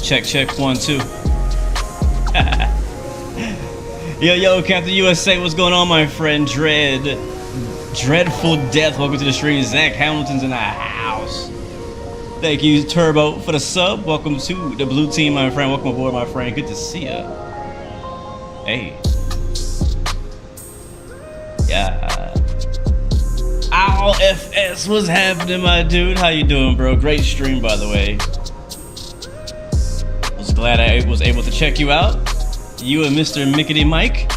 Check, check, 1, 2. Yo, Captain USA, what's going on, my friend? Dreadful Death, welcome to the stream. Zach Hamilton's in the house. Thank you, Turbo, for the sub. Welcome to the blue team, my friend. Welcome aboard, my friend. Good to see ya. Hey. Yeah. Owl FS, what's happening, my dude? How you doing, bro? Great stream, by the way. Was glad I was able to check you out. You and Mr. Mickety Mike.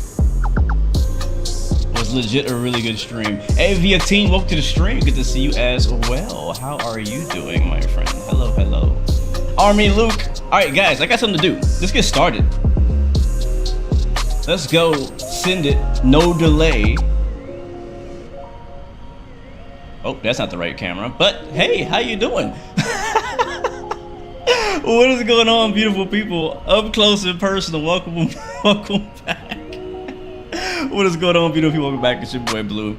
Was legit a really good stream. Hey, Via team, welcome to the stream. Good to see you as well. How are you doing, my friend? Hello, hello. Army Luke. All right, guys, I got something to do. Let's get started. Let's go send it, no delay. Oh, that's not the right camera, but hey, how you doing? What is going on, beautiful people? Up close and personal, welcome back. What is going on, beautiful people? Welcome back, it's your boy Blue.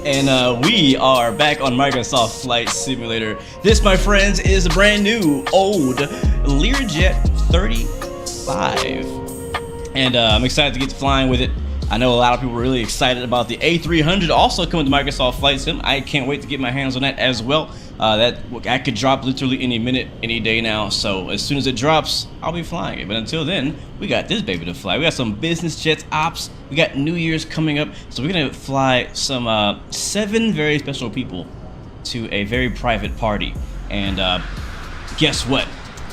And we are back on Microsoft Flight Simulator. This, my friends, is a brand new, old Learjet 35. And I'm excited to get to flying with it. I know a lot of people are really excited about the A300 also coming to Microsoft Flight Sim. I can't wait to get my hands on that as well. That could drop literally any minute, any day now. So as soon as it drops, I'll be flying it. But until then, we got this baby to fly. We got some business jets ops. We got New Year's coming up. So we're gonna fly some 7 very special people to a very private party. And guess what?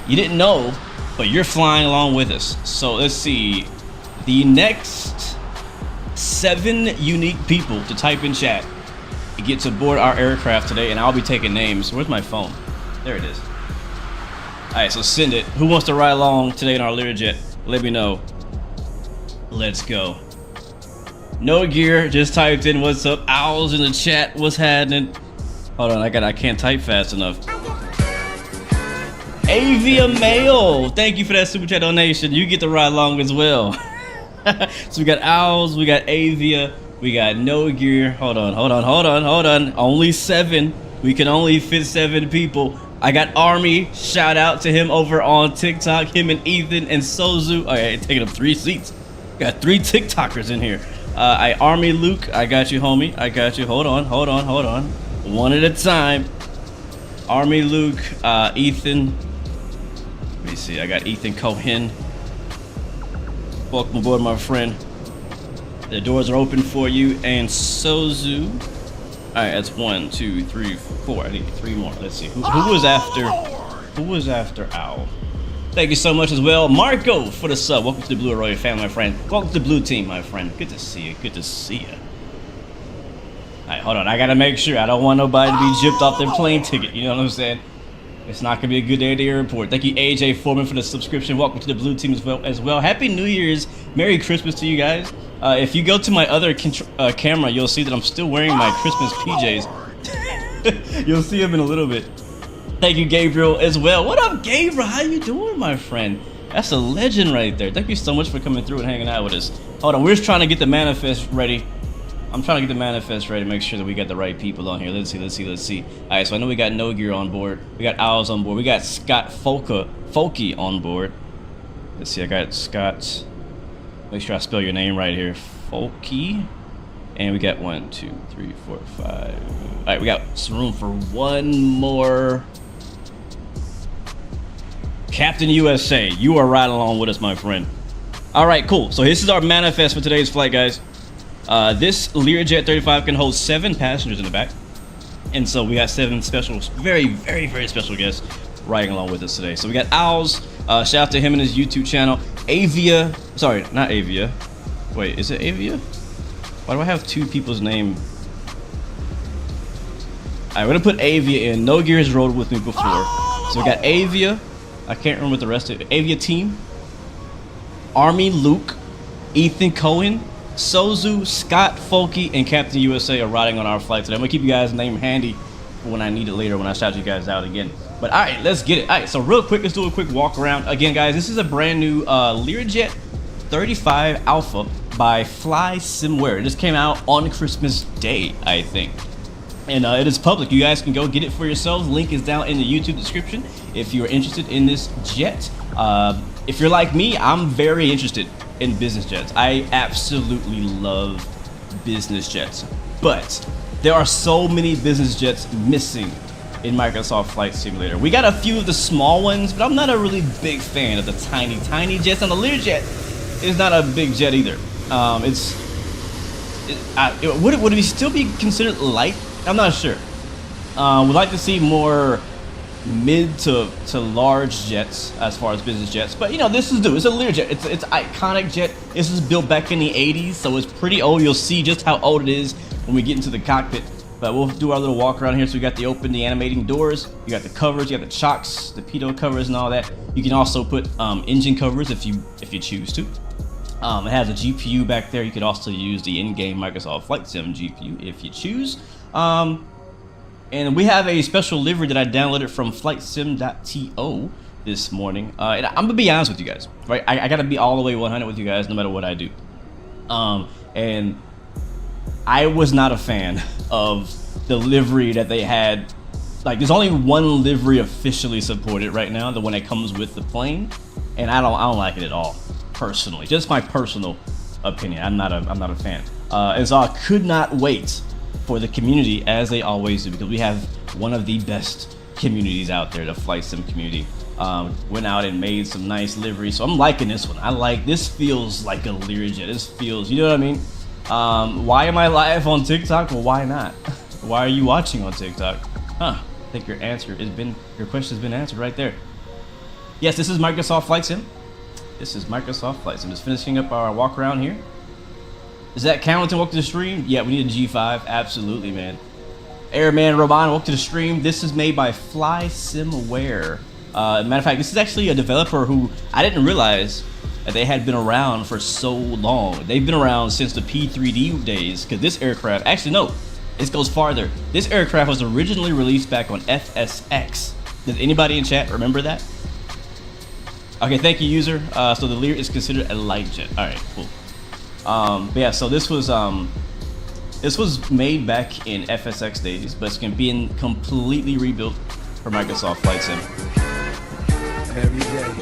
You didn't know, but you're flying along with us. So let's see. The next 7 unique people to type in chat get to board our aircraft today, and I'll be taking names. Where's my phone? There it is. Alright, so send it. Who wants to ride along today in our Learjet? Let me know. Let's go. No Gear just typed in what's up. Owls in the chat. What's happening? Hold on, I can't type fast enough. Avia Mail, thank you for that super chat donation. You get to ride along as well. So we got Owls, we got Avia, we got No Gear. Hold on. Only 7. We can only fit 7 people. I got Army. Shout out to him over on TikTok. Him and Ethan and Sozu. Okay, taking up 3 seats. Got 3 TikTokers in here. Army Luke. I got you, homie. I got you. Hold on. One at a time. Army Luke. Ethan. Let me see. I got Ethan Cohen. Welcome aboard, my friend. The doors are open for you. And Sozu. Alright, that's 1, 2, 3, 4. I need 3 more. Let's see. Who was after Owl? Thank you so much as well. Marco for the sub. Welcome to the Blue Arroyo family, my friend. Welcome to the blue team, my friend. Good to see you. Alright, hold on. I gotta make sure. I don't want nobody to be gypped off their plane ticket. You know what I'm saying? It's not gonna be a good day at the airport. Thank you, AJ Foreman, for the subscription. Welcome to the blue team as well. Happy New Year's. Merry Christmas to you guys. If you go to my other camera, you'll see that I'm still wearing my Christmas PJs. You'll see them in a little bit. Thank you, Gabriel, as well. What up, Gabriel? How you doing, my friend? That's a legend right there. Thank you so much for coming through and hanging out with us. Hold on, we're just trying to get the manifest ready. I'm trying to get the manifest ready to make sure that we got the right people on here. Let's see. All right, so I know we got No Gear on board. We got Owls on board. We got Scott Folky on board. Let's see, I got Scott. Make sure I spell your name right here. Folky. And we got 1, 2, 3, 4, 5. All right, we got some room for 1 more. Captain USA, you are riding along with us, my friend. All right, cool. So this is our manifest for today's flight, guys. This Learjet 35 can hold 7 passengers in the back. And so we got 7 special, very, very, very special guests riding along with us today. So we got Owls. Shout out to him and his YouTube channel. Avia. Sorry, not Avia. Wait, is it Avia? Why do I have 2 people's name? Alright, we're gonna put Avia in. No Gear has rode with me before. So we got Avia. I can't remember the rest of it. Avia team. Army Luke. Ethan Cohen. Sozu, Scott Folky, and Captain USA are riding on our flight today. I'm gonna keep you guys' name handy for when I need it later, when I shout you guys out again. But all right, let's get it. All right, so real quick, let's do a quick walk around. Again, guys, this is a brand new Learjet 35 Alpha by Flysimware. It just came out on Christmas Day, I think. And it is public. You guys can go get it for yourselves. Link is down in the YouTube description if you're interested in this jet. If you're like me, I'm very interested in business jets. I absolutely love business jets, but there are so many business jets missing in Microsoft Flight Simulator. We got a few of the small ones, but I'm not a really big fan of the tiny jets, and the Learjet is not a big jet either. Would it still be considered light? I'm not sure. We'd like to see more mid to large jets as far as business jets, but you know, this is it's a Learjet. It's an iconic jet. This was built back in the 80s, so it's pretty old. You'll see just how old it is when we get into the cockpit. But we'll do our little walk around here. So we got the animating doors, you got the covers, you got the chocks, the pitot covers and all that. You can also put engine covers if you choose to. It has a GPU back there. You could also use the in-game Microsoft Flight Sim GPU if you choose. And we have a special livery that I downloaded from flightsim.to this morning. And I'm gonna be honest with you guys, right? I gotta be all the way 100 with you guys no matter what I do. And I was not a fan of the livery that they had. Like, there's only one livery officially supported right now, the one that comes with the plane, and I don't like it at all, personally. Just my personal opinion. I'm not a fan. And so I could not wait for the community, as they always do, because we have one of the best communities out there, the Flight Sim community. Went out and made some nice livery, so I'm liking this one. This feels like a Learjet. This feels, you know what I mean? Why am I live on TikTok? Well, why not? Why are you watching on TikTok? Huh? I think your question has been answered right there. Yes, this is Microsoft Flight Sim. This is Microsoft Flight Sim. Just finishing up our walk around here. Is that Carrington? Welcome to the stream. Yeah, we need a G5. Absolutely, man. Airman Roban, welcome to the stream. This is made by Flysimware. Matter of fact, this is actually a developer who I didn't realize that they had been around for so long. They've been around since the P3D days, because this aircraft, actually no, this goes farther. This aircraft was originally released back on FSX. Does anybody in chat remember that? Okay, thank you, user. So the Lear is considered a light jet. All right, cool. But yeah, so this was made back in FSX days, but it's being completely rebuilt for Microsoft Flight Sim. Every day.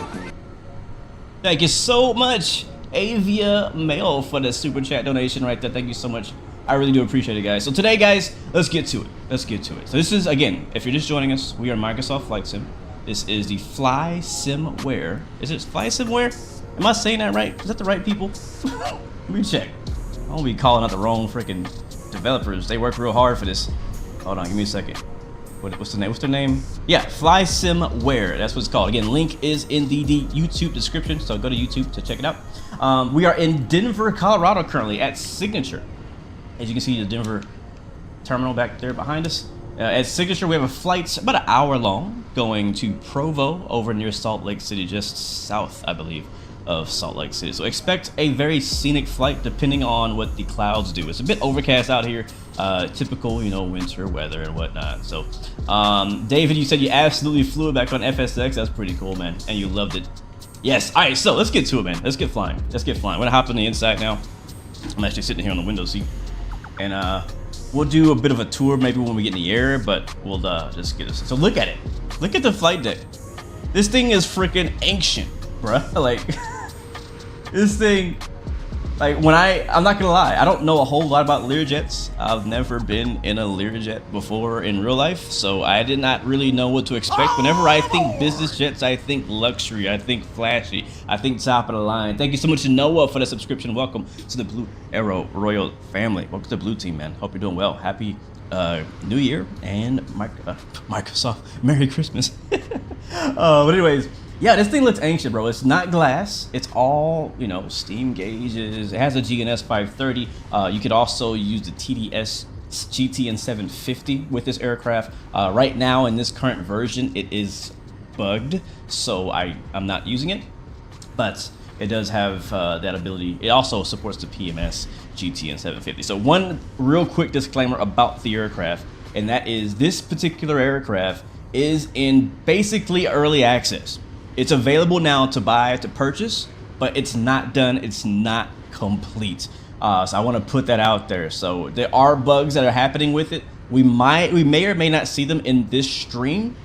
Thank you so much, Avia Mail, for the super chat donation right there. Thank you so much. I really do appreciate it, guys. So today, guys, let's get to it. So this is, again, if you're just joining us, we are Microsoft Flight Sim. This is the Flysimware. Is it Flysimware? Am I saying that right? Is that the right people? Let me check. I won't be calling out the wrong freaking developers. They work real hard for this. Hold on, give me a second. What's the name? What's their name? Yeah, Flysimware. That's what it's called. Again, link is in the YouTube description, so go to YouTube to check it out. We are in Denver, Colorado currently at Signature. As you can see, the Denver terminal back there behind us. At Signature, we have a flight about an hour long going to Provo over near Salt Lake City, just south, I believe, of Salt Lake City. So expect a very scenic flight depending on what the clouds do. It's a bit overcast out here, typical, you know, winter weather and whatnot. So David, you said you absolutely flew it back on FSX. That's pretty cool, man, and you loved it. Yes. All right, so let's get to it, man. Let's get flying. We're gonna hop on the inside now. I'm actually sitting here on the window seat, and we'll do a bit of a tour maybe when we get in the air, but we'll just get us. So look at it. Look at the flight deck. This thing is freaking ancient, bruh. Like this thing, like I'm not gonna lie, I don't know a whole lot about Learjets. I've never been in a Learjet before in real life, so I did not really know what to expect. Whenever I think business jets, I think luxury, I think flashy, I think top of the line. Thank you so much to Noah for the subscription. Welcome to the Blue Arrow Royal family. Welcome to the Blue Team, man. Hope you're doing well. Happy New Year and Microsoft Merry Christmas. But anyways, yeah, this thing looks ancient, bro. It's not glass. It's all, you know, steam gauges. It has a GNS 530. You could also use the TDS GTN 750 with this aircraft. Right now, in this current version, it is bugged, so I'm not using it. But it does have that ability. It also supports the PMS GTN 750. So one real quick disclaimer about the aircraft, and that is this particular aircraft is in basically early access. It's available now to buy, to purchase, but it's not done. It's not complete. So I want to put that out there. So there are bugs that are happening with it. We may or may not see them in this stream.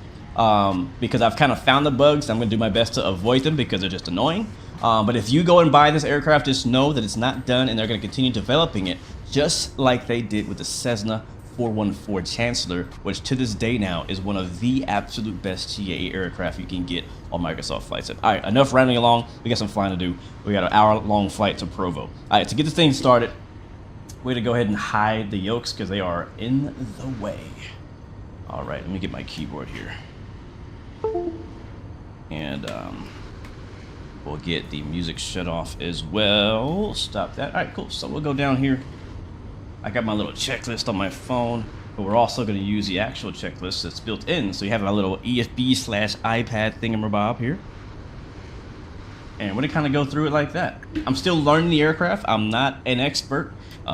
because I've kind of found the bugs. I'm going to do my best to avoid them because they're just annoying. But if you go and buy this aircraft, just know that it's not done, and they're going to continue developing it just like they did with the Cessna 414 Chancellor, which to this day now is one of the absolute best GA aircraft you can get on Microsoft Flight Sim. All right, enough rambling along. We got some flying to do. We got an hour-long flight to Provo. All right, to get this thing started, we're going to go ahead and hide the yokes because they are in the way. All right, let me get my keyboard here. And we'll get the music shut off as well. Stop that. All right, cool. So we'll go down here. I got my little checklist on my phone, but we're also going to use the actual checklist that's built in. So you have a little EFB/iPad thingamabob here. And we're going to kind of go through it like that. I'm still learning the aircraft. I'm not an expert.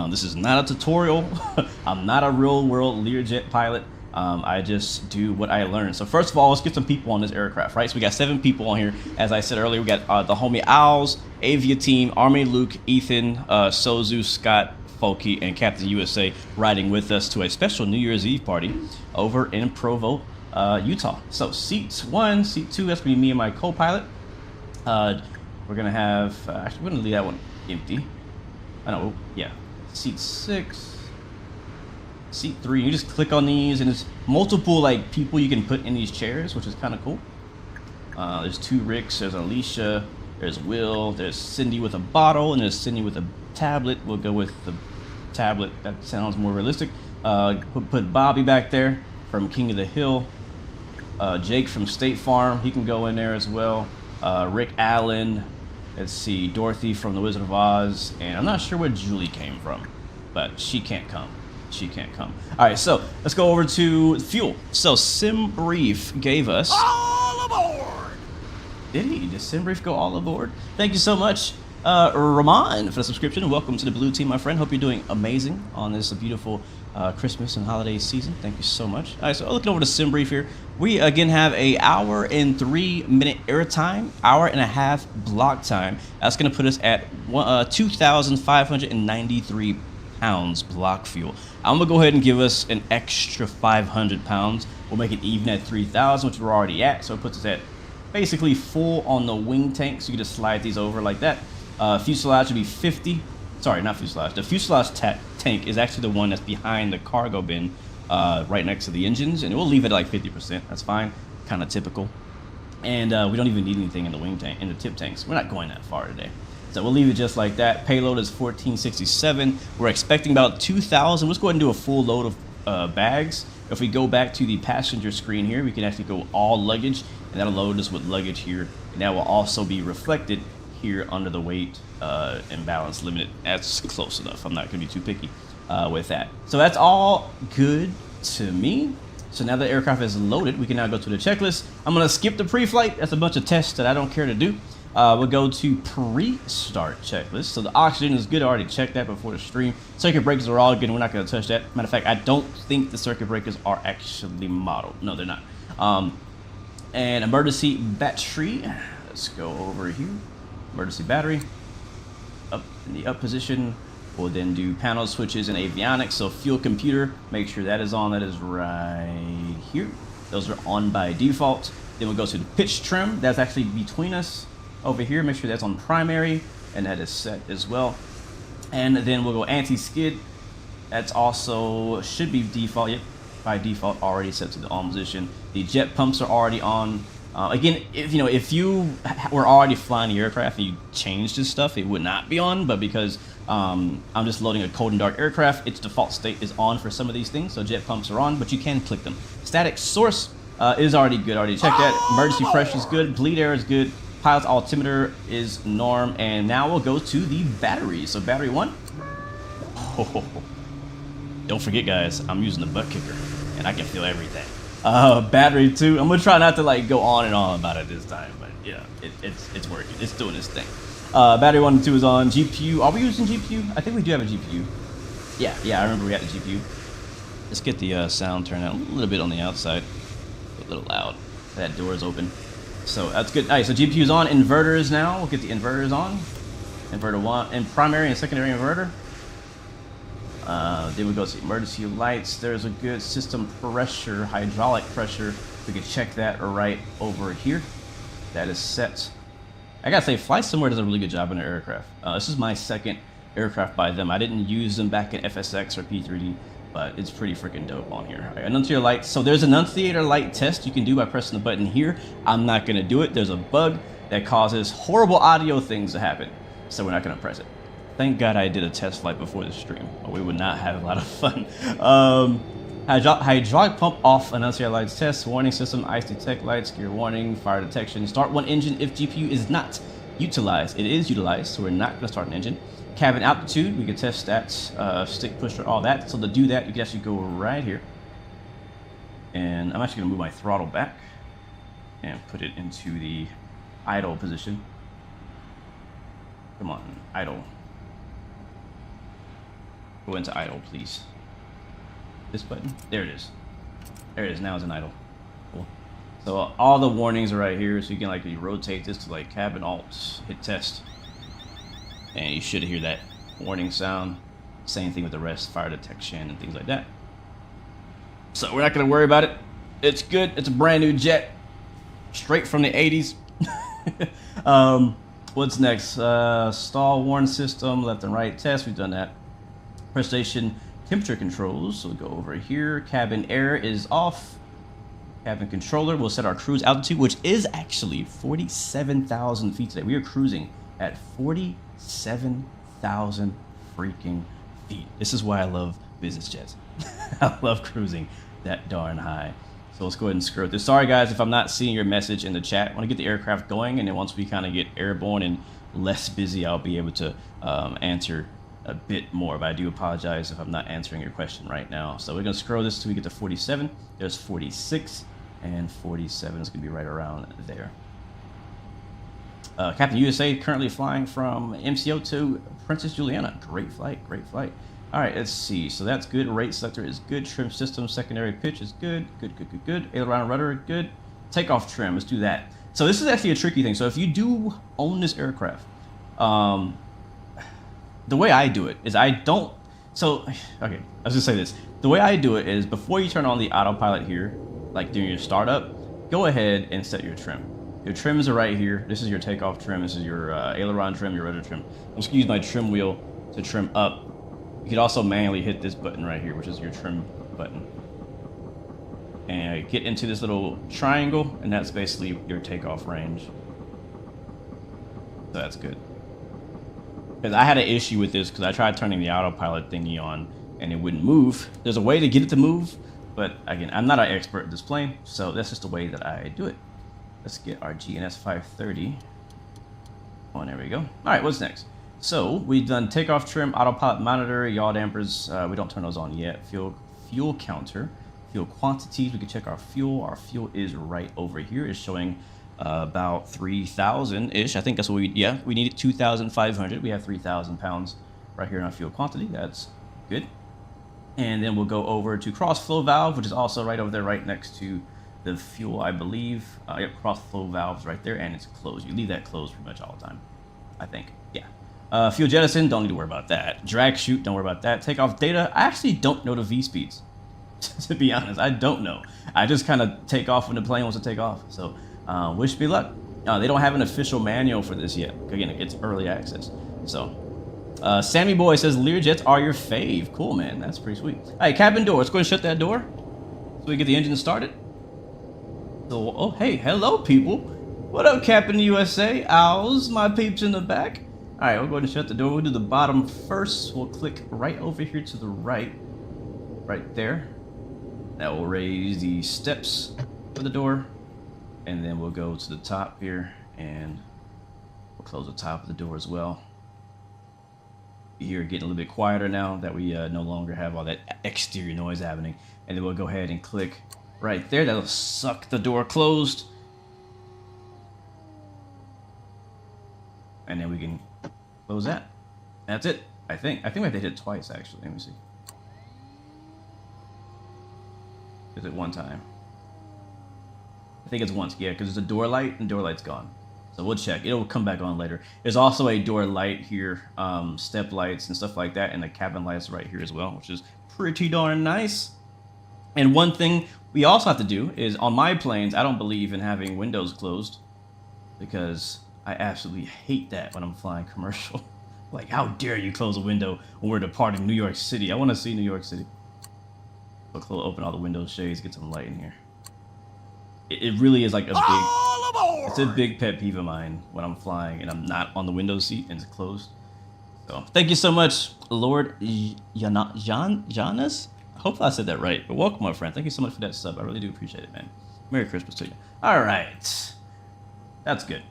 This is not a tutorial. I'm not a real-world Learjet pilot. I just do what I learned. So first of all, let's get some people on this aircraft, right? So we got 7 people on here. As I said earlier, we got the homie Owls, Avia Team, Army Luke, Ethan, Sozu, Scott, Folky, and Captain USA riding with us to a special New Year's Eve party over in Provo, Utah. So seat 1, seat 2, that's gonna be me and my co-pilot. We're gonna have, actually we're gonna leave that one empty. I know, yeah. Seat 6, seat 3, you just click on these and there's multiple like people you can put in these chairs, which is kind of cool. There's 2 Ricks, there's Alicia, there's Will, there's Cindy with a bottle, and there's Cindy with a tablet. We'll go with the tablet, that sounds more realistic. Put Bobby back there from King of the Hill. Jake from State Farm, he can go in there as well. Rick Allen, let's see, Dorothy from The Wizard of Oz, and I'm not sure where Julie came from, but she can't come. She can't come. All right, so let's go over to fuel. So SimBrief gave us all aboard. Did he? Did SimBrief go all aboard? Thank you so much, Ramon, for the subscription, and welcome to the blue team, my friend. Hope you're doing amazing on this beautiful Christmas and holiday season. Thank you so much. All right, so looking over to SimBrief here, we again have a hour and 3-minute air time, hour and a half block time. That's going to put us at 2,593 pounds block fuel. I'm gonna go ahead and give us an extra 500 pounds. We'll make it even at 3,000, which we're already at. So it puts us at basically full on the wing tank. So you can just slide these over like that. Fuselage would be 50. Sorry, not fuselage. The fuselage tank is actually the one that's behind the cargo bin, right next to the engines, and we'll leave it at like 50%. That's fine, kind of typical. And we don't even need anything in the wing tank, in the tip tanks. We're not going that far today. So we'll leave it just like that. Payload is 1467. We're expecting about 2,000. Let's go ahead and do a full load of bags. If we go back to the passenger screen here, we can actually go all luggage, and that'll load us with luggage here. And that will also be reflected here under the weight and balance limited. That's close enough. I'm not going to be too picky with that. So that's all good to me. So now the aircraft is loaded, we can now go to the checklist. I'm going to skip the pre-flight. That's a bunch of tests that I don't care to do. We'll go to pre-start checklist. So the oxygen is good. I already checked that before the stream. Circuit breakers are all good. We're not going to touch that. Matter of fact, I don't think the circuit breakers are actually modeled. No, they're not. And emergency battery. Let's go over here. Emergency battery. Up in the up position. We'll then do panel switches and avionics. So fuel computer, make sure that is on. That is right here. Those are on by default. Then we'll go to the pitch trim. That's actually between us. Over here, make sure that's on primary, and that is set as well. And then we'll go anti-skid. That's also should be default. Yep, by default already set to the on position. The jet pumps are already on. Again, if you were already flying the aircraft and you changed this stuff, it would not be on. But because I'm just loading a cold and dark aircraft, its default state is on for some of these things. So jet pumps are on, but you can click them. Static source is already good. Already checked that. Emergency pressure is good. Bleed air is good. Pilot's altimeter is norm, and now we'll go to the batteries. So battery 1. Oh, don't forget, guys, I'm using the Buttkicker, and I can feel everything. Battery 2. I'm gonna try not to like go on and on about it this time, but yeah, it's working. It's doing its thing. Battery 1 and 2 is on. GPU. Are we using GPU? I think we do have a GPU. Yeah, I remember we had the GPU. Let's get the sound turned out a little bit on the outside. A little loud. That door is open. So that's good. All right, so GPU's on. Inverters now. We'll get the inverters on. Inverter 1 and primary and secondary inverter. Then we go to emergency lights. There's a good system pressure, hydraulic pressure. We can check that right over here. That is set. I gotta say, Flysimware does a really good job in their aircraft. This is my second aircraft by them. I didn't use them back in FSX or P3D, but it's pretty freaking dope on here. Right, annunciator lights. So there's an annunciator light test you can do by pressing the button here. I'm not gonna do it. There's a bug that causes horrible audio things to happen, so we're not gonna press it. Thank God I did a test flight before the stream, or we would not have a lot of fun. Hydraulic pump off, annunciator lights test, warning system, ice detect lights, gear warning, fire detection. Start one engine if GPU is not utilized. It is utilized, so we're not going to start an engine. Cabin altitude, we can test that, stick pusher, all that. So to do that, you can actually go right here. And I'm actually going to move my throttle back and put it into the idle position. Come on, idle. Go into idle, please. This button, there it is. There it is. Now it's an idle. Cool. So all the warnings are right here, so you can like rotate this to like cabin alt, hit test, and you should hear that warning sound. Same thing with the rest, fire detection and things like that. So we're not gonna worry about it. It's good. It's a brand new jet, straight from the 80s. What's next? Stall warn system, left and right test. We've done that. Press station. Temperature controls, so we'll go over here. Cabin air is off. Cabin controller, we'll set our cruise altitude, which is actually 47,000 feet today. We are cruising at 47,000 freaking feet. This is why I love business jets. I love cruising that darn high. So let's go ahead and screw this. Sorry guys if I'm not seeing your message in the chat. I want to get the aircraft going, and then once we kind of get airborne and less busy, I'll be able to answer a bit more, but I do apologize if I'm not answering your question right now. So we're gonna scroll this till we get to 47. There's 46, and 47 is gonna be right around there. Captain USA currently flying from MCO to Princess Juliana. Great flight, great flight. All right, let's see. So that's good. Rate selector is good. Trim system, secondary pitch is good. Good. Aileron rudder, good. Takeoff trim, let's do that. So this is actually a tricky thing. So if you do own this aircraft, the way I do it is I don't, so, okay, let's just say this. The way I do it is before you turn on the autopilot here, like during your startup, go ahead and set your trim. Your trims are right here. This is your takeoff trim. This is your aileron trim, your rudder trim. I'm just gonna use my trim wheel to trim up. You could also manually hit this button right here, which is your trim button. And get into this little triangle, and that's basically your takeoff range. So that's good. Because I had an issue with this because I tried turning the autopilot thingy on and it wouldn't move. There's a way to get it to move, but again, I'm not an expert at this plane, so that's just the way that I do it. Let's get our GNS 530. Oh, there we go. All right, what's next? So we've done takeoff trim, autopilot monitor, yaw dampers. We don't turn those on yet. Fuel counter, fuel quantities. We can check our fuel. Our fuel is right over here. It's showing about 3,000-ish. I think that's what we needed 2,500. We have 3,000 pounds right here in our fuel quantity. That's good. And then we'll go over to cross flow valve, which is also right over there, right next to the fuel, I believe. Yep, cross flow valves right there, and it's closed. You leave that closed pretty much all the time, I think. Yeah. Fuel jettison, don't need to worry about that. Drag chute, don't worry about that. Takeoff data, I actually don't know the V speeds. To be honest, I don't know. I just kind of take off when the plane wants to take off. So wish me luck. They don't have an official manual for this yet. Again, it's early access. So Sammy Boy says Learjets are your fave. Cool, man. That's pretty sweet. All right, cabin door. Let's go and shut that door so we get the engine started. So, oh, hey, hello, people. What up, Captain USA? Owls, my peeps in the back. All right, we'll go ahead and shut the door. We'll do the bottom first. We'll click right over here to the right there. That will raise the steps for the door. And then we'll go to the top here and we'll close the top of the door as well. You're getting a little bit quieter now that we no longer have all that exterior noise happening. And then we'll go ahead and click right there. That'll suck the door closed. And then we can close that. That's it, I think. I think we have to hit it twice, actually. Let me see. Is it one time? I think it's once, yeah, because there's a door light and door light's gone. So we'll check. It'll come back on later. There's also a door light here, step lights and stuff like that, and the cabin lights right here as well, which is pretty darn nice. And one thing we also have to do is on my planes, I don't believe in having windows closed because I absolutely hate that when I'm flying commercial. Like, how dare you close a window when we're departing New York City? I want to see New York City. So open all the window shades, get some light in here. It really is like a big, it's a big pet peeve of mine when I'm flying and I'm not on the window seat and it's closed. So thank you so much, Lord Janus. I hope I said that right. But welcome, my friend. Thank you so much for that sub. I really do appreciate it, man. Merry Christmas to you. All right, that's good.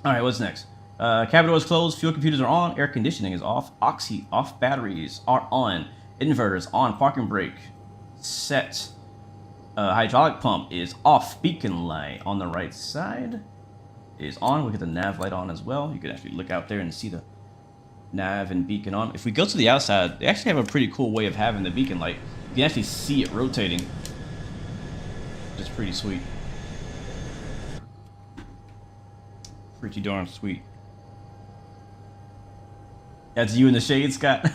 All right, what's next? Cabin doors closed. Fuel computers are on. Air conditioning is off. Oxy off. Batteries are on. Inverters on. Parking brake set. Hydraulic pump is off. Beacon light on the right side is on. We'll get the nav light on as well. You can actually look out there and see the nav and beacon on. If we go to the outside, they actually have a pretty cool way of having the beacon light. You can actually see it rotating, which is pretty sweet. Pretty darn sweet. That's you in the shade, Scott.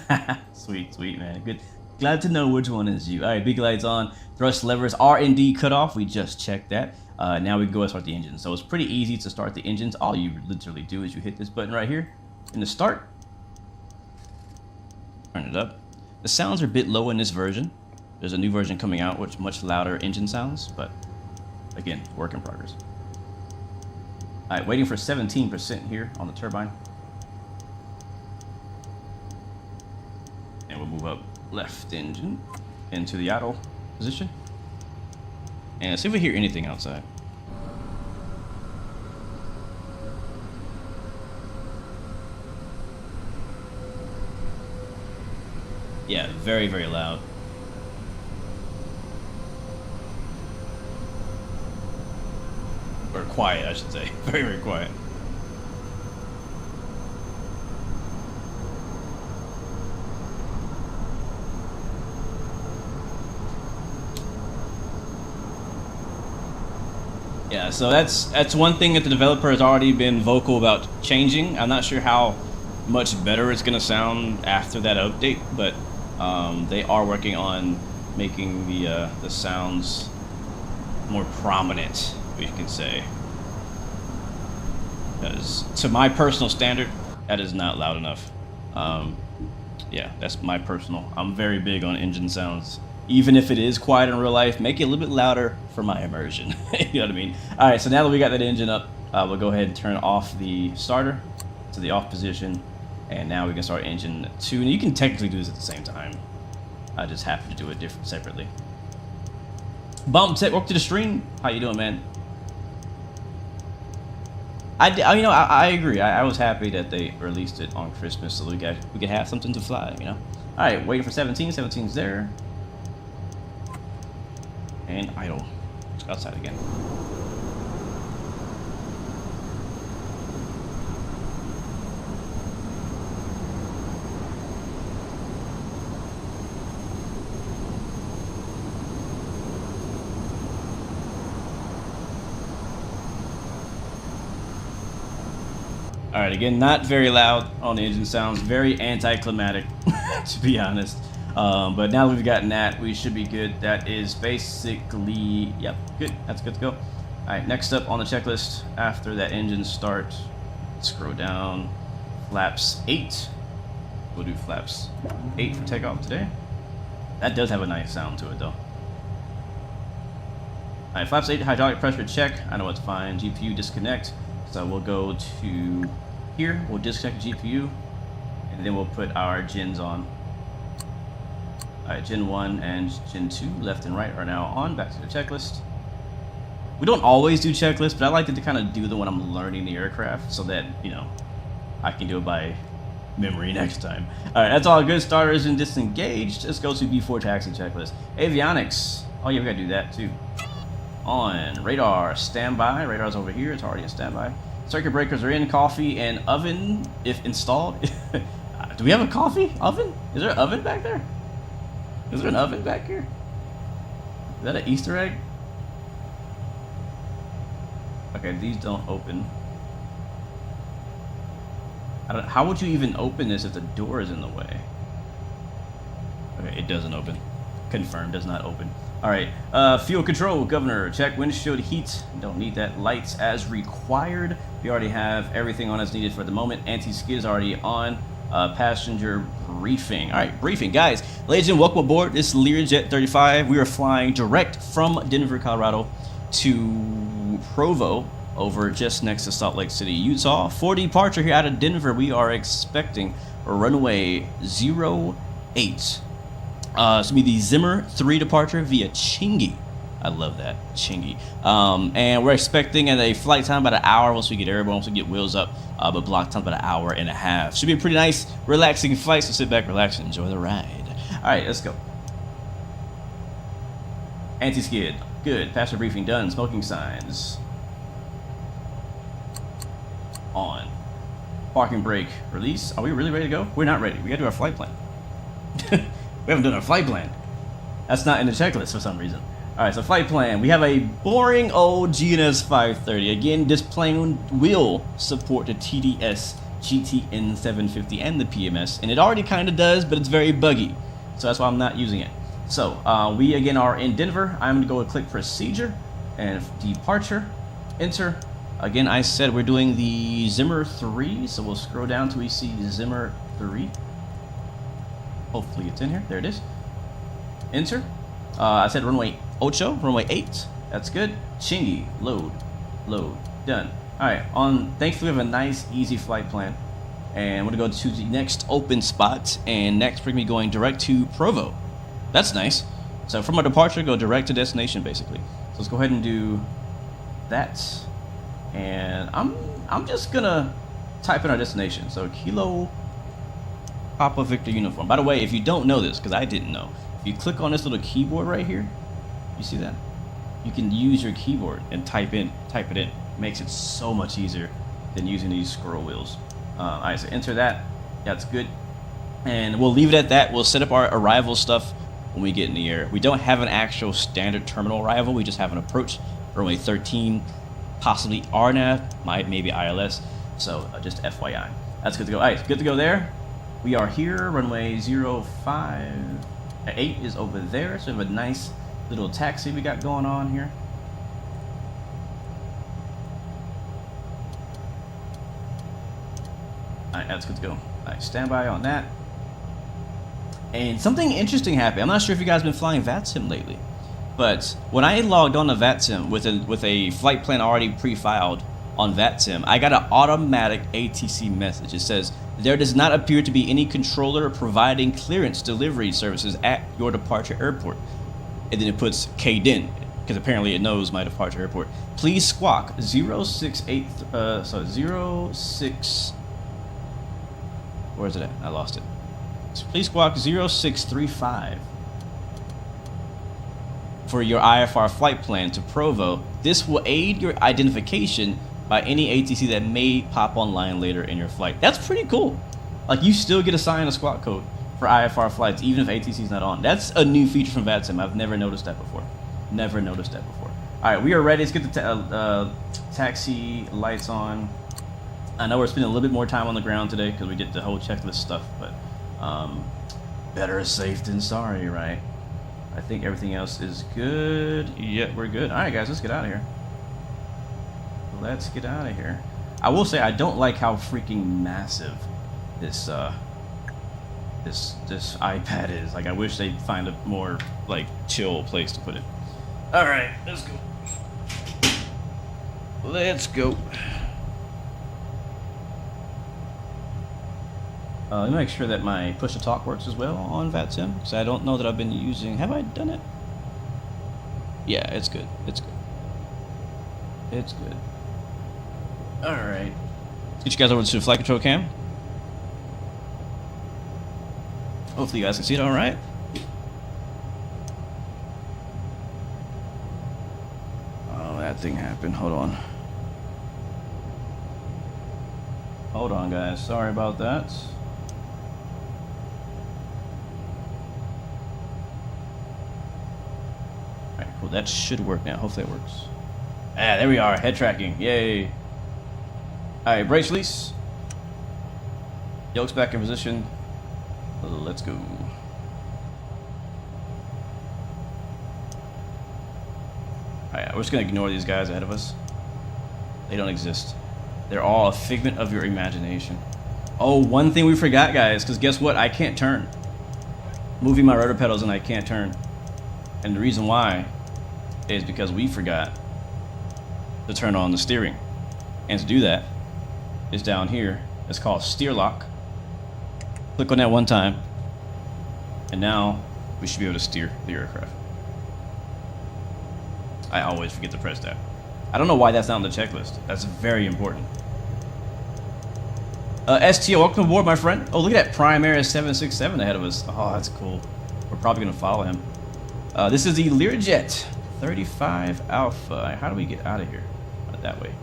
Sweet, sweet, man. Good. Glad to know which one is you. All right, beacon lights on. Thrust levers are indeed cut off. We just checked that. Now we can go and start the engine. So it's pretty easy to start the engines. All you literally do is you hit this button right here in the start. Turn it up. The sounds are a bit low in this version. There's a new version coming out with much louder engine sounds, but again, work in progress. All right, waiting for 17% here on the turbine. And we'll move up left engine into the idle position. And see if we hear anything outside. Yeah, very, very loud. Or quiet, I should say. Very, very quiet. Yeah, so that's one thing that the developer has already been vocal about changing. I'm not sure how much better it's going to sound after that update, but they are working on making the sounds more prominent, we can say. Because to my personal standard, that is not loud enough. Yeah, that's my personal. I'm very big on engine sounds. Even if it is quiet in real life, make it a little bit louder for my immersion. You know what I mean? All right, so now that we got that engine up, we'll go ahead and turn off the starter to the off position. And now we can start engine 2. And you can technically do this at the same time. I just happen to do it separately. Bump Tech, welcome to the stream. How you doing, man? I agree. I was happy that they released it on Christmas so we could have something to fly, you know? All right, waiting for 17. 17's there. And idle. Let's go outside again. All right, again, not very loud on the engine sounds, very anticlimactic, to be honest. But now that we've gotten that, we should be good. That is basically, yep, good. That's good to go. All right, next up on the checklist after that engine start, scroll down, flaps 8. We'll do flaps 8 for takeoff today. That does have a nice sound to it, though. All right, flaps 8, hydraulic pressure check. I know it's fine. GPU disconnect. So we'll go to here. We'll disconnect the GPU, and then we'll put our gens on. Alright, Gen 1 and Gen 2, left and right, are now on. Back to the checklist. We don't always do checklists, but I like to kind of do them when I'm learning the aircraft so that, you know, I can do it by memory next time. Alright, that's all good. Starters and disengaged. Let's go to before taxi checklist. Avionics. Oh yeah, we gotta do that too. On. Radar, standby. Radar's over here. It's already in standby. Circuit breakers are in. Coffee and oven, if installed. Do we have a coffee oven? Is there an oven back there? Is there an oven back here? Is that an Easter egg? Okay, these don't open. How would you even open this if the door is in the way? Okay, it doesn't open. Confirmed, does not open. All right, fuel control, governor, check windshield heat. Don't need that. Lights as required. We already have everything on as needed for the moment. Anti-skid is already on. Passenger briefing. All right, briefing, guys. Ladies and welcome aboard this Learjet 35. We are flying direct from Denver, Colorado to Provo, over just next to Salt Lake City, Utah. For departure here out of Denver, we are expecting a runway 08. It's going to be the Zimmer 3 departure via Chingy. I love that, Chingy. And we're expecting at a flight time about an hour once we get airborne, once we get wheels up, but block time about an hour and a half. Should be a pretty nice, relaxing flight, so sit back, relax, and enjoy the ride. All right, let's go. Anti-skid, good. Passenger briefing done. Smoking signs on. Parking brake release. Are we really ready to go? We're not ready. We got to do our flight plan. We haven't done our flight plan. That's not in the checklist for some reason. All right, so flight plan. We have a boring old GNS 530. Again, this plane will support the TDS GTN 750 and the PMS, and it already kind of does, but it's very buggy. So that's why I'm not using it. So we again are in Denver. I'm going to go and click procedure and departure, enter. Again, I said we're doing the Zimmer 3, so we'll scroll down till we see Zimmer 3. Hopefully it's in here. There it is. Enter. I said runway 8, runway 8. That's good. Chingy, load, done. All right. Thankfully, we have a nice, easy flight plan, and we're gonna go to the next open spot. And next, we're gonna be going direct to Provo. That's nice. So from our departure, go direct to destination, basically. So let's go ahead and do that. And I'm just gonna type in our destination. So Kilo Papa Victor Uniform. By the way, if you don't know this, because I didn't know, if you click on this little keyboard right here, you see that? You can use your keyboard and type it in. It makes it so much easier than using these scroll wheels. All right, so enter that. That's good. And we'll leave it at that. We'll set up our arrival stuff when we get in the air. We don't have an actual standard terminal arrival. We just have an approach, runway 13, possibly RNAV, maybe ILS. So just FYI. That's good to go. All right, good to go there. We are here, runway 8 is over there, so we have a nice little taxi we got going on here. Alright, that's good to go. Alright, stand by on that. And something interesting happened. I'm not sure if you guys have been flying Vatsim lately, but when I logged on to Vatsim with a flight plan already pre-filed on Vatsim, I got an automatic ATC message. It says, there does not appear to be any controller providing clearance delivery services at your departure airport. And then it puts KDEN, because apparently it knows my departure airport. Please squawk 068, where is it at? I lost it. So please squawk 0635 for your IFR flight plan to Provo. This will aid your identification by any ATC that may pop online later in your flight. That's pretty cool. Like, you still get assigned a squawk code for IFR flights, even if ATC is not on. That's a new feature from Vatsim. I've never noticed that before. Never noticed that before. All right, we are ready. Let's get the taxi lights on. I know we're spending a little bit more time on the ground today because we did the whole checklist stuff, but better safe than sorry, right? I think everything else is good. Yeah, we're good. All right, guys, let's get out of here. Let's get out of here. I will say I don't like how freaking massive this this iPad is. Like, I wish they'd find a more like chill place to put it. All right, let's go. Let's go. Let me make sure that my push to talk works as well on Vatsim, because I don't know that I've been using. Have I done it? Yeah, it's good. It's good. It's good. All right. Let's get you guys over to the flight control cam. Hopefully you guys can see it all right. Oh, that thing happened. Hold on. Hold on, guys. Sorry about that. Alright, cool. That should work now. Hopefully it works. Ah, there we are. Head tracking. Yay. Alright, brace release. Yoke's back in position. Let's go. Alright, we're just gonna ignore these guys ahead of us. They don't exist. They're all a figment of your imagination. Oh, one thing we forgot, guys, because guess what? I can't turn. Moving my rotor pedals and I can't turn. And the reason why is because we forgot to turn on the steering. And to do that is down here. It's called steer lock. Click on that one time. And now we should be able to steer the aircraft. I always forget to press that. I don't know why that's not on the checklist. That's very important. STO, welcome aboard, my friend. Oh, look at that Prime Air 767 ahead of us. Oh, that's cool. We're probably going to follow him. This is the Learjet 35 Alpha. How do we get out of here? That way.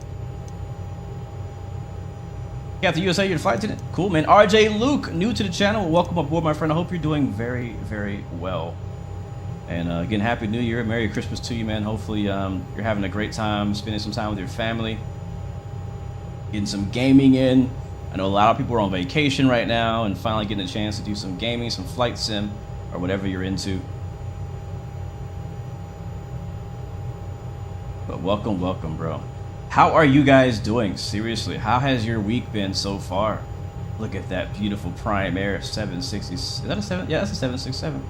Captain USA, you're the flight attendant. Cool, man. RJ Luke, new to the channel. Welcome aboard, my friend. I hope you're doing very, very well. And again, Happy New Year. Merry Christmas to you, man. Hopefully you're having a great time, spending some time with your family, getting some gaming in. I know a lot of people are on vacation right now and finally getting a chance to do some gaming, some flight sim, or whatever you're into. But welcome, welcome, bro. How are you guys doing? Seriously, how has your week been so far? Look at that beautiful Prime Air 760. Is that a 7? Yeah, that's a 767.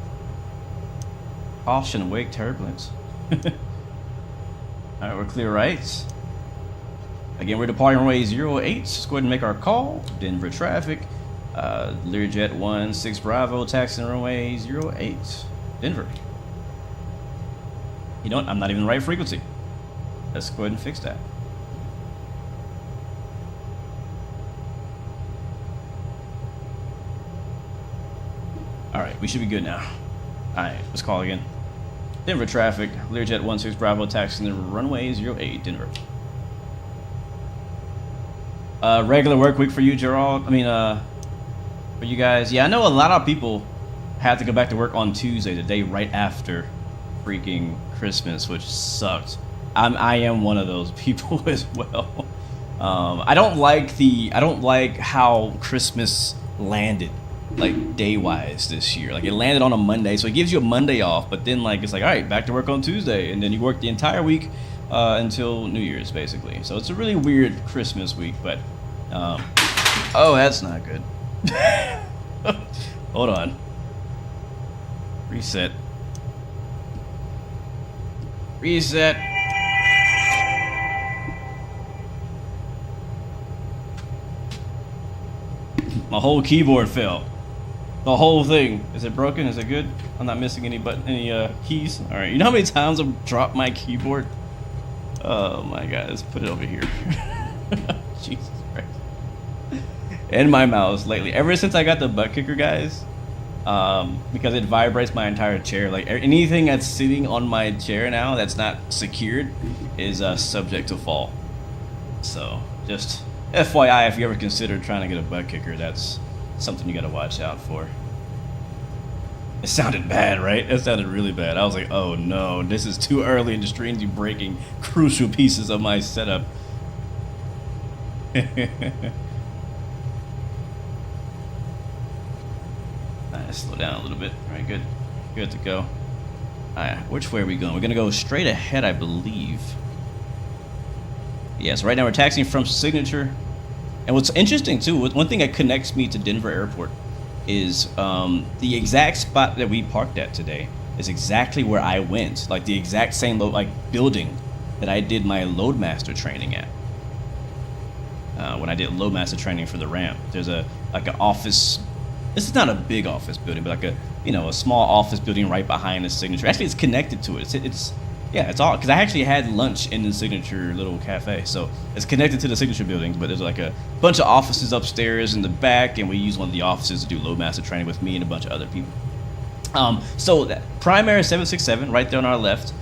Caution, wake turbulence. Alright, we're clear right. Again, we're departing runway 08. Let's go ahead and make our call. Denver traffic. Learjet 16 Bravo, taxiing runway 08. Denver. You know what? I'm not even the right frequency. Let's go ahead and fix that. Alright, we should be good now. Alright, let's call again. Denver traffic, Learjet 16 Bravo, taxiing the runway 08, Denver. Regular work week for you, Gerald. I mean, for you guys. Yeah, I know a lot of people had to go back to work on Tuesday, the day right after freaking Christmas, which sucked. I am one of those people as well. I don't like how Christmas landed, like day-wise this year. Like it landed on a Monday, so it gives you a Monday off, but then like it's like, all right, back to work on Tuesday, and then you work the entire week until New Year's, basically. So it's a really weird Christmas week, but oh, that's not good. Hold on. Reset. Reset. My whole keyboard fell. The whole thing. Is it broken? Is it good? I'm not missing any keys. All right. You know how many times I've dropped my keyboard? Oh my God. Let's put it over here. Jesus Christ. And my mouse lately. Ever since I got the Buttkicker, guys, because it vibrates my entire chair. Like anything that's sitting on my chair now that's not secured is subject to fall. So just FYI, if you ever consider trying to get a Buttkicker, that's something you got to watch out for. It sounded bad, right? It sounded really bad. I was like, oh no, this is too early and strangely breaking crucial pieces of my setup. Nice, slow down a little bit. All right, good. Good to go. All right, which way are we going? We're going to go straight ahead, I believe. Yeah, so right now we're taxiing from Signature. And what's interesting too, one thing that connects me to Denver Airport is the exact spot that we parked at today is exactly where I went. Like the exact same building that I did my Loadmaster training at. When I did Loadmaster training for the ramp. There's an office. This is not a big office building, but like a small office building right behind the Signature. Actually, it's connected to it. It's all, because I actually had lunch in the Signature little cafe, so it's connected to the Signature buildings, but there's like a bunch of offices upstairs in the back, and we use one of the offices to do Loadmaster training with me and a bunch of other people. So that Prime Air 767 right there on our left.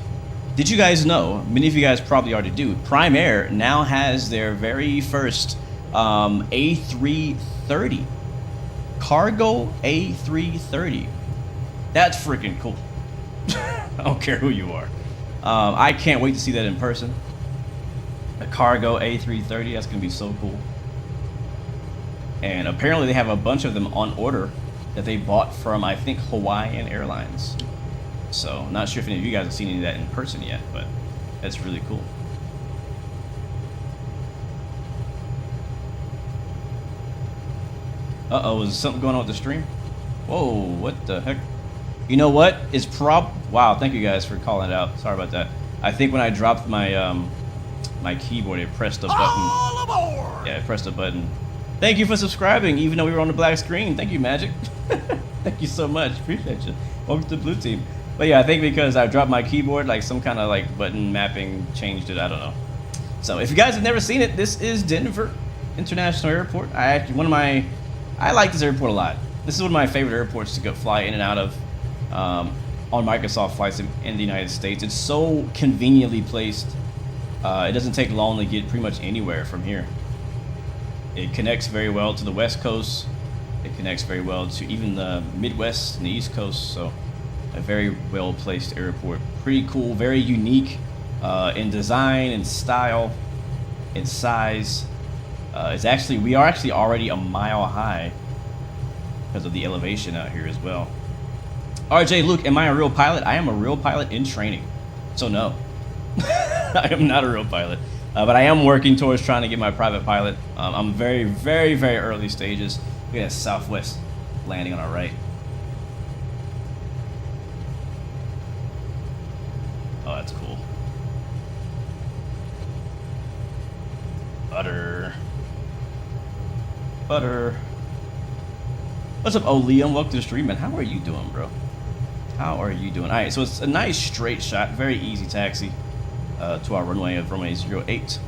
Did you guys know, many of you guys probably already do, Prime Air now has their very first A330. Cargo A330. That's freaking cool. I don't care who you are. I can't wait to see that in person. A Cargo A330, that's gonna be so cool. and apparently they have a bunch of them on order that they bought from, I think, Hawaiian Airlines. So not sure if any of you guys have seen any of that in person yet, but that's really cool. Uh-oh, is something going on with the stream? Whoa, what the heck? You know what? It's wow, thank you guys for calling it out. Sorry about that. I think when I dropped my my keyboard, it pressed a button. All aboard! Yeah, it pressed a button. Thank you for subscribing, even though we were on the black screen. Thank you, Magic. Thank you so much. Appreciate you. Welcome to the blue team. But yeah, I think because I dropped my keyboard, like some kind of like button mapping changed it. I don't know. So if you guys have never seen it, this is Denver International Airport. I like this airport a lot. This is one of my favorite airports to go fly in and out of on Microsoft flights in the United States. It's so conveniently placed. It doesn't take long to get pretty much anywhere from here. It connects very well to the West Coast. It connects very well to even the Midwest and the East Coast. So a very well placed airport. Pretty cool, very unique in design and style and size. We are actually already a mile high because of the elevation out here as well. RJ, Luke, am I a real pilot? I am a real pilot in training. So no, I am not a real pilot. But I am working towards trying to get my private pilot. I'm very, very, very early stages. Look at that Southwest landing on our right. Oh, that's cool. Butter. What's up, oh Liam? Welcome to the stream, man. How are you doing, bro? How are you doing? All right, so it's a nice straight shot, very easy taxi to our runway of runway 08.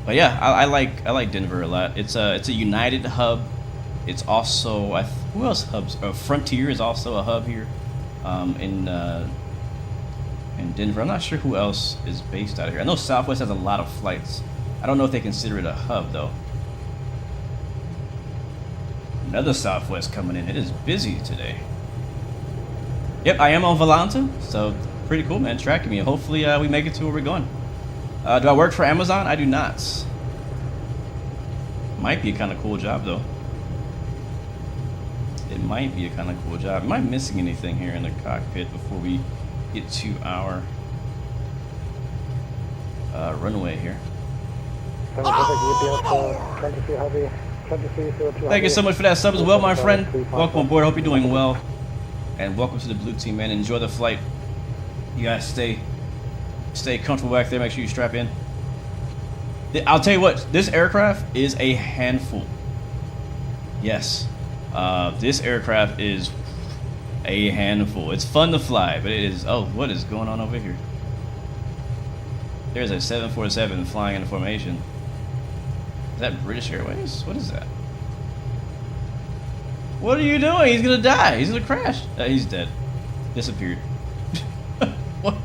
But yeah, I like Denver a lot. It's a United hub. It's also who else hubs? Frontier is also a hub here in Denver. I'm not sure who else is based out of here. I know Southwest has a lot of flights. I don't know if they consider it a hub though. Another Southwest coming in. It is busy today. Yep, I am on Volanta, so pretty cool, man. Tracking me. Hopefully we make it to where we're going. Do I work for Amazon? I do not. Might be a kind of cool job though. It might be a kind of cool job. Am I missing anything here in the cockpit before we get to our runway here? Thank you so much for that sub as well, my friend. Welcome on board. Hope you're doing well. And welcome to the blue team, man. Enjoy the flight. You guys stay comfortable back there. Make sure you strap in. I'll tell you what, this aircraft is a handful. Yes. This aircraft is a handful. It's fun to fly, but it is... Oh, what is going on over here? There's a 747 flying in formation. Is that British Airways? What is that? What are you doing? He's gonna die. He's gonna crash. He's dead. Disappeared. What?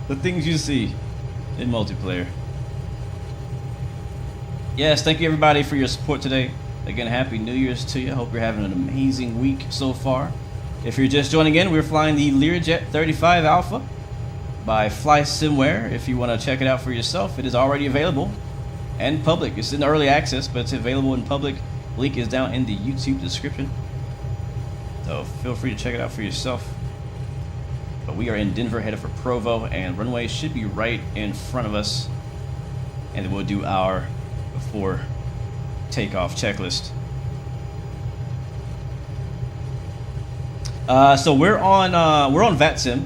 The things you see in multiplayer. Yes, thank you everybody for your support today. Again, Happy New Year's to you. I hope you're having an amazing week so far. If you're just joining in, we're flying the Learjet 35 Alpha by Flysimware. If you want to check it out for yourself, it is already available and public. It's in early access, but it's available in public. Link is down in the YouTube description. So feel free to check it out for yourself. But we are in Denver, headed for Provo, and runway should be right in front of us. And then we'll do our before takeoff checklist. So we're on Vatsim,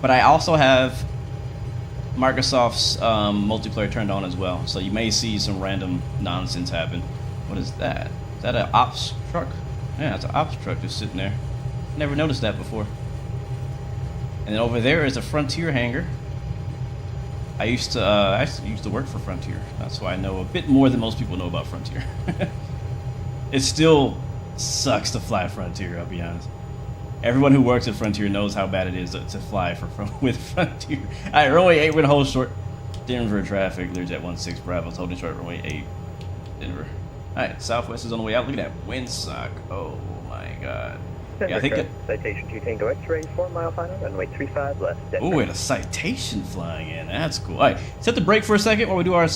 but I also have Microsoft's multiplayer turned on as well. So you may see some random nonsense happen. What is that? Is that an ops truck? Yeah, it's an ops truck just sitting there. Never noticed that before. And then over there is a Frontier hangar. I used to work for Frontier. That's why I know a bit more than most people know about Frontier. It still sucks to fly Frontier, I'll be honest. Everyone who works at Frontier knows how bad it is to fly with Frontier. Alright, runway 8, we're gonna hold short. Denver traffic, Learjet 16 Bravo, holding short, runway 8, Denver. Alright, Southwest is on the way out. Look at that windsock. Oh my god. Yeah, I think that... Citation 2 Tango X-ray, 4 mile final, runway 35 left. Oh, we had a citation flying in. That's cool. Alright, set the brake for a second while we do our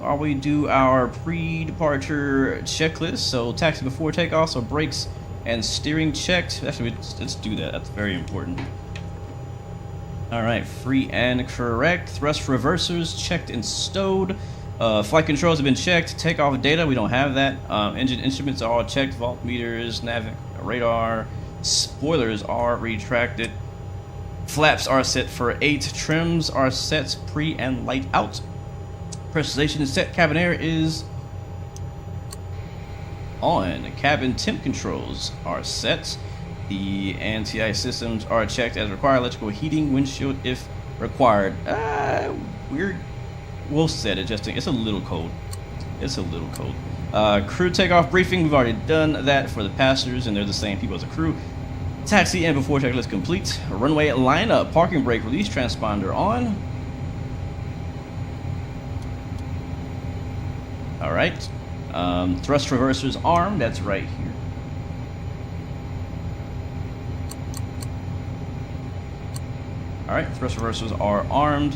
while we do our pre-departure checklist. So taxi before takeoff, so brakes and steering checked. Actually, let's do that. That's very important. All right, free and correct. Thrust reversers checked and stowed. Flight controls have been checked. Takeoff data, we don't have that. Engine instruments are all checked. Voltmeters, radar, spoilers are retracted. Flaps are set for 8. Trims are set pre and light out. Pressurization is set. Cabin air is on. Cabin temp controls are set. The anti-ice systems are checked as required. Electrical heating, windshield if required. We'll set it just it's a little cold. It's a little cold. Crew takeoff briefing. We've already done that for the passengers, and they're the same people as the crew. Taxi and before checklist complete. Runway lineup. Parking brake release transponder on. All right. Thrust reversers armed. That's right here. All right. Thrust reversers are armed.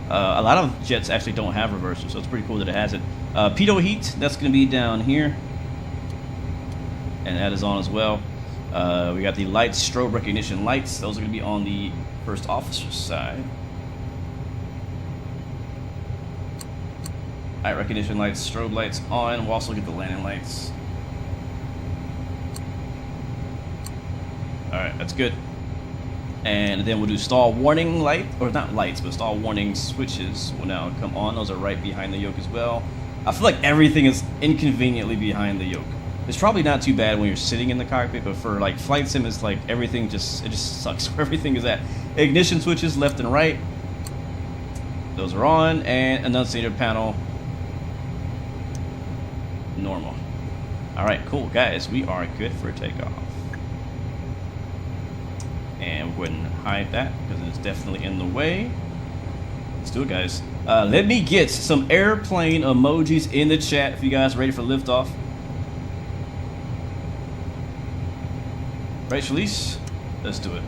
A lot of jets actually don't have reversers, so it's pretty cool that it has it. Pitot heat. That's going to be down here, and that is on as well. We got the lights, strobe recognition lights. Those are going to be on the first officer's side. Alright, recognition lights, strobe lights on. We'll also get the landing lights. Alright, that's good. And then we'll do stall warning light, or not lights, but stall warning switches will now come on. Those are right behind the yoke as well. I feel like everything is inconveniently behind the yoke. It's probably not too bad when you're sitting in the cockpit, but for like flight sim, it's like everything it just sucks where everything is at. Ignition switches left and right. Those are on, and annunciator panel normal. All right, cool, guys. We are good for takeoff. And we'll go ahead and hide that because it's definitely in the way. Let's do it, guys. Let me get some airplane emojis in the chat if you guys are ready for liftoff. Right, Shalise? Let's do it.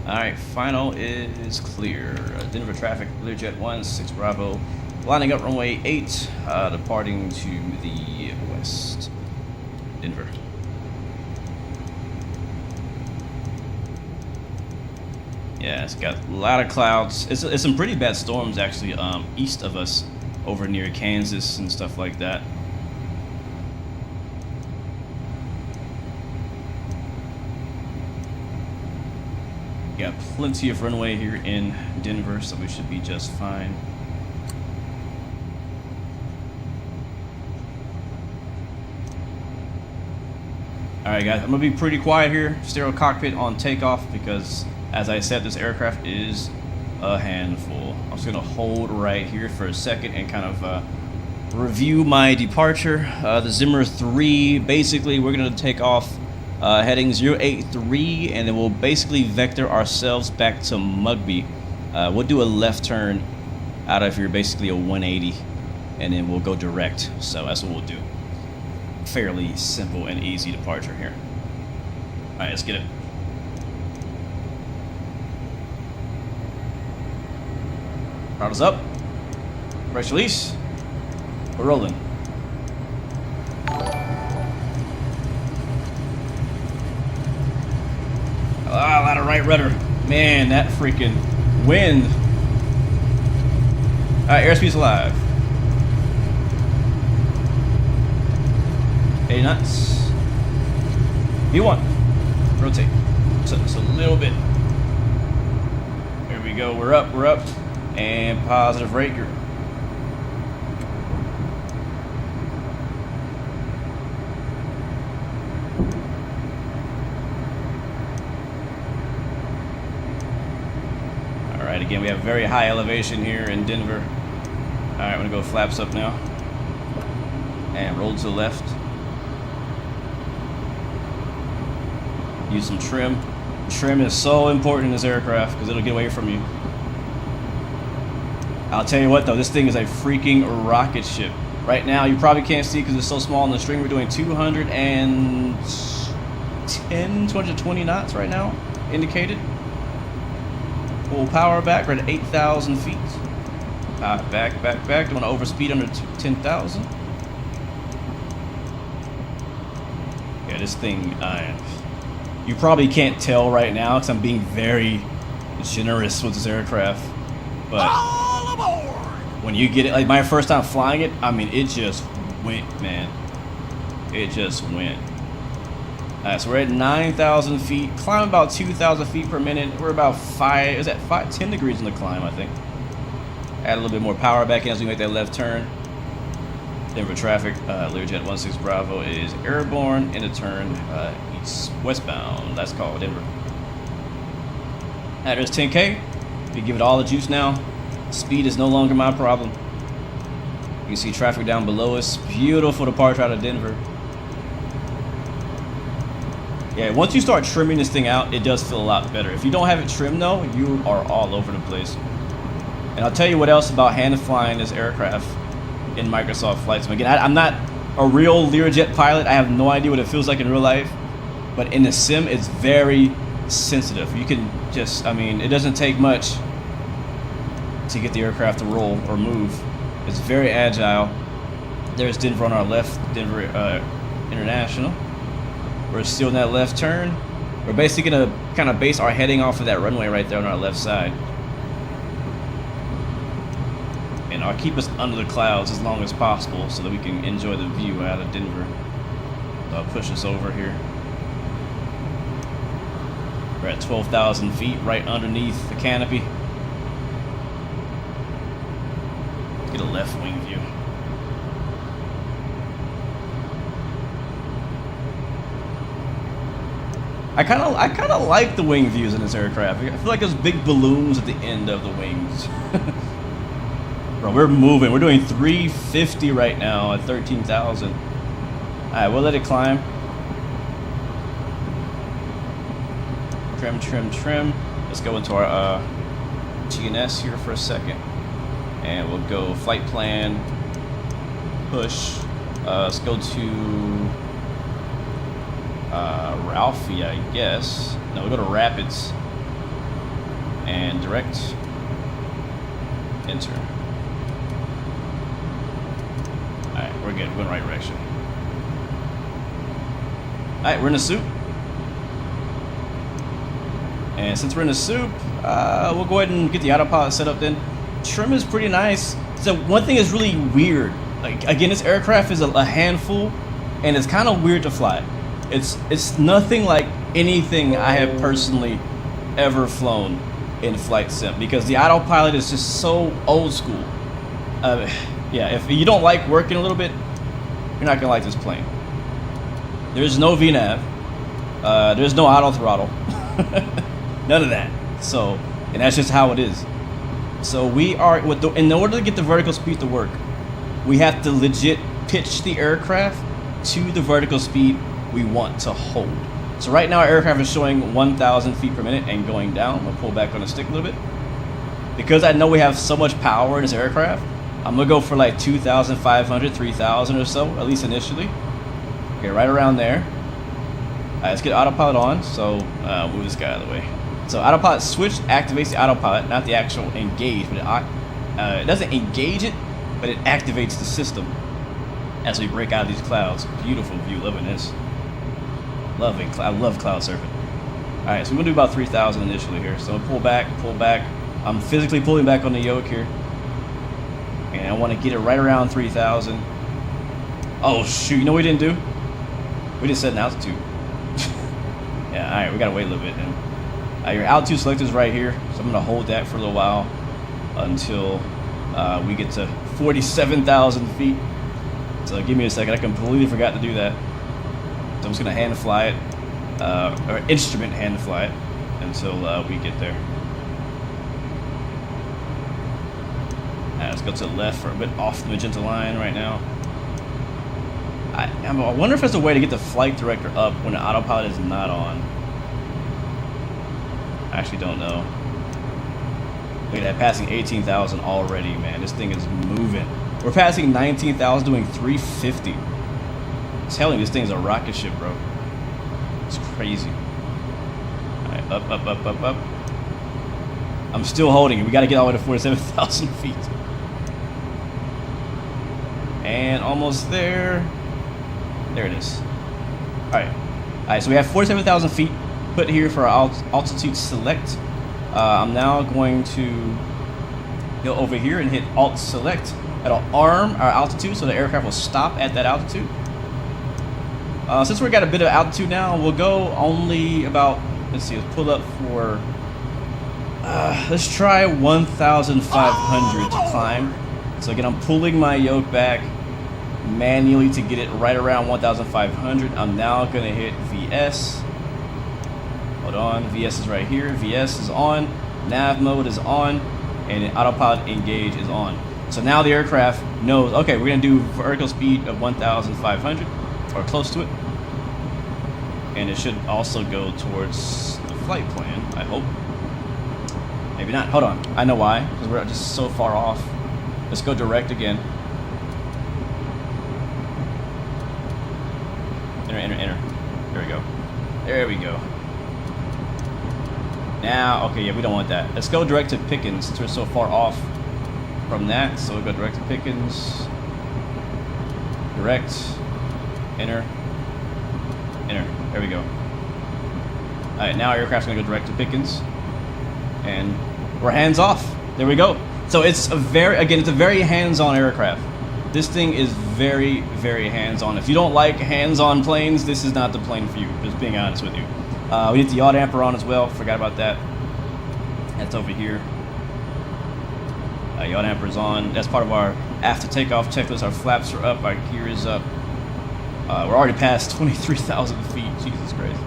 Alright, final is clear. Denver traffic, Learjet 16 Bravo. Lining up runway 8, departing to the west. Denver. Yeah, it's got a lot of clouds. It's some pretty bad storms actually east of us over near Kansas and stuff like that. Got plenty of runway here in Denver, so we should be just fine. Alright guys, I'm going to be pretty quiet here. Stereo cockpit on takeoff because, as I said, this aircraft is a handful. I'm just going to hold right here for a second and kind of review my departure. The Zimmer 3, basically we're going to take off heading 083, and then we'll basically vector ourselves back to Mugby. We'll do a left turn out of here, basically a 180, and then we'll go direct. So that's what we'll do. Fairly simple and easy departure here. All right, let's get it. Throttles up. Press release. We're rolling. A lot of right rudder. Man, that freaking wind. Alright, airspeed's alive. 80 knots. V1. Rotate. Just a little bit. There we go. We're up. We're up. And positive rate. Alright, again, we have very high elevation here in Denver. Alright, I'm going to go flaps up now. And roll to the left. Use some trim. Trim is so important in this aircraft because it'll get away from you. I'll tell you what though, this thing is a freaking rocket ship. Right now, you probably can't see because it's so small on the string. We're doing 220 knots right now, indicated. Pull power back. We're at 8,000 feet. Back. Don't want to overspeed under 10,000. Yeah, this thing, you probably can't tell right now because I'm being very generous with this aircraft. But all aboard! When you get it, like my first time flying it, I mean, it just went, man. It just went. Alright, so we're at 9,000 feet. Climb about 2,000 feet per minute. We're about 10 degrees in the climb, I think. Add a little bit more power back in as we make that left turn. Denver traffic, Learjet 16 Bravo is airborne in a turn east westbound. That's called Denver. Alright, there's 10K. We give it all the juice now. Speed is no longer my problem. You can see traffic down below us. Beautiful departure out of Denver. Yeah, once you start trimming this thing out, it does feel a lot better. If you don't have it trimmed though, you are all over the place. And I'll tell you what else about hand flying this aircraft in Microsoft Flight Sim. Again, I'm not a real Learjet pilot. I have no idea what it feels like in real life. But in the sim, it's very sensitive. You can just, I mean, it doesn't take much to get the aircraft to roll or move. It's very agile. There's Denver on our left, Denver International. We're still in that left turn. We're basically gonna kind of base our heading off of that runway right there on our left side. And I'll keep us under the clouds as long as possible so that we can enjoy the view out of Denver. So I'll push us over here. We're at 12,000 feet right underneath the canopy. Get a left wing view. I kind of like the wing views in this aircraft. I feel like there's big balloons at the end of the wings. Bro, we're moving. We're doing 350 right now at 13,000. All right, we'll let it climb. Trim. Let's go into our TNS here for a second. And we'll go flight plan, push. Let's go to Ralphie, I guess. No, we'll go to Rapids. And direct enter. Alright, we're good. We're going the right direction. Alright, we're in the soup. And since we're in the soup, we'll go ahead and get the autopilot set up then. Trim is pretty nice. So one thing is really weird. Like, again, this aircraft is a handful, and it's kind of weird to fly. It's nothing like anything I have personally ever flown in Flight Sim, because the autopilot is just so old school. Yeah, if you don't like working a little bit, you're not gonna like this plane. There's no VNAV. There's no auto throttle. None of that. So, and that's just how it is. So we are, in order to get the vertical speed to work, we have to legit pitch the aircraft to the vertical speed we want to hold. So right now our aircraft is showing 1,000 feet per minute and going down. I'll pull back on the stick a little bit. Because I know we have so much power in this aircraft, I'm gonna go for like 2,500, 3,000 or so, at least initially. Okay, right around there. All right, let's get autopilot on. So move this guy out of the way. So autopilot switch activates the autopilot, not the actual engage, but it doesn't engage it, but it activates the system as we break out of these clouds. Beautiful view, loving this. I love cloud surfing. All right, so we're gonna do about 3,000 initially here. So pull back. I'm physically pulling back on the yoke here, and I want to get it right around 3,000. Oh shoot! You know what we didn't do? We didn't set an altitude. Yeah, all right, we gotta wait a little bit then. Your altitude selector is right here, so I'm gonna hold that for a little while until we get to 47,000 feet. So give me a second. I completely forgot to do that. So I'm just gonna hand fly it, or instrument hand fly it until we get there. Let's go to the left for a bit off the magenta line right now. I wonder if there's a way to get the flight director up when the autopilot is not on. I actually don't know. Look at that, passing 18,000 already, man. This thing is moving. We're passing 19,000, doing 350. I'm telling you, this thing's a rocket ship, bro. It's crazy. All right, up. I'm still holding it. We got to get all the way to 47,000 feet. And almost there. There it is. All right. All right, so we have 47,000 feet put here for our altitude select. I'm now going to go over here and hit Alt Select. That'll arm our altitude so the aircraft will stop at that altitude. Since we got a bit of altitude now, we'll go only about, let's see, let's pull up for, let's try 1,500 to climb. So again, I'm pulling my yoke back manually to get it right around 1,500. I'm now gonna hit VS. Hold on, VS is right here. VS is on, nav mode is on, and autopilot engage is on. So now the aircraft knows, okay, we're gonna do vertical speed of 1,500 or close to it. And it should also go towards the flight plan, I hope. Maybe not, hold on. I know why, because we're just so far off. Let's go direct again. Enter. There we go. There we go. Now, okay, yeah, we don't want that. Let's go direct to Pickens since we're so far off from that. So we'll go direct to Pickens. Direct. Enter. There we go. Alright, now our aircraft's gonna go direct to Pickens. And we're hands off. There we go. So it's a very hands-on aircraft. This thing is very, very hands-on. If you don't like hands-on planes, this is not the plane for you, just being honest with you. We hit the yaw damper on as well. Forgot about that. That's over here. Yaw damper is on. That's part of our after takeoff checklist. Our flaps are up. Our gear is up. We're already past 23,000 feet. Jesus Christ.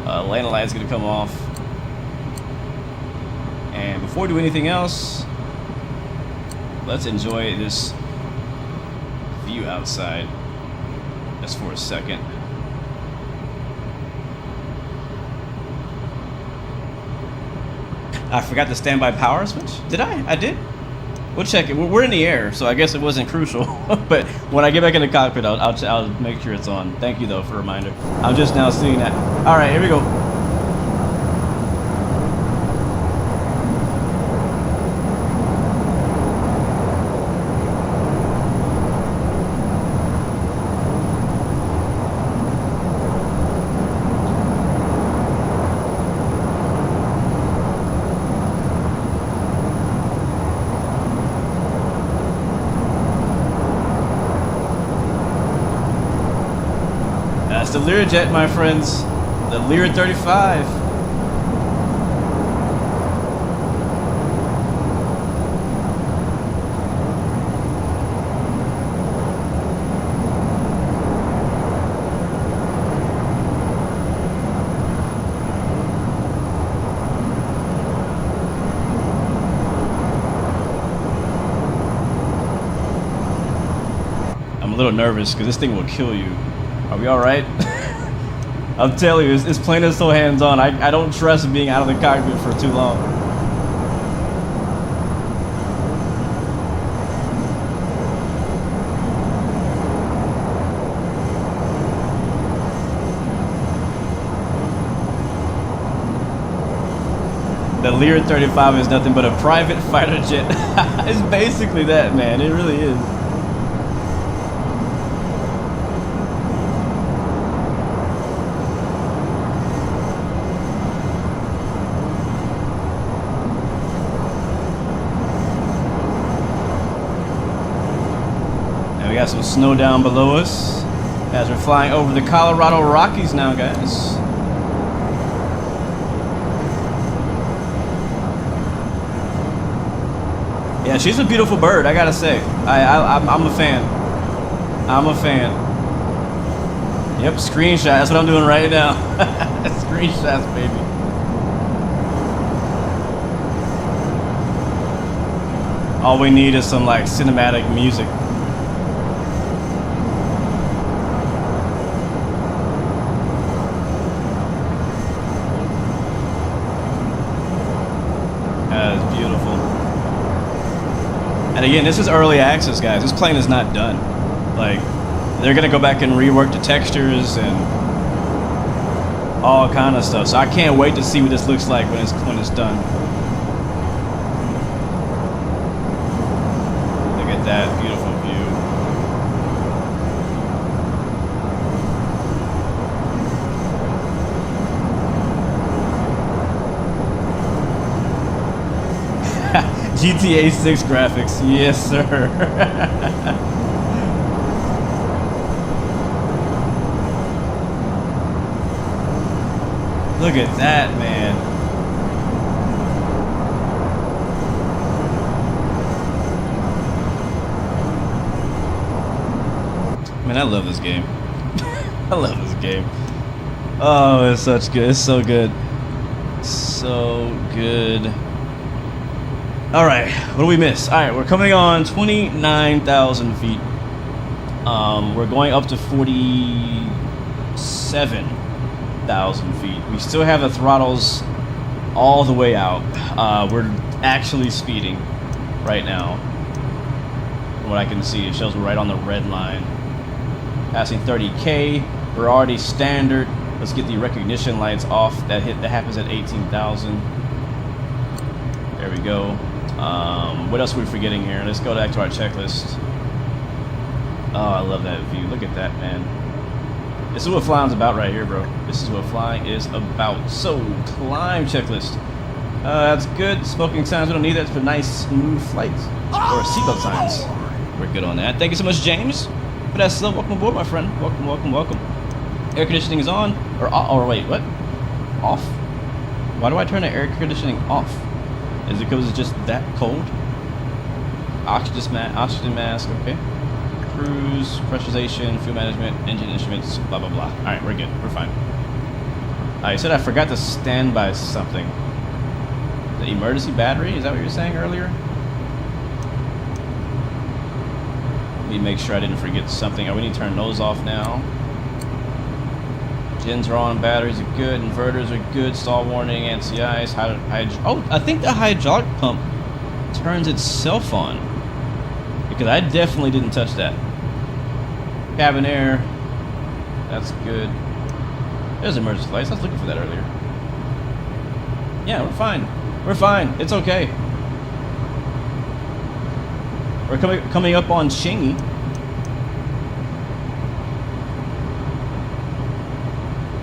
Landing light is going to come off. And before we do anything else, let's enjoy this view outside just for a second. I forgot the standby power switch. Did I? I did? We'll check it. We're in the air, so I guess it wasn't crucial. But when I get back in the cockpit, I'll make sure it's on. Thank you, though, for a reminder. I'm just now seeing that. All right, here we go. That's the Learjet, my friends. The Learjet 35. I'm a little nervous because this thing will kill you. Are we all right? I'm telling you, this plane is so hands-on. I don't trust being out of the cockpit for too long. The Learjet 35 is nothing but a private fighter jet. It's basically that, man. It really is. We got some snow down below us as we're flying over the Colorado Rockies now, guys. Yeah, she's a beautiful bird, I gotta say. I'm a fan. I'm a fan. Yep, screenshot. That's what I'm doing right now. Screenshots, baby. All we need is some like cinematic music. And again, this is early access, guys. This plane is not done. Like, they're gonna go back and rework the textures and all kind of stuff. So I can't wait to see what this looks like when it's done. that beautiful view. GTA 6 graphics, yes sir. Look at that, man. Man, I love this game. I love this game. Oh, it's such good. It's so good. So good. All right, what do we miss? All right, we're coming on 29,000 feet. We're going up to 47,000 feet. We still have the throttles all the way out. We're actually speeding right now. From what I can see, it shows we're right on the red line. Passing 30K. We're already standard. Let's get the recognition lights off. That happens at 18,000. There we go. What else are we forgetting here? Let's go back to our checklist. Oh, I love that view. Look at that, man. This is what flying's about right here, bro. This is what flying is about. So, climb checklist. That's good. Smoking signs, we don't need that for nice, smooth flights. Or seatbelt signs. We're good on that. Thank you so much, James. But that's still welcome aboard, my friend. Welcome, welcome, welcome. Air conditioning is on. Or wait, what? Off? Why do I turn the air conditioning off? Is it because it's just that cold? Oxygen mask, okay. Cruise, pressurization, fuel management, engine instruments, blah, blah, blah. Alright, we're good. We're fine. I said I forgot to stand by something. The emergency battery? Is that what you were saying earlier? Let me make sure I didn't forget something. Oh, we need to turn those off now. Gens are on, batteries are good, inverters are good, stall warning, anti-ice, oh, I think the hydraulic pump turns itself on. Because I definitely didn't touch that. Cabin air, that's good. There's emergency lights, I was looking for that earlier. Yeah, we're fine. We're fine, it's okay. We're coming up on Chingy.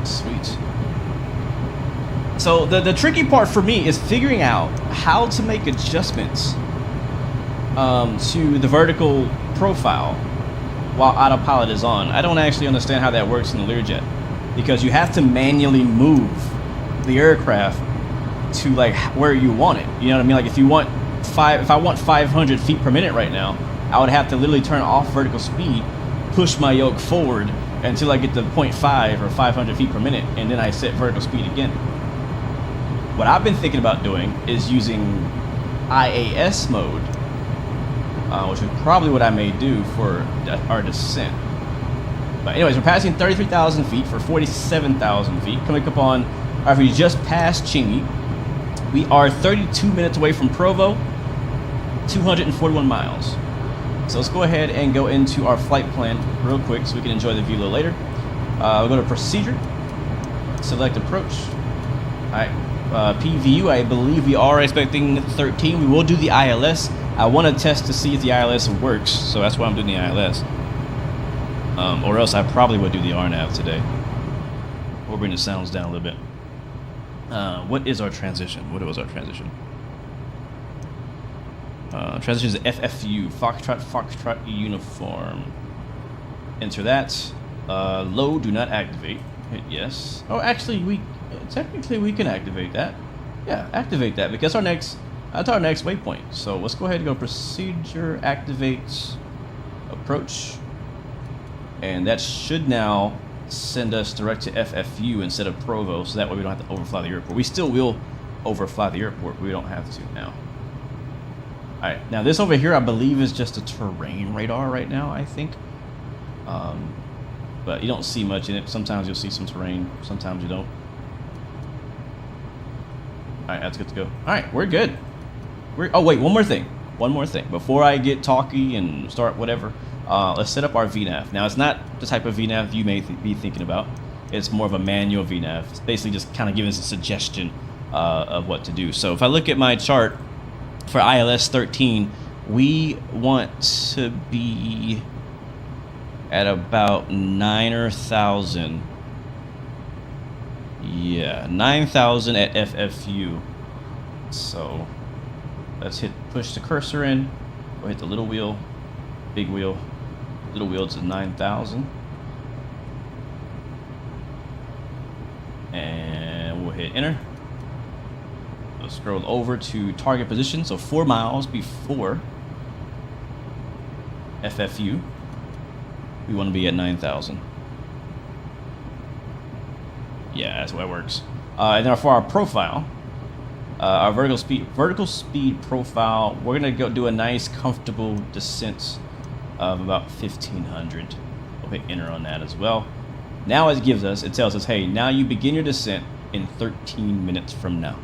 Sweet. So the tricky part for me is figuring out how to make adjustments to the vertical profile while autopilot is on. I don't actually understand how that works in the Learjet, because you have to manually move the aircraft to like where you want it. You know what I mean? Like if I want 500 feet per minute right now, I would have to literally turn off vertical speed, push my yoke forward until I get to 0.5 or 500 feet per minute, and then I set vertical speed again. What I've been thinking about doing is using IAS mode, which is probably what I may do for our descent. But anyways, we're passing 33,000 feet for 47,000 feet, coming up on, we just passed Chingy. We are 32 minutes away from Provo, 241 miles. So let's go ahead and go into our flight plan real quick so we can enjoy the view a little later. We'll go to procedure, select approach. Alright, PVU, I believe we are expecting 13. We will do the ILS. I want to test to see if the ILS works, so that's why I'm doing the ILS. Or else I probably would do the RNAV today. We'll bring the sounds down a little bit. What is our transition? What was our transition? Transition is FFU, Foxtrot Uniform. Enter that. Low, do not activate. Hit yes. Oh, actually, technically we can activate that. Yeah, activate that because that's our next waypoint. So let's go ahead and go procedure, activate, approach, and that should now send us direct to FFU instead of Provo, so that way we don't have to overfly the airport. We still will overfly the airport, but we don't have to now. Alright, now this over here I believe is just a terrain radar right now, I think. But you don't see much in it. Sometimes you'll see some terrain, sometimes you don't. Alright, that's good to go. Alright, we're good. Oh wait, one more thing. Before I get talky and start whatever, let's set up our VNAV. Now it's not the type of VNAV you may be thinking about. It's more of a manual VNAV. It's basically just kind of giving us a suggestion of what to do. So if I look at my chart for ILS 13, We want to be at about 9,000. Yeah, 9,000 at FFU. So let's push the cursor in. We'll hit the little wheel, big wheel, little wheel to 9,000. And we'll hit enter. We'll scroll over to target position. So 4 miles before FFU. We want to be at 9,000. Yeah, that's what it works. And then for our profile, our vertical speed profile, we're gonna go do a nice comfortable descent of about 1,500. We'll hit enter on that as well. Now it tells us, hey, now you begin your descent in 13 minutes from now.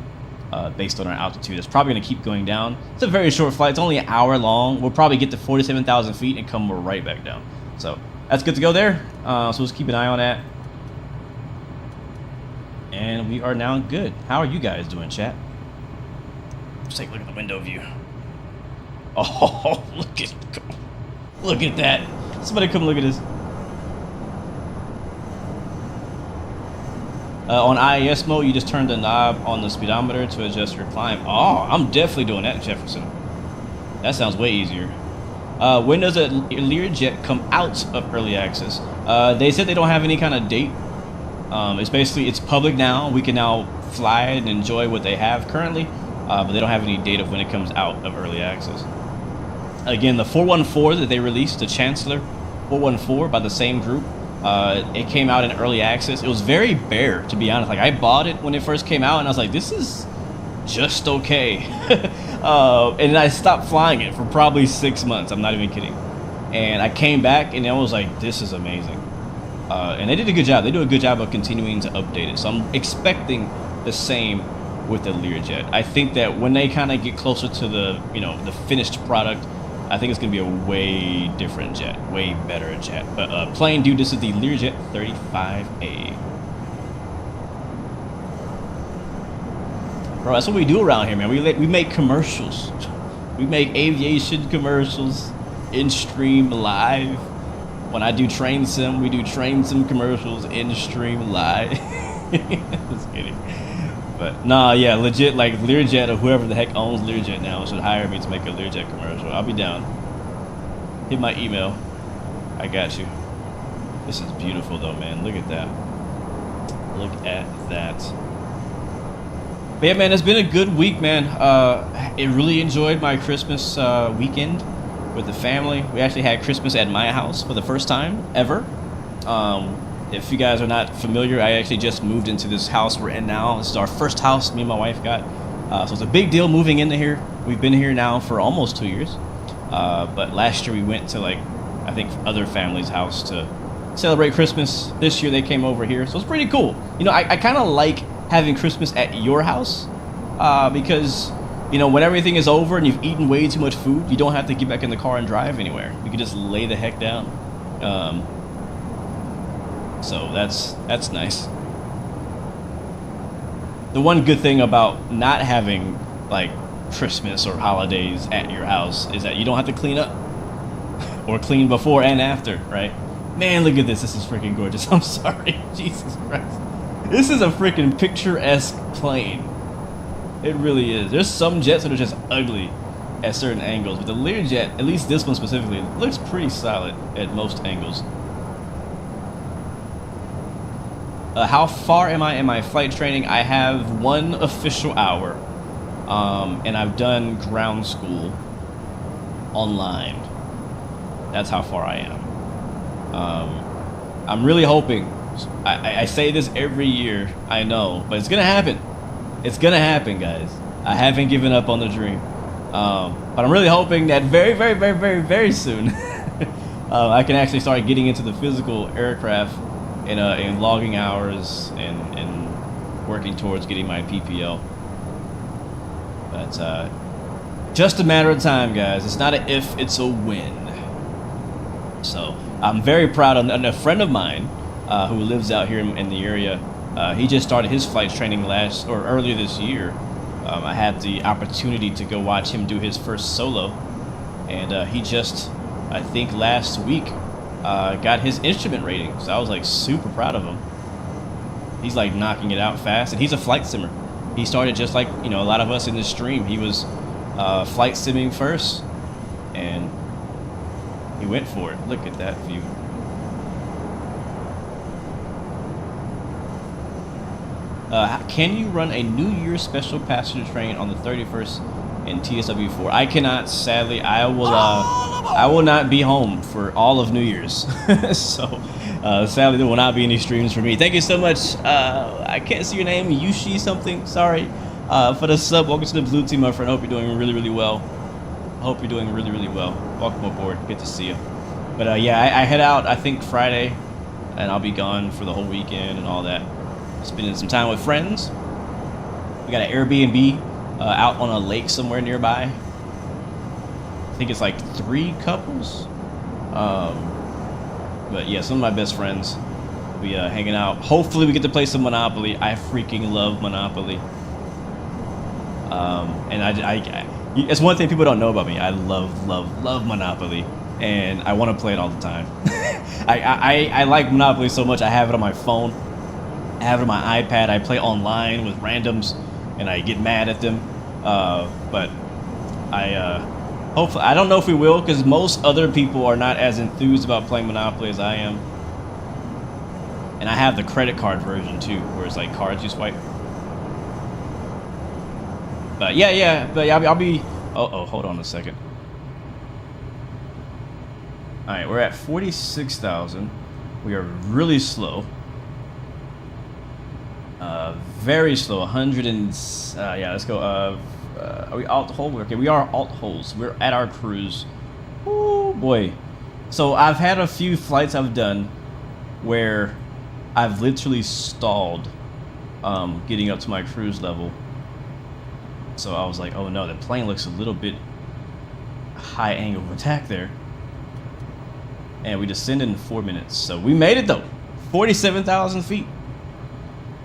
Based on our altitude, it's probably gonna keep going down. It's a very short flight. It's only an hour long. We'll probably get to 47,000 feet and come right back down. So that's good to go there. So let's keep an eye on that. And we are now good. How are you guys doing, chat? Let's take a look at the window view. Oh, look at that. Somebody come look at this. On IAS mode, you just turn the knob on the speedometer to adjust your climb. Oh, I'm definitely doing that, Jefferson. That sounds way easier. When does a Learjet come out of early access? They said they don't have any kind of date. It's public now. We can now fly and enjoy what they have currently, but they don't have any date of when it comes out of early access. Again, the 414 that they released, the Chancellor 414 by the same group, it came out in early access. It was very bare, to be honest. Like, I bought it when it first came out, and I was like, this is just okay. And I stopped flying it for probably 6 months. I'm not even kidding. And I came back, and I was like, this is amazing. And they did a good job. They do a good job of continuing to update it. So I'm expecting the same with the Learjet. I think that when they kind of get closer to the, the finished product, I think it's going to be a way different jet, way better jet. But plain dude, this is the Learjet 35A. Bro, that's what we do around here, man. We make commercials. We make aviation commercials in stream live. When I do train sim, we do train sim commercials in stream live. Just kidding. But nah, yeah, legit, like Learjet or whoever the heck owns Learjet now should hire me to make a Learjet commercial. I'll be down. Hit my email. I got you. This is beautiful though, man. Look at that. Look at that. But yeah, man, it's been a good week, man. I really enjoyed my Christmas weekend with the family. We actually had Christmas at my house for the first time ever. If you guys are not familiar, I actually just moved into this house we're in now. This is our first house me and my wife got. So it's a big deal moving into here. We've been here now for almost 2 years. But last year we went to, like, I think other families' house to celebrate Christmas. This year they came over here. So it's pretty cool. I kind of like having Christmas at your house because, when everything is over and you've eaten way too much food, you don't have to get back in the car and drive anywhere. You can just lay the heck down. So that's nice. The one good thing about not having, like, Christmas or holidays at your house is that you don't have to clean up or clean before and after, right? Man, look at this. This is freaking gorgeous. I'm sorry. Jesus Christ. This is a freaking picturesque plane. It really is. There's some jets that are just ugly at certain angles, but the Learjet, at least this one specifically, looks pretty solid at most angles. How far am I in my flight training? I have 1 official hour, and I've done ground school online. That's how far I am. I'm really hoping. I say this every year, I know, but it's gonna happen. It's gonna happen, guys. I haven't given up on the dream, but I'm really hoping that very, very, very, very, very soon I can actually start getting into the physical aircraft in logging hours and working towards getting my PPL. But just a matter of time, guys. It's not a if, it's a when. So I'm very proud of a friend of mine who lives out here in the area. He just started his flight training earlier this year. I had the opportunity to go watch him do his first solo, and he just, I think last week, got his instrument rating. So I was like super proud of him. He's like knocking it out fast, and he's a flight simmer. He started just like, you know, a lot of us in this stream. He was flight simming first, and he went for it. Look at that view. Can you run a New Year's special passenger train on the 31st in TSW4? I cannot, sadly. I will not be home for all of New Year's. So sadly there will not be any streams for me. Thank you so much. I can't see your name, Yushi something, sorry, for the sub. Welcome to the blue team, my friend. I hope you're doing really, really well. I hope you're doing really, really well. Welcome aboard. Good to see you. But yeah, I head out, I think Friday, and I'll be gone for the whole weekend and all that. Spending some time with friends. We got an Airbnb out on a lake somewhere nearby. I think it's like 3 couples. But yeah, some of my best friends will be hanging out. Hopefully we get to play some Monopoly. I freaking love Monopoly. And it's one thing people don't know about me. I love Monopoly, and I want to play it all the time. I like Monopoly so much. I have it on my phone. I have it on my iPad. I play online with randoms, and I get mad at them. But hopefully, I don't know if we will, because most other people are not as enthused about playing Monopoly as I am. And I have the credit card version too, where it's like cards you swipe. But yeah, I'll be. Oh, hold on a second. All right, we're at 46,000. We are really slow. Very slow. 100 and yeah, let's go. Are we alt hold? Okay, we are alt holds. We're at our cruise. Oh boy. So I've had a few flights I've done where I've literally stalled getting up to my cruise level. So I was like, oh no, the plane looks a little bit high angle of attack there. And we descended in 4 minutes. So we made it though. 47,000 feet.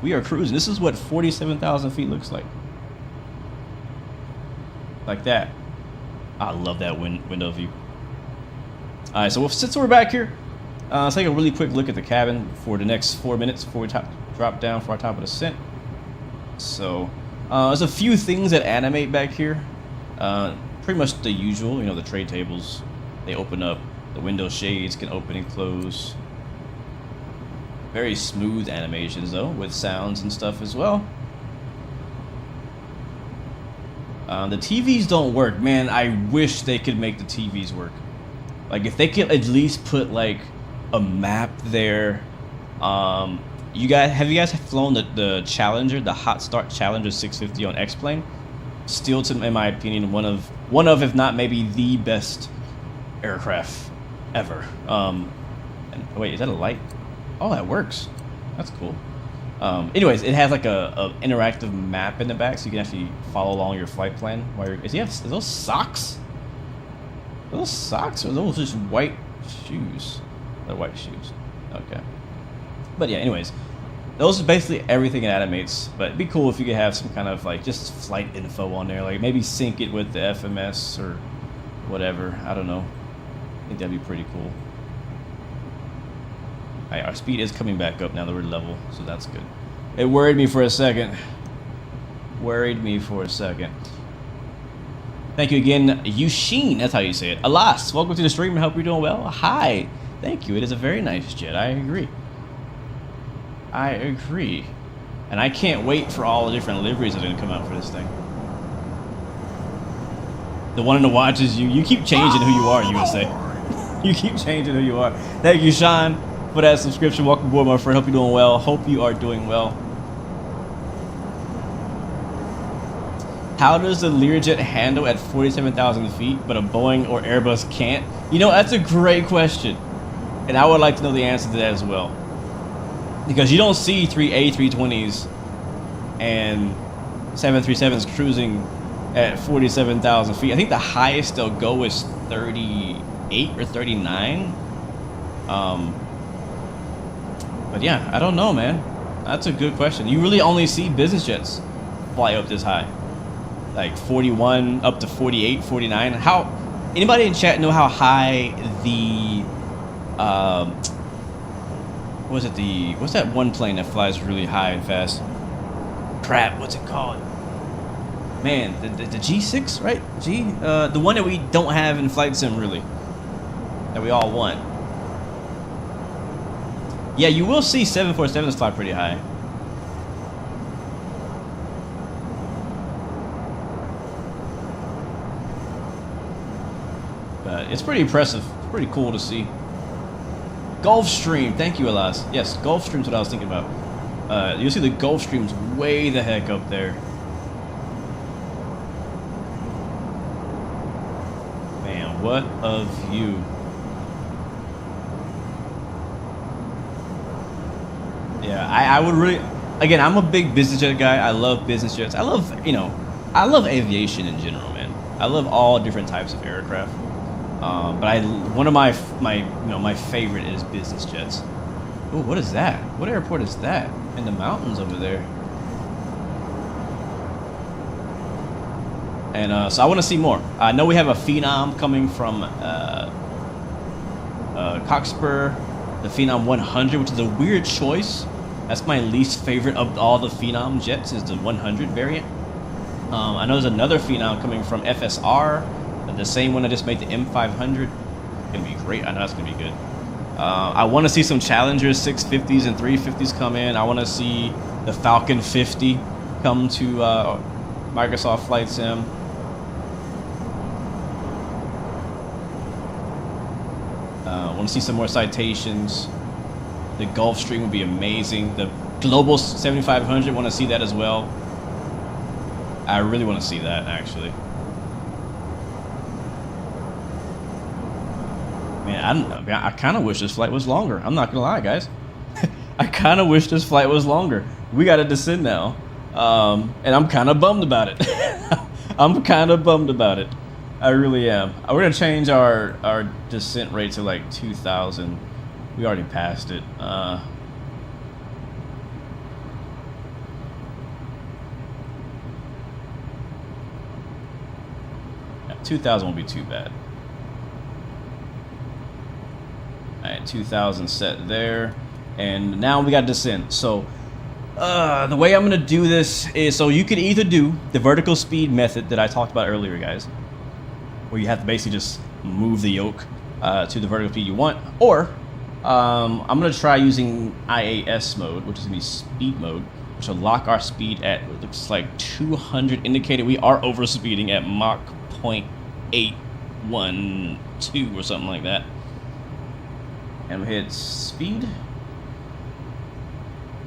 We are cruising. This is what 47,000 feet looks like. Like that. I love that window view. Alright, so since we're back here, let's take a really quick look at the cabin for the next 4 minutes before we drop down for our top of descent. So, there's a few things that animate back here. Pretty much the usual, you know, the tray tables, they open up. The window shades can open and close. Very smooth animations though, with sounds and stuff as well. The TVs don't work, man. I wish they could make the TVs work. Like if they could at least put like a map there. Have you guys flown the Challenger, the Hot Start Challenger 650 on X-Plane? Still, in my opinion, one of if not maybe the best aircraft ever. And wait, is that a light? Oh, that works. That's cool. Anyways, it has like a interactive map in the back, so you can actually follow along your flight plan. While is those socks? Are those socks, or are those just white shoes? They're white shoes. Okay. But yeah, anyways, those are basically everything it animates. But it'd be cool if you could have some kind of like just flight info on there, like maybe sync it with the FMS or whatever. I don't know. I think that'd be pretty cool. Alright, our speed is coming back up now that we're level, so that's good. It worried me for a second. Thank you again, Yushin. That's how you say it. Alas, welcome to the stream. I hope you're doing well. Hi. Thank you. It is a very nice jet. I agree. And I can't wait for all the different liveries that are going to come out for this thing. The one in the watch is you. You keep changing who you are, you would say. You keep changing who you are. Thank you, Sean, for that subscription. Welcome aboard, my friend. Hope you're doing well. Hope you are doing well. How does the Learjet handle at 47,000 feet, but a Boeing or Airbus can't? You know, that's a great question. And I would like to know the answer to that as well. Because you don't see three A320s and 737s cruising at 47,000 feet. I think the highest they'll go is 38 or 39. But yeah, I don't know, man. That's a good question. You really only see business jets fly up this high. Like 41 up to 48, 49. How Anybody in chat know how high the what's that one plane that flies really high and fast? Crap, what's it called? Man, the G6, right? The one that we don't have in Flight Sim, really, that we all want. Yeah, you will see 747s fly pretty high. But it's pretty impressive. It's pretty cool to see. Gulfstream, thank you, Elias. Yes, Gulfstream's what I was thinking about. You'll see the Gulfstream's way the heck up there. Man, what a view. Yeah, I would really, again, I'm a big business jet guy. I love business jets. I love, I love aviation in general, man. I love all different types of aircraft. But one of my favorite is business jets. Oh, what is that? What airport is that? In the mountains over there. And so I want to see more. I know we have a Phenom coming from Cockspur, the Phenom 100, which is a weird choice. That's my least favorite of all the Phenom jets, is the 100 variant. I know there's another Phenom coming from FSR. The same one I just made, the M500. It's gonna be great. I know it's gonna be good. I want to see some Challengers 650s and 350s come in. I want to see the Falcon 50 come to Microsoft Flight Sim. I want to see some more citations. The Gulfstream would be amazing. The Global 7500, want to see that as well. I really want to see that, actually. Man, I kind of wish this flight was longer. I'm not gonna lie, guys. I kind of wish this flight was longer. We got to descend now, and I'm kind of bummed about it. I'm kind of bummed about it. I really am. We're gonna change our descent rate to like 2,000. We already passed it. 2,000 won't be too bad. Alright, 2,000 set there. And now we got descent. So the way I'm gonna do this is, so you could either do the vertical speed method that I talked about earlier, guys, where you have to basically just move the yoke to the vertical speed you want, or I'm gonna try using IAS mode, which is gonna be speed mode, which will lock our speed at, it looks like 200 indicated. We are over speeding at Mach 0.812 or something like that. And we hit speed.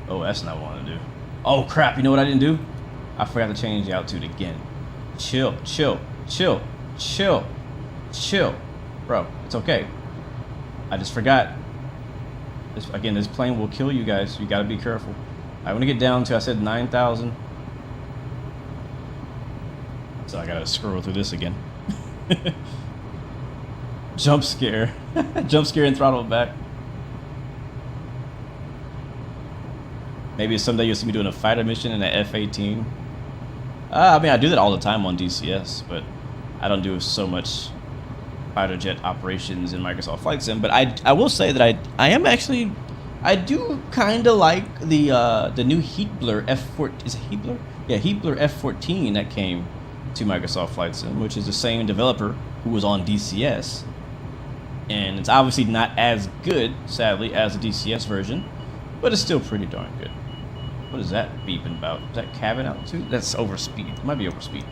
Oh, that's not what I want to do. Oh crap, you know what I didn't do? I forgot to change the altitude again. Chill, chill, chill, chill, chill. Bro, it's okay. I just forgot. Again, this plane will kill you guys. You gotta be careful. I want to get down to, I said 9,000. So I gotta scroll through this again. Jump scare. Jump scare and throttle back. Maybe someday you'll see me doing a fighter mission in an F-18. I mean, I do that all the time on DCS, but I don't do so much fighter jet operations in Microsoft Flight Sim. But I will say that I am actually, I do kind of like the new Heatblur F-14. Is it Heatblur? Yeah, Heatblur F-14 that came to Microsoft Flight Sim, which is the same developer who was on DCS. And it's obviously not as good, sadly, as the DCS version, but it's still pretty darn good. What is that beeping about? Is that cabin altitude? That's overspeed. It might be overspeed.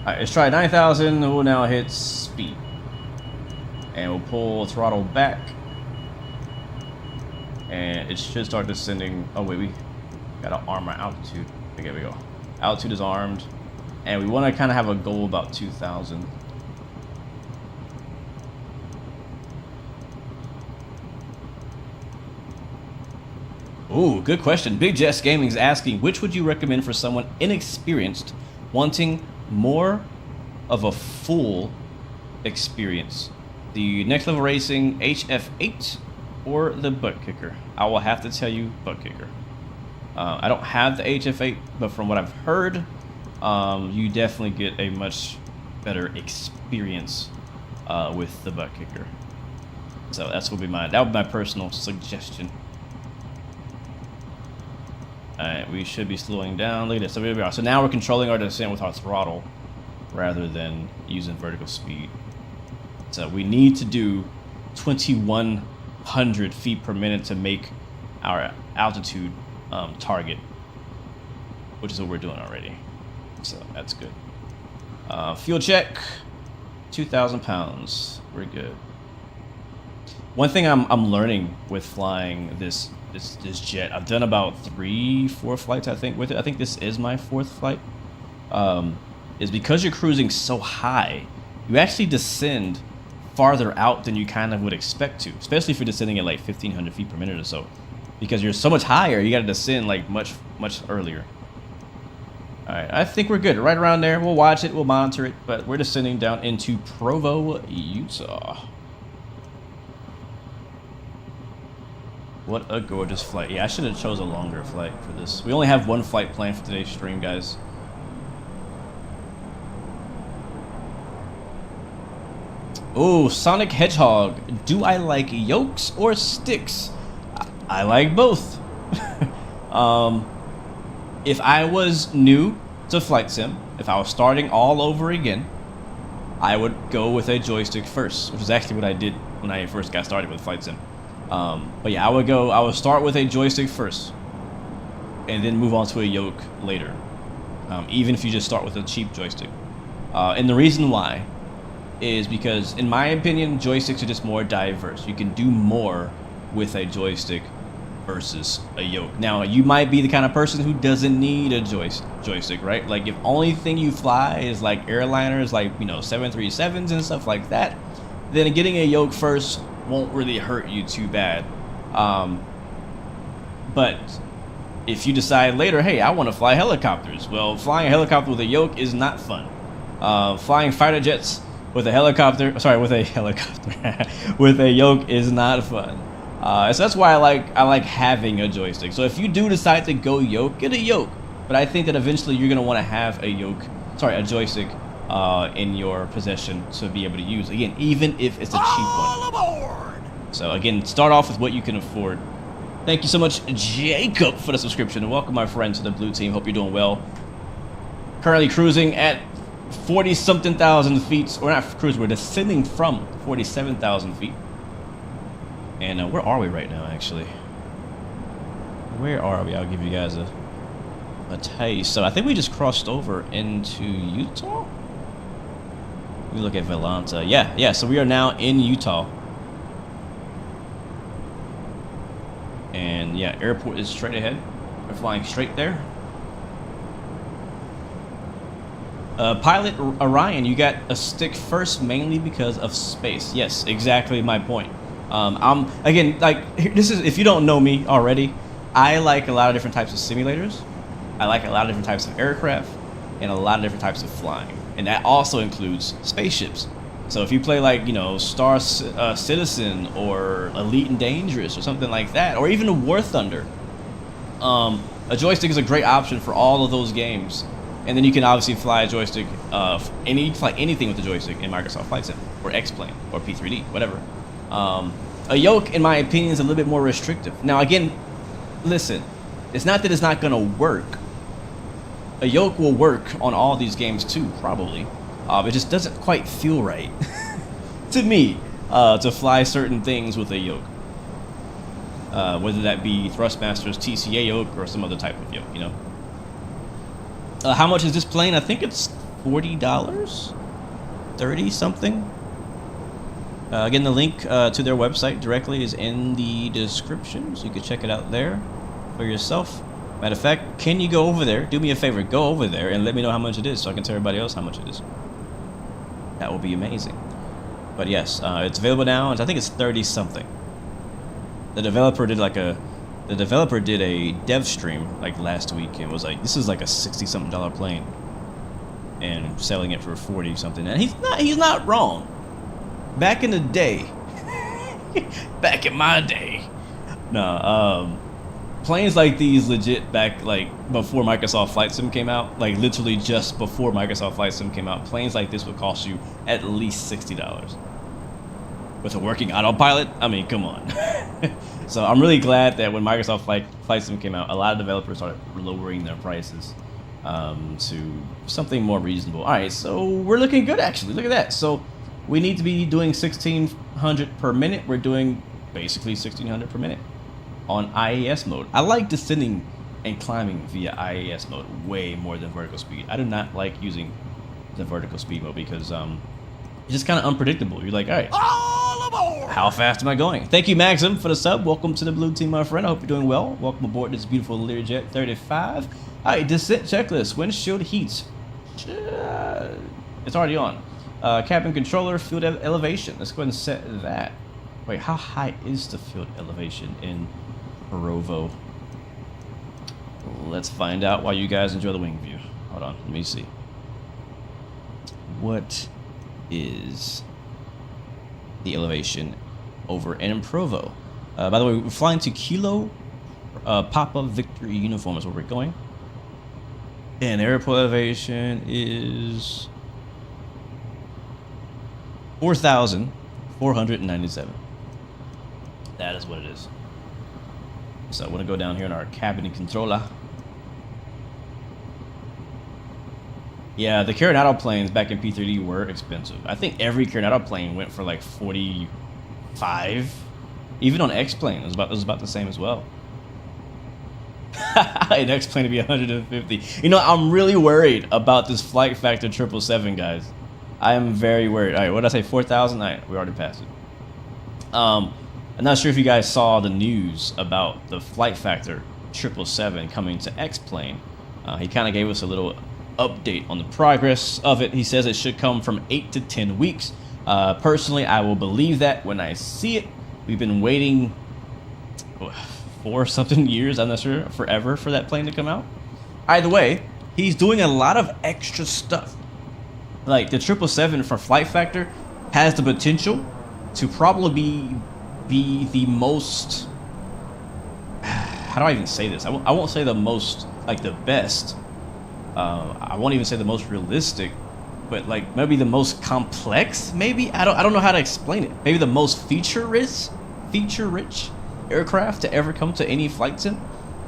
Alright, let's try 9,000. We'll now hit speed. And we'll pull throttle back. And it should start descending. Oh wait, we gotta arm our altitude. Okay, there we go. Altitude is armed. And we want to kind of have a goal about 2,000. Ooh, good question. Big Jess Gaming is asking, which would you recommend for someone inexperienced wanting more of a full experience? The Next Level Racing HF8 or the Buttkicker? I will have to tell you Buttkicker. I don't have the HF8, but from what I've heard, you definitely get a much better experience with the Buttkicker. So that would be my personal suggestion. Alright, we should be slowing down. Look at this. So here we are. So now we're controlling our descent with our throttle rather than using vertical speed. So we need to do 2,100 feet per minute to make our altitude target, which is what we're doing already. So that's good. Fuel check, 2,000 pounds. We're good. One thing I'm learning with flying this jet, I've done about 3-4 flights, I think, with it. I think this is my 4th flight. Is because you're cruising so high, you actually descend farther out than you kind of would expect to, especially if you're descending at like 1,500 feet per minute or so. Because you're so much higher, you got to descend like much earlier. All right, I think we're good. Right around there. We'll watch it, we'll monitor it, but we're descending down into Provo, Utah. What a gorgeous flight. Yeah, I should have chose a longer flight for this. We only have one flight planned for today's stream, guys. Oh, Sonic Hedgehog. Do I like yokes or sticks? I like both. If I was new to flight sim, if I was starting all over again, I would go with a joystick first, which is actually what I did when I first got started with flight sim. But yeah, I would start with a joystick first and then move on to a yoke later, even if you just start with a cheap joystick. And the reason why is because, in my opinion, joysticks are just more diverse. You can do more with a joystick versus a yoke. Now, you might be the kind of person who doesn't need a joystick, right? Like, if only thing you fly is like airliners, like, you know, 737s and stuff like that, then getting a yoke first won't really hurt you too bad. But if you decide later, hey, I want to fly helicopters, well, flying a helicopter with a yoke is not fun. Flying fighter jets with a helicopter, with a yoke is not fun. So that's why I like having a joystick. So if you do decide to go yoke, get a yoke. But I think that eventually you're gonna want to have a joystick in your possession to be able to use. Again, even if it's a cheap one. So again, start off with what you can afford. Thank you so much, Jacob, for the subscription, and welcome, my friend, to the blue team. Hope you're doing well. Currently cruising at 40-something thousand feet. We're not cruising, we're descending from 47,000 feet. And where are we right now, actually? Where are we? I'll give you guys a taste. So I think we just crossed over into Utah. We look at Velanta. Yeah. So we are now in Utah. And yeah, airport is straight ahead. We're flying straight there. Pilot Orion, you got a stick first mainly because of space. Yes, exactly my point. Again, like, this is, if you don't know me already, I like a lot of different types of simulators. I like a lot of different types of aircraft and a lot of different types of flying. And that also includes spaceships. So if you play, like, you know, Star Citizen or Elite and Dangerous or something like that, or even War Thunder, a joystick is a great option for all of those games. And then you can obviously fly a joystick, fly anything with the joystick in Microsoft Flight Sim, or X-Plane, or P3D, whatever. A yoke, in my opinion, is a little bit more restrictive. Now, again, listen, it's not that it's not going to work. A yoke will work on all these games too, probably. It just doesn't quite feel right to me to fly certain things with a yoke. Whether that be Thrustmaster's TCA yoke or some other type of yoke, you know. How much is this plane? I think it's $40, 30 something. Again, the link to their website directly is in the description, so you can check it out there for yourself. Matter of fact, can you go over there? Do me a favor, go over there and let me know how much it is so I can tell everybody else how much it is. That would be amazing. But yes, it's available now, and I think it's 30 something. The developer did a dev stream like last week and was like, this is like a $60-something plane, and selling it for 40 something. And he's not wrong. Back in the day, back in my day, planes like these legit back like before Microsoft Flight Sim came out, like literally just before Microsoft Flight Sim came out, planes like this would cost you at least $60. with a working autopilot. I mean, come on. So I'm really glad that when Microsoft Flight Sim came out, a lot of developers started lowering their prices to something more reasonable. All right, so we're looking good actually. Look at that. So we need to be doing 1600 per minute. We're doing basically 1600 per minute on IAS mode. I like descending and climbing via IAS mode way more than vertical speed. I do not like using the vertical speed mode because it's just kind of unpredictable. You're like, all right, how fast am I going? Thank you, Maxim, for the sub. Welcome to the blue team, my friend. I hope you're doing well. Welcome aboard this beautiful Learjet 35. All right, descent checklist. Windshield heat. It's already on. Cabin controller, field elevation. Let's go ahead and set that. Wait, how high is the field elevation in Provo? Let's find out while you guys enjoy the wing view. Hold on, let me see. What is the elevation over in Provo? By the way, we're flying to Kilo Papa Victory Uniform is where we're going. And airport elevation is 4,497. That is what it is. So I want to go down here in our cabin controller. Yeah, the Coronado planes back in P3D were expensive. I think every Coronado plane went for like 45. Even on X-plane, it was about the same as well. An X-plane to be 150. You know, I'm really worried about this flight factor 777, guys. I am very worried. All right, what did I say? 4,000? All right, we already passed it. I'm not sure if you guys saw the news about the flight factor 777 coming to X-plane. He kind of gave us a little update on the progress of it. He says it should come from 8 to 10 weeks. Personally, I will believe that when I see it. We've been waiting 4 something years, I'm not sure, forever for that plane to come out. Either way, he's doing a lot of extra stuff. Like the 777 for flight factor has the potential to probably be the most, how do I even say this? I won't say the most, like the best. I won't even say the most realistic, but like maybe the most complex. Maybe I don't know how to explain it. Maybe the most feature rich aircraft to ever come to any flight sim.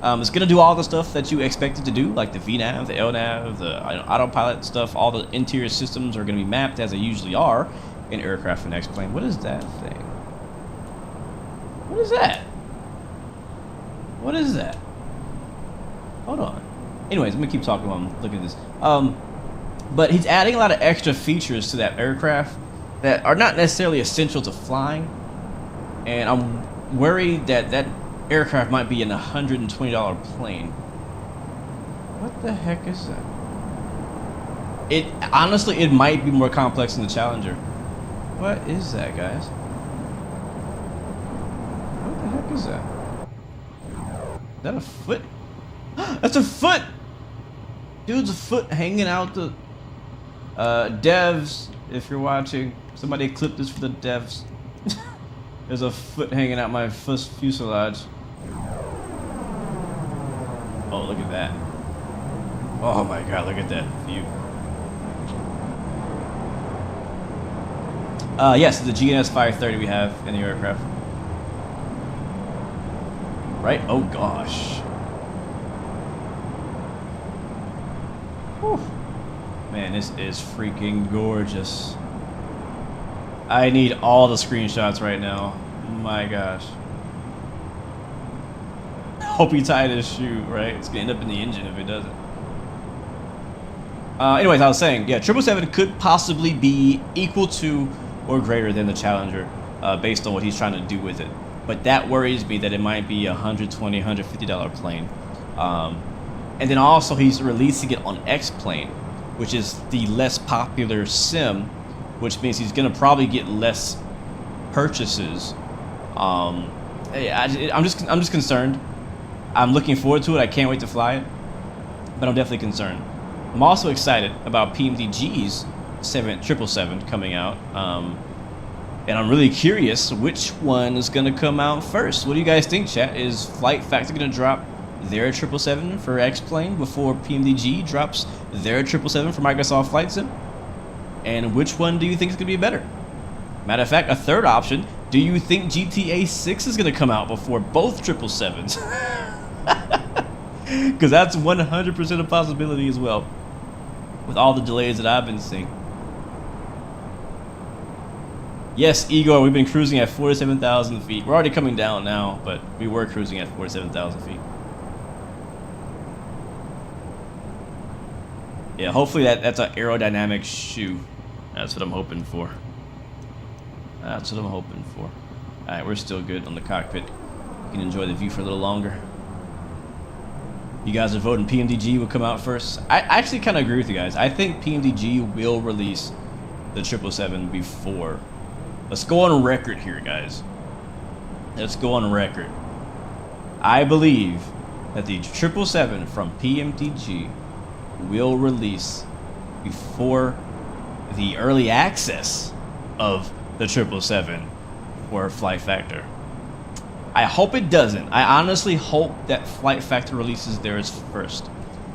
It's gonna do all the stuff that you expect it to do, like the VNAV, the LNAV, the autopilot stuff. All the interior systems are gonna be mapped as they usually are in aircraft and X-plane. What is that thing? What is that? What is that? Hold on. Anyways, let me keep talking while I'm looking at this. But he's adding a lot of extra features to that aircraft that are not necessarily essential to flying. And I'm worried that that aircraft might be an $120 plane. What the heck is that? It honestly, it might be more complex than the Challenger. What is that, guys? What the heck is that? Is that a foot? That's a foot! Dude's a foot hanging out the devs. If you're watching, somebody clip this for the devs. There's a foot hanging out my fuselage. Oh, look at that. Oh my god, look at that view. Yes, the GNS 530 we have in the aircraft. Right? Oh gosh. Whew. Man, this is freaking gorgeous. I need all the screenshots right now. My gosh. Hope he tied his shoe, right? It's gonna end up in the engine if it doesn't. Anyways, I was saying, yeah, 777 could possibly be equal to or greater than the Challenger based on what he's trying to do with it. But that worries me that it might be a $120, $150 plane. And then also he's releasing it on X-plane, which is the less popular sim, which means he's gonna probably get less purchases. I'm just concerned. I'm looking forward to it. I can't wait to fly it, but I'm definitely concerned. I'm also excited about PMDG's 777 coming out, and I'm really curious which one is gonna come out first. What do you guys think, chat? Is Flight Factor gonna drop their 777 for X-plane before PMDG drops their 777 for Microsoft Flight Sim? And which one do you think is gonna be better? Matter of fact, a third option, do you think GTA 6 is going to come out before both 777s? Because that's 100% a possibility as well, with all the delays that I've been seeing. Yes, Igor, we've been cruising at 47,000 feet. We're already coming down now, but we were cruising at 47,000 feet. Yeah, hopefully that's an aerodynamic shoe. That's what I'm hoping for. That's what I'm hoping for. Alright, we're still good on the cockpit. We can enjoy the view for a little longer. You guys are voting PMDG will come out first. I actually kind of agree with you guys. I think PMDG will release the 777 before. Let's go on record here, guys. Let's go on record. I believe that the 777 from PMDG will release before the early access of the 777 for Flight Factor. I hope it doesn't. I honestly hope that Flight Factor releases theirs first.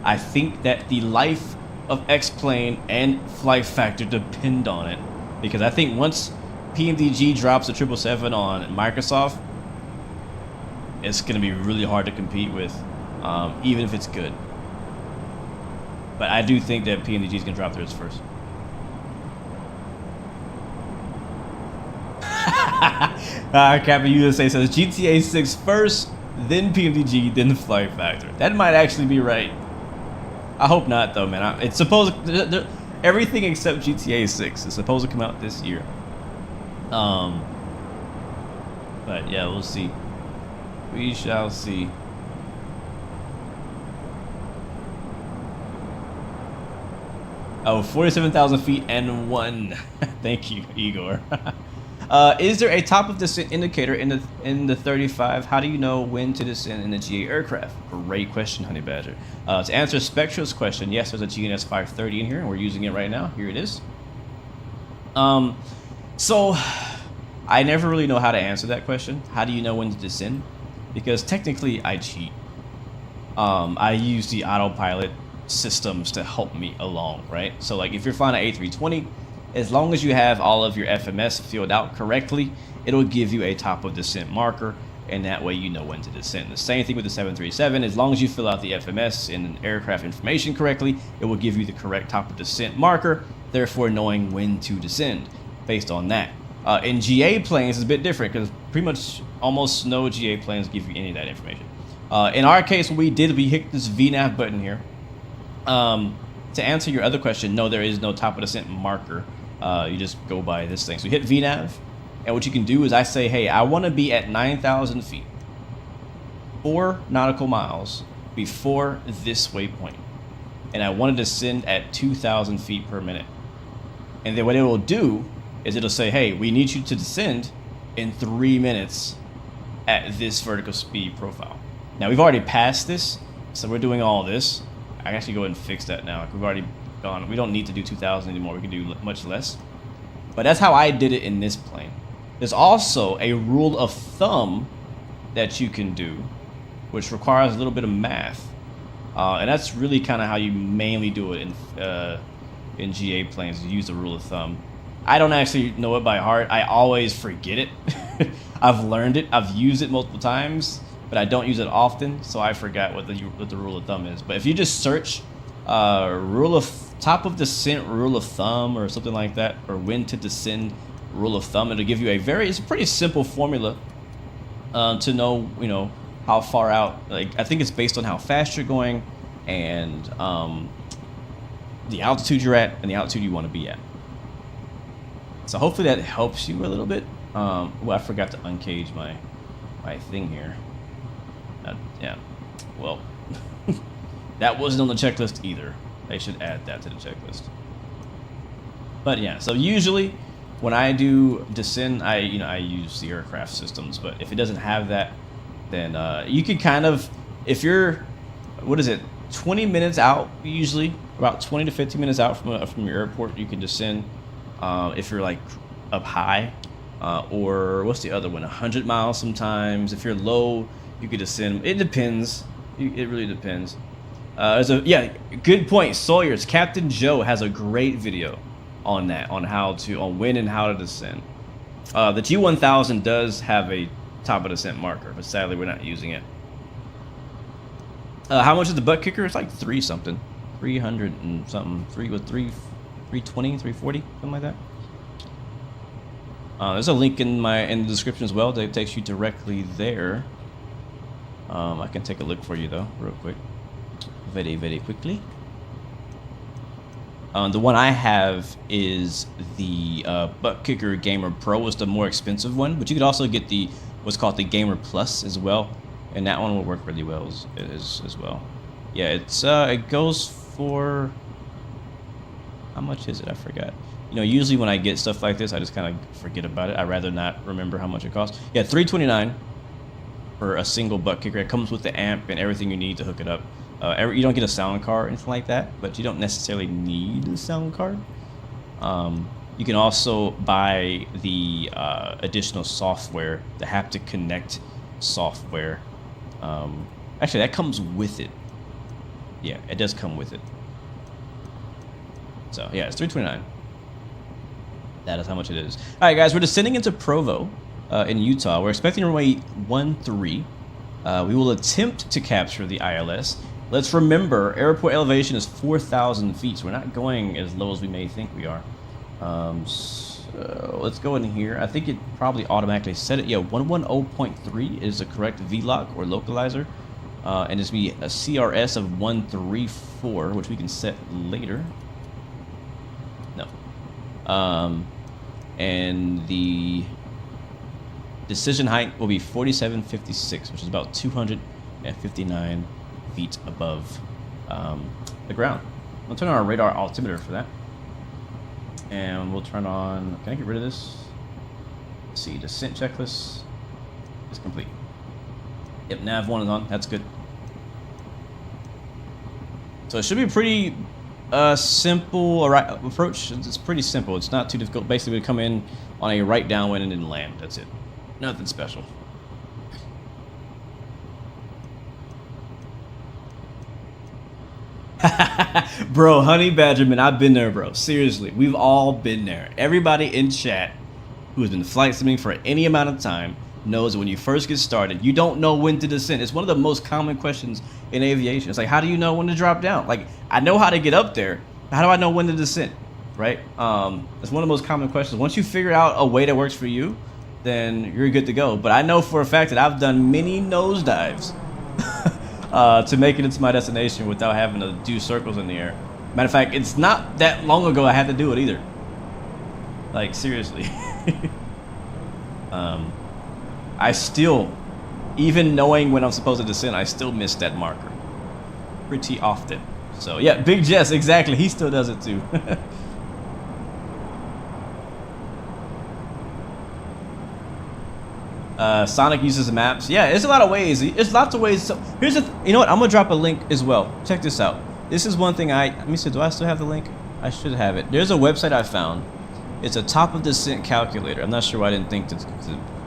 I think that the life of X-Plane and Flight Factor depend on it, because I think once PMDG drops the 777 on Microsoft, it's going to be really hard to compete with, even if it's good. But I do think that PMDG is going to drop theirs first. Captain USA says GTA 6 first, then PMDG, then Flight Factor. That might actually be right. I hope not, though, man. It's supposed to, everything except GTA 6 is supposed to come out this year. But yeah, we'll see. We shall see. Oh, 47,000 feet and 1. Thank you, Igor. Is there a top of descent indicator in the 35? How do you know when to descend in a GA aircraft? Great question, Honey Badger. To answer Spectra's question, yes, there's a GNS 530 in here, and we're using it right now. Here it is. So I never really know how to answer that question. How do you know when to descend? Because technically I cheat. I use the autopilot systems to help me along, right? So like if you're flying an A320, as long as you have all of your FMS filled out correctly, it'll give you a top of descent marker, and that way you know when to descend. The same thing with the 737. As long as you fill out the FMS and aircraft information correctly, it will give you the correct top of descent marker, therefore knowing when to descend based on that. In GA planes, it's a bit different because pretty much almost no GA planes give you any of that information. In our case, what we did, we hit this VNAV button here. To answer your other question, no, there is no top of descent marker. You just go by this thing. So you hit VNAV, and what you can do is I say, hey, I want to be at 9,000 feet, 4 nautical miles before this waypoint, and I want to descend at 2,000 feet per minute. And then what it will do is it'll say, hey, we need you to descend in 3 minutes at this vertical speed profile. Now we've already passed this, so we're doing all this. I can actually go ahead and fix that now. We've already gone. We don't need to do 2,000 anymore. We can do much less. But that's how I did it in this plane. There's also a rule of thumb that you can do, which requires a little bit of math. And that's really kind of how you mainly do it in GA planes. You use the rule of thumb. I don't actually know it by heart. I always forget it. I've learned it. I've used it multiple times, but I don't use it often, so I forgot what the rule of thumb is. But if you just search top of descent rule of thumb or something like that, or when to descend rule of thumb, it'll give you it's a pretty simple formula to know, how far out. Like I think it's based on how fast you're going and the altitude you're at and the altitude you want to be at. So hopefully that helps you a little bit. Well, I forgot to uncage my thing here. Yeah, well, that wasn't on the checklist either. They should add that to the checklist. But yeah, so usually when I do descend, I use the aircraft systems. But if it doesn't have that, then you can kind of, if you're, 20 minutes out, usually about 20 to 50 minutes out from your airport, you can descend. If you're like up high, or what's the other one? 100 miles sometimes. If you're low, you could descend. It depends. It really depends. Good point. Sawyer's Captain Joe has a great video on that, on when and how to descend. The G1000 does have a top of descent marker, but sadly we're not using it. How much is the Buttkicker? It's like 3 something, 300 and something, 320, 340, something like that. There's a link in the description as well that takes you directly there. I can take a look for you though, real quick, very quickly. The one I have is the Buttkicker Gamer Pro. It's the more expensive one, but you could also get the what's called the Gamer Plus as well, and that one will work really well as well. Yeah, it goes for, how much is it? I forgot. You know, usually when I get stuff like this, I just kind of forget about it. I'd rather not remember how much it costs. Yeah, $329 for a single Buttkicker. It comes with the amp and everything you need to hook it up. You don't get a sound card or anything like that, but you don't necessarily need a sound card. You can also buy the additional software, the Haptic Connect software. Actually, that comes with it. Yeah, it does come with it. So yeah, it's $329. That is how much it is. All right, guys, we're descending into Provo in Utah. We're expecting runway 13. We will attempt to capture the ILS. Let's remember, airport elevation is 4,000 feet, so we're not going as low as we may think we are. So let's go in here. I think it probably automatically set it. Yeah, 110.3 is the correct VLOC or localizer. And it's be a CRS of 134, which we can set later. No. And the decision height will be 4756, which is about 259 feet above the ground. We'll turn on our radar altimeter for that. And we'll turn on, can I get rid of this? Let's see, descent checklist is complete. Yep, nav 1 is on, that's good. So it should be a pretty simple approach. It's pretty simple, it's not too difficult. Basically we come in on a right downwind and then land, that's it. Nothing special. Bro, Honey Badgerman, I've been there, bro. Seriously, we've all been there. Everybody in chat who has been flight simming for any amount of time knows that when you first get started, you don't know when to descend. It's one of the most common questions in aviation. It's like, how do you know when to drop down? Like, I know how to get up there. How do I know when to descend? Right? It's one of the most common questions. Once you figure out a way that works for you, then you're good to go. But I know for a fact that I've done many nosedives to make it into my destination without having to do circles in the air. Matter of fact, it's not that long ago I had to do it either. Like, seriously. I still, even knowing when I'm supposed to descend, I still miss that marker pretty often. So yeah, Big Jess, exactly, he still does it too. Sonic uses maps. Yeah, there's a lot of ways. There's lots of ways. So here's you know what? I'm gonna drop a link as well. Check this out. This is one thing let me see. Do I still have the link? I should have it. There's a website I found. It's a top of descent calculator. I'm not sure why I didn't think to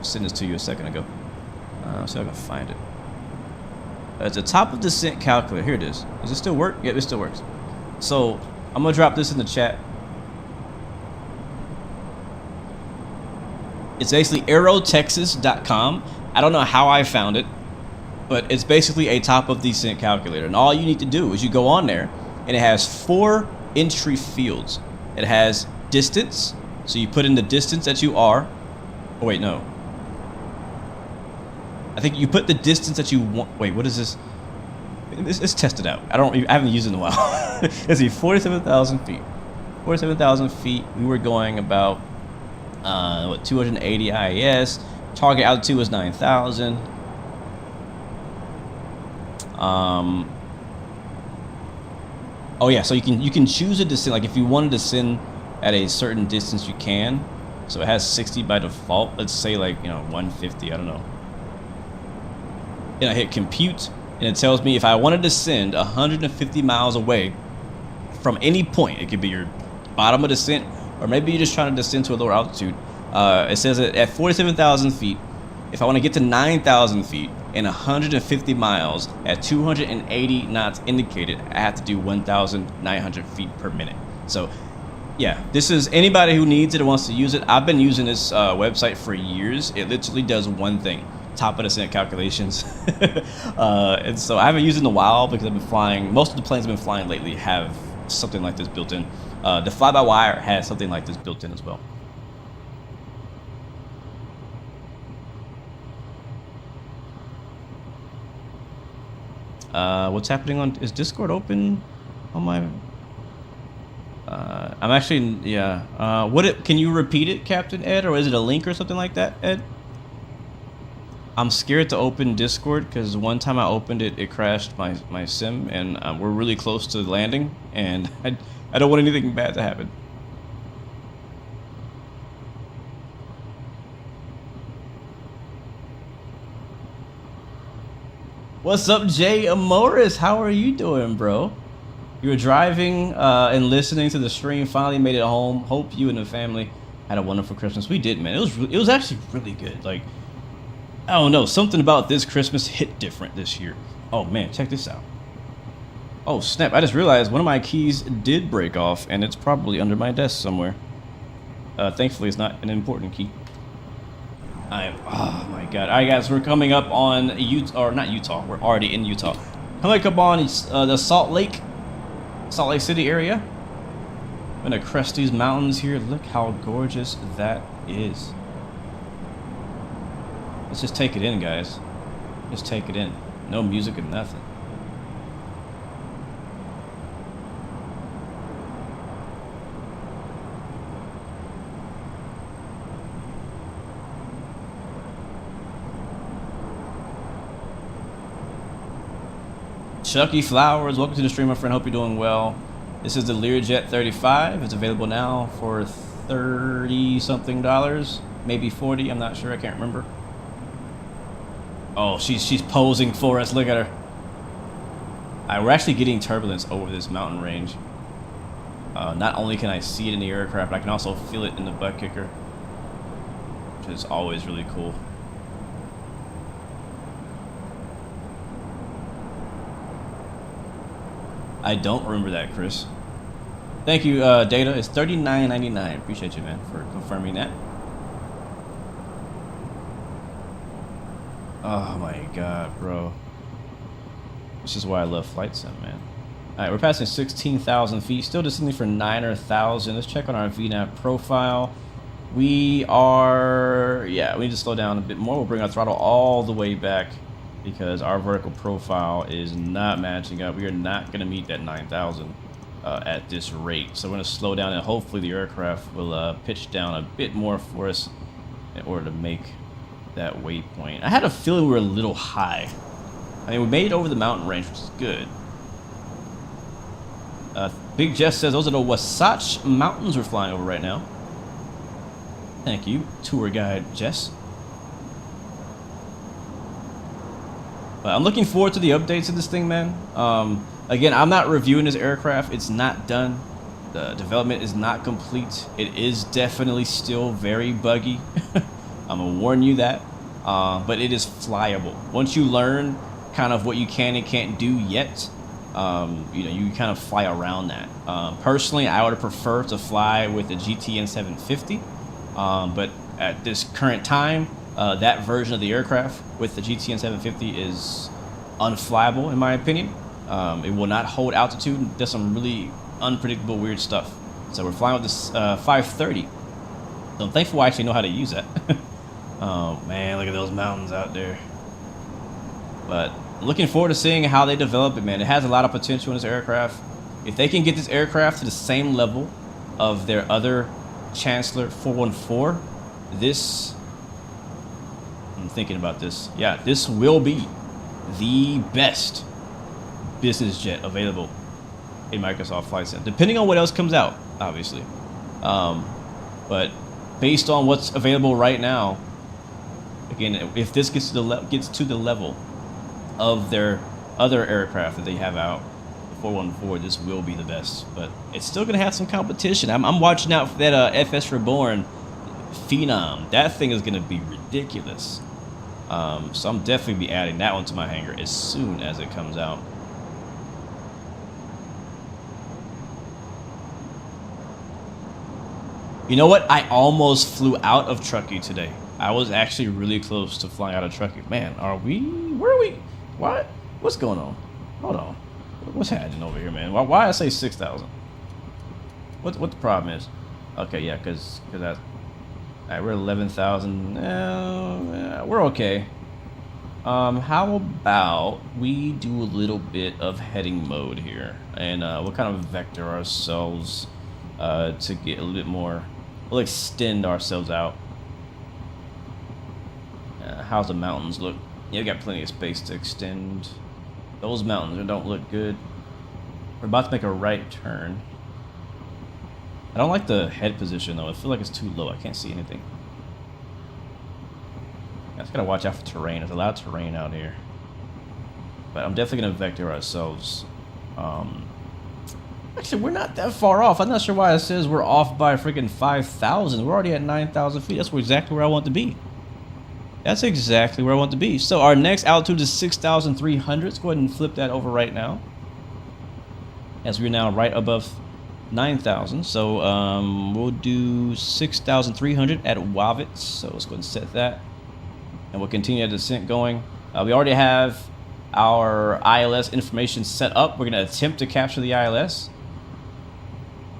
send this to you a second ago. So I can find it. It's a top of descent calculator. Here it is. Does it still work? Yeah, it still works. So I'm gonna drop this in the chat. It's basically aerotexas.com. I don't know how I found it, but it's basically a top of descent calculator. And all you need to do is you go on there, and it has 4 entry fields. It has distance, so you put in the distance that you are. Oh wait, no. I think you put the distance that you want. Wait, what is this? Let's test it out. I haven't used it in a while. Let's see, 47,000 feet. 47,000 feet. We were going about 280 IAS. Target altitude was 9,000. Oh yeah, so you can choose a descent. Like if you wanted to descend at a certain distance, you can. So it has 60 by default. Let's say like 150. I don't know. And I hit compute, and it tells me if I wanted to descend 150 miles away from any point. It could be your bottom of descent, or maybe you're just trying to descend to a lower altitude. It says that at 47,000 feet, if I want to get to 9,000 feet and 150 miles at 280 knots indicated, I have to do 1,900 feet per minute. So Yeah, this is anybody who needs it or wants to use it. I've been using this website for years. It literally does one thing: top of the cent calculations. And so I haven't used it in a while because I've been flying. Most of the planes I've been flying lately have something like this built in. The fly-by-wire has something like this built in as well. What's happening on? Is Discord open on my? I'm actually, yeah. Can you repeat it, Captain Ed, or is it a link or something like that, Ed? I'm scared to open Discord because one time I opened it, it crashed my sim, and we're really close to landing, and I don't want anything bad to happen. What's up, Jay Amoris? How are you doing, bro? You were driving and listening to the stream. Finally made it home. Hope you and the family had a wonderful Christmas. We did, man. It was actually really good. Like, I don't know, something about this Christmas hit different this year. Oh man, check this out. Oh snap! I just realized one of my keys did break off, and it's probably under my desk somewhere. Thankfully, it's not an important key. Oh my god! All right, guys, we're coming up on Utah, or not Utah. We're already in Utah. Coming up on the Salt Lake City area. I'm gonna crest these mountains here. Look how gorgeous that is. Let's just take it in, guys. Just take it in. No music and nothing. Chucky Flowers, welcome to the stream, my friend. Hope you're doing well. This is the Learjet 35. It's available now for $30-something, maybe 40. I'm not sure. I can't remember. Oh, she's posing for us. Look at her. We're actually getting turbulence over this mountain range. Not only can I see it in the aircraft, but I can also feel it in the Buttkicker, which is always really cool. I don't remember that, Chris. Thank you, Data. It's $39.99. Appreciate you, man, for confirming that. Oh my god, bro. This is why I love Flight Sim, man. Alright, we're passing 16,000 feet. Still descending for 9,000. Let's check on our VNAV profile. We are... yeah, we need to slow down a bit more. We'll bring our throttle all the way back because our vertical profile is not matching up. We are not going to meet that 9,000 at this rate. So we're going to slow down, and hopefully the aircraft will pitch down a bit more for us in order to make that waypoint. I had a feeling we were a little high. I mean, we made it over the mountain range, which is good. Big Jess says those are the Wasatch Mountains we're flying over right now. Thank you, tour guide Jess. But I'm looking forward to the updates of this thing, man. Again, I'm not reviewing this aircraft. It's not done. The development is not complete. It is definitely still very buggy. I'm gonna warn you that. But it is flyable. Once you learn kind of what you can and can't do yet, you know, you kind of fly around that. Personally, I would prefer to fly with the GTN 750. But at this current time, that version of the aircraft with the GTN 750 is unflyable, in my opinion. It will not hold altitude and does some really unpredictable, weird stuff. So we're flying with this 530. So I'm thankful I actually know how to use that. Oh man, look at those mountains out there. But looking forward to seeing how they develop it, man. It has a lot of potential in this aircraft. If they can get this aircraft to the same level of their other Chancellor 414, this... I'm thinking about this. Yeah, this will be the best business jet available in Microsoft Flight Sim, depending on what else comes out, obviously. But based on what's available right now, again, if this gets to the level of their other aircraft that they have out, the 414, this will be the best. But it's still gonna have some competition. I'm watching out for that FS Reborn Phenom. That thing is gonna be ridiculous. So I'm definitely be adding that one to my hangar as soon as it comes out. You know what? I almost flew out of Truckee today. I was actually really close to flying out of Truckee. Man, are we? Where are we? What? What's going on? Hold on. What's happening over here, man? Why I say 6,000? What the problem is? Okay, yeah, because that. Alright, we're 11,000. We're okay. How about we do a little bit of heading mode here, and we'll kind of vector ourselves to get a little bit more. We'll extend ourselves out. How's the mountains look? Yeah, we got plenty of space to extend. Those mountains don't look good. We're about to make a right turn. I don't like the head position though. I feel like it's too low. I can't see anything. I just gotta watch out for terrain. There's a lot of terrain out here. But I'm definitely gonna vector ourselves. Actually, we're not that far off. I'm not sure why it says we're off by freaking 5,000. We're already at 9,000 feet. That's exactly where I want to be. That's exactly where I want to be. So our next altitude is 6,300. Let's go ahead and flip that over right now. As we're now right above 9,000. So we'll do 6,300 at Wavitz. So let's go ahead and set that. And we'll continue the descent going. We already have our ILS information set up. We're going to attempt to capture the ILS.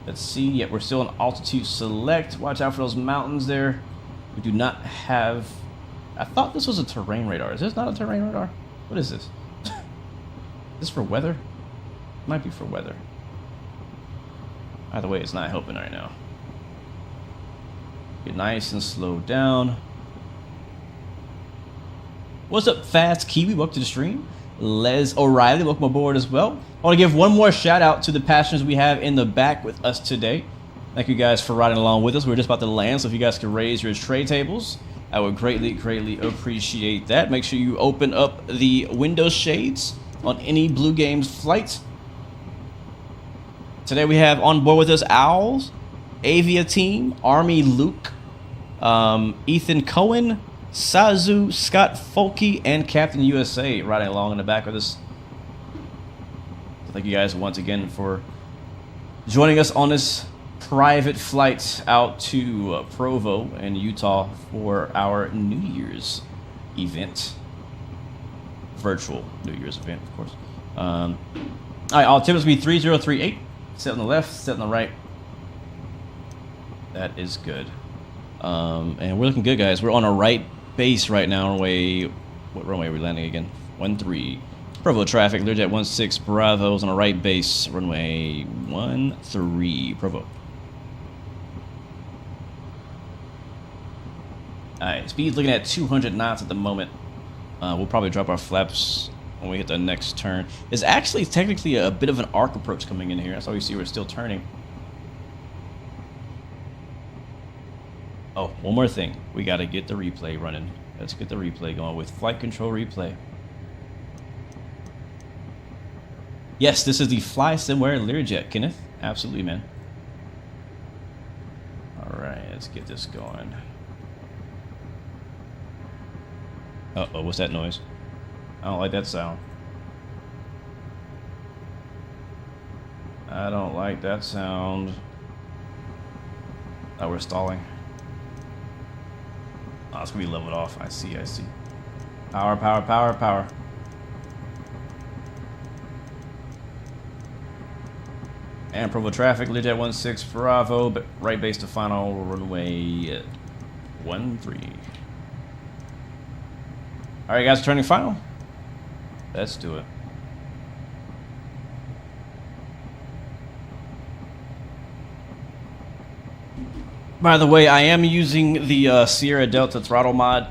Let's see. Yep, we're still in altitude select. Watch out for those mountains there. We do not have... I thought this was a terrain radar. Is this not a terrain radar? What is this? Is this for weather? It might be for weather. Either way, it's not helping right now. Get nice and slow down. What's up, Fast Kiwi? Welcome to the stream. Les O'Reilly, welcome aboard as well. I want to give one more shout out to the passengers we have in the back with us today. Thank you guys for riding along with us. We're just about to land, so if you guys could raise your tray tables, I would greatly appreciate that. Make sure you open up the window shades on any Blue Games flight. Today we have on board with us Owls, Avia Team, Army Luke, Ethan Cohen, Sazu, Scott Folke, and Captain USA riding along in the back with us. Thank you guys once again for joining us on this private flight out to Provo in Utah for our New Year's event. Virtual New Year's event, of course. All right, altimeter will be 3038. Set on the left, set on the right. That is good. And we're looking good, guys. We're on a right base right now. Runway, what runway are we landing again? 13. Provo traffic, Learjet 16 Bravo's on a right base. Runway 13, Provo. Alright, speed's looking at 200 knots at the moment. We'll probably drop our flaps when we hit the next turn. There's actually technically a bit of an arc approach coming in here. That's why you see we're still turning. Oh, one more thing. We got to get the replay running. Let's get the replay going with flight control replay. Yes, this is the Flysimware Learjet, Kenneth. Absolutely, man. All right, let's get this going. Uh-oh, what's that noise? I don't like that sound. I don't like that sound. Oh, we're stalling. Oh, it's gonna be leveled off. I see. Power, power, power, power. And Provo traffic, Learjet 16 Bravo, but right base to final runway 13. All right, guys, turning final. Let's do it. By the way, I am using the Sierra Delta throttle mod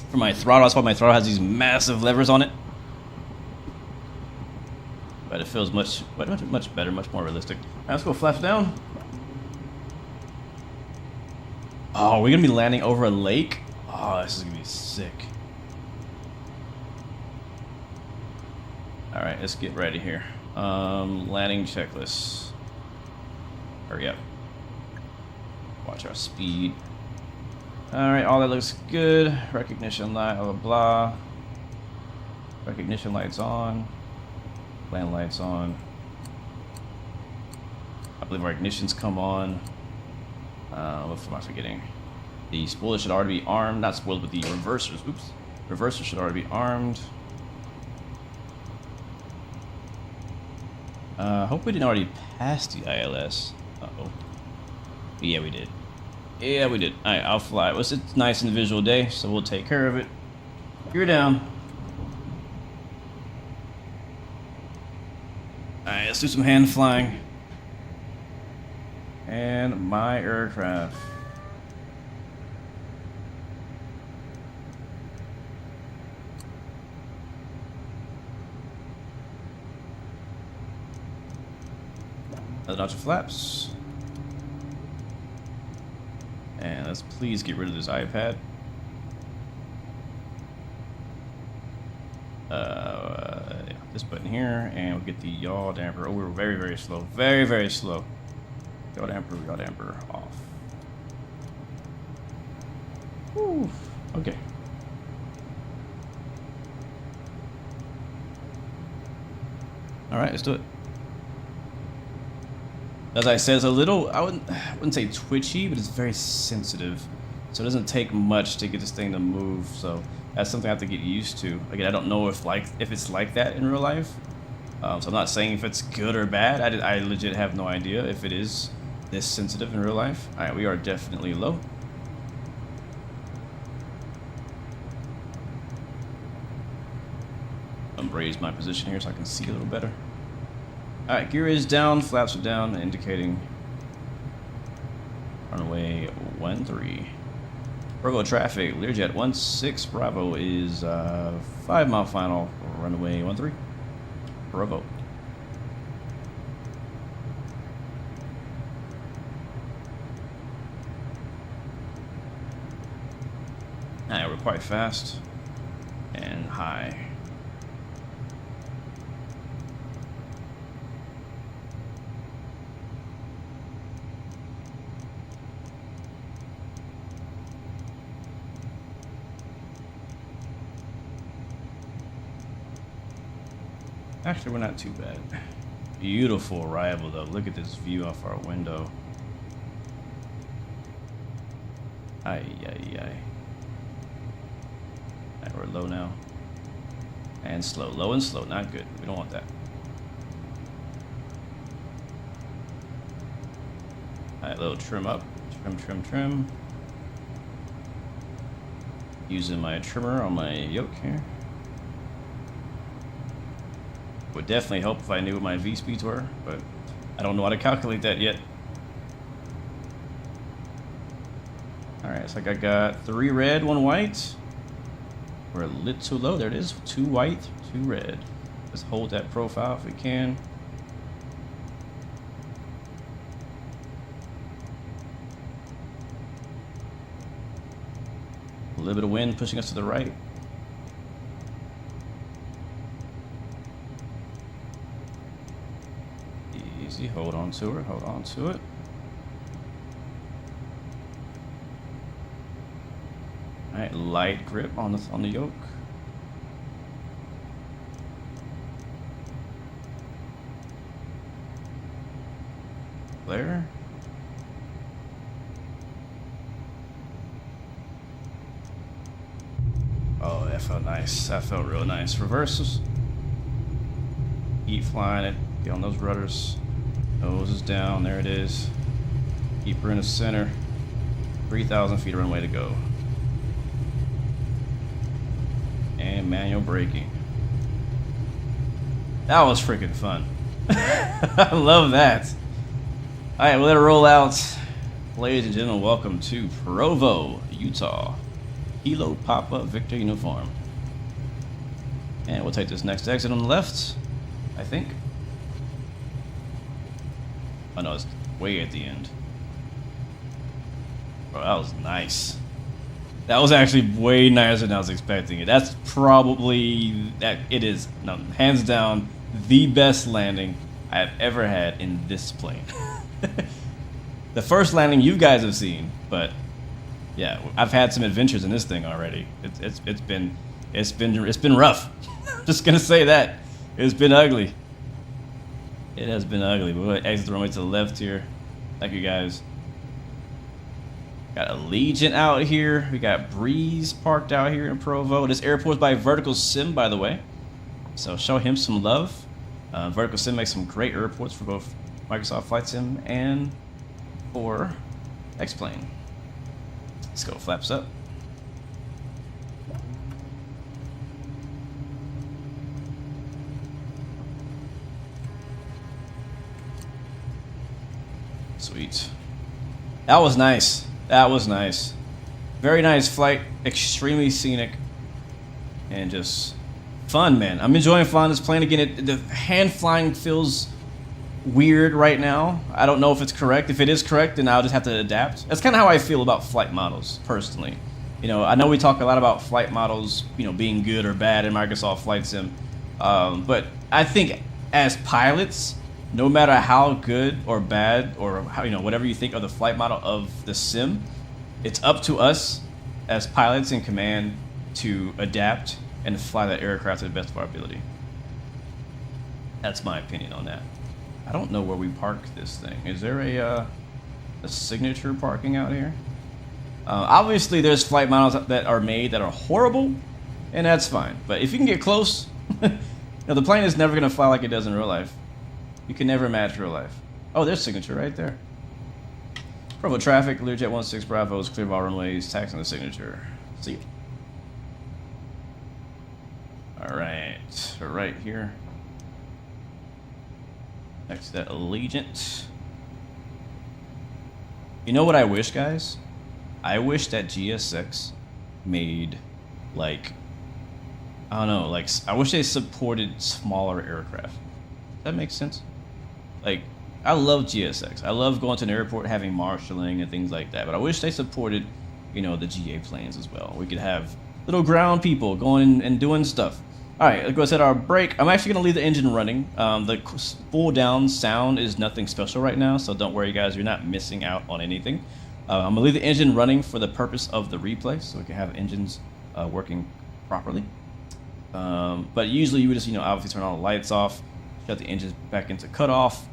for my throttle. That's why my throttle has these massive levers on it. But it feels much better, much more realistic. All right, let's go flaps down. Oh, we're gonna be landing over a lake. Oh, this is gonna be sick. All right, let's get ready here. Landing checklist. Hurry up. Watch our speed. All right, all that looks good. Recognition light, blah, blah, blah. Recognition lights on. Land lights on. I believe our ignitions come on. What am I forgetting? The spoilers should already be armed. Not spoilers, but the reversers. Oops. Reversers should already be armed. Hope we didn't already pass the ILS. Uh-oh. Yeah, we did. Yeah, we did. Alright, I'll fly. It's a nice individual day, so we'll take care of it. You're down. Alright, let's do some hand flying. And my aircraft. Another notch of flaps. And let's please get rid of this iPad. Yeah, this button here, and we'll get the yaw damper. Oh, we're very, very slow. Very, very slow. Yaw damper off. Whew. Okay. Alright, let's do it. As I said, it's a little, I wouldn't say twitchy, but it's very sensitive. So it doesn't take much to get this thing to move. So that's something I have to get used to. Again, I don't know if it's like that in real life. So I'm not saying if it's good or bad. I legit have no idea if it is this sensitive in real life. All right, we are definitely low. I'm raise my position here so I can see a little better. Alright, gear is down, flaps are down, indicating runway 13. Bravo traffic, Learjet 16 Bravo is 5 mile final, runway 13. Bravo. Alright, we're quite fast and high. Actually, we're not too bad. Beautiful arrival, though. Look at this view off our window. Ay, ay, ay. Alright, we're low now. And slow. Low and slow. Not good. We don't want that. Alright, little trim up. Trim. Using my trimmer on my yoke here. Would definitely help if I knew what my V speeds were, but I don't know how to calculate that yet. Alright, it's like I got 3 red, 1 white. We're a little low. There it is. 2 white, 2 red. Let's hold that profile if we can. A little bit of wind pushing us to the right. Easy, hold on to her, hold on to it. Alright, light grip on the yoke. There. Oh, that felt nice. That felt real nice. Reverses. Keep flying it. Get on those rudders. Nose is down. There it is. Keep her in the center. 3,000 feet of runway to go. And manual braking. That was freaking fun. I love that. Alright, we'll let it roll out. Ladies and gentlemen, welcome to Provo, Utah. Kilo Papa Victor uniform. And we'll take this next exit on the left, I think. Oh no, it's way at the end. Bro, that was nice. That was actually way nicer than I was expecting it. That's probably, it is, no, hands down, the best landing I have ever had in this plane. The first landing you guys have seen, but yeah, I've had some adventures in this thing already. It's been rough. Just gonna say that. It's been ugly. It has been ugly, but we'll exit the runway to the left here. Thank you guys. Got Allegiant out here. We got Breeze parked out here in Provo. This airport's by Vertical Sim, by the way. So show him some love. Vertical Sim makes some great airports for both Microsoft Flight Sim and for X-Plane. Let's go, flaps up. Sweet. That was nice. That was nice. Very nice flight. Extremely scenic. And just fun, man. I'm enjoying flying this plane again. The hand flying feels weird right now. I don't know if it's correct. If it is correct, then I'll just have to adapt. That's kind of how I feel about flight models, personally. You know, I know we talk a lot about flight models, you know, being good or bad in Microsoft Flight Sim. But I think as pilots, no matter how good or bad or how, you know, whatever you think of the flight model of the sim, it's up to us as pilots in command to adapt and fly that aircraft to the best of our ability. That's my opinion on that. I don't know where we park this thing. Is there a signature parking out here? Obviously, there's flight models that are made that are horrible, and that's fine. But if you can get close, you know, the plane is never going to fly like it does in real life. You can never match real life. Oh, there's signature right there. Provo traffic, Learjet 16 Bravo is clear of all runways, taxing the signature. See you. Alright, right here. Next to that Allegiant. You know what I wish, guys? I wish that GSX made, like, I don't know, like, I wish they supported smaller aircraft. Does that make sense? Like, I love GSX. I love going to an airport, having marshalling and things like that. But I wish they supported, you know, the GA planes as well. We could have little ground people going and doing stuff. All right, let's go set our brake. I'm actually going to leave the engine running. The full down sound is nothing special right now, so don't worry, guys. You're not missing out on anything. I'm going to leave the engine running for the purpose of the replay, so we can have engines working properly. But usually you would just, you know, obviously turn all the lights off, shut the engines back into cutoff,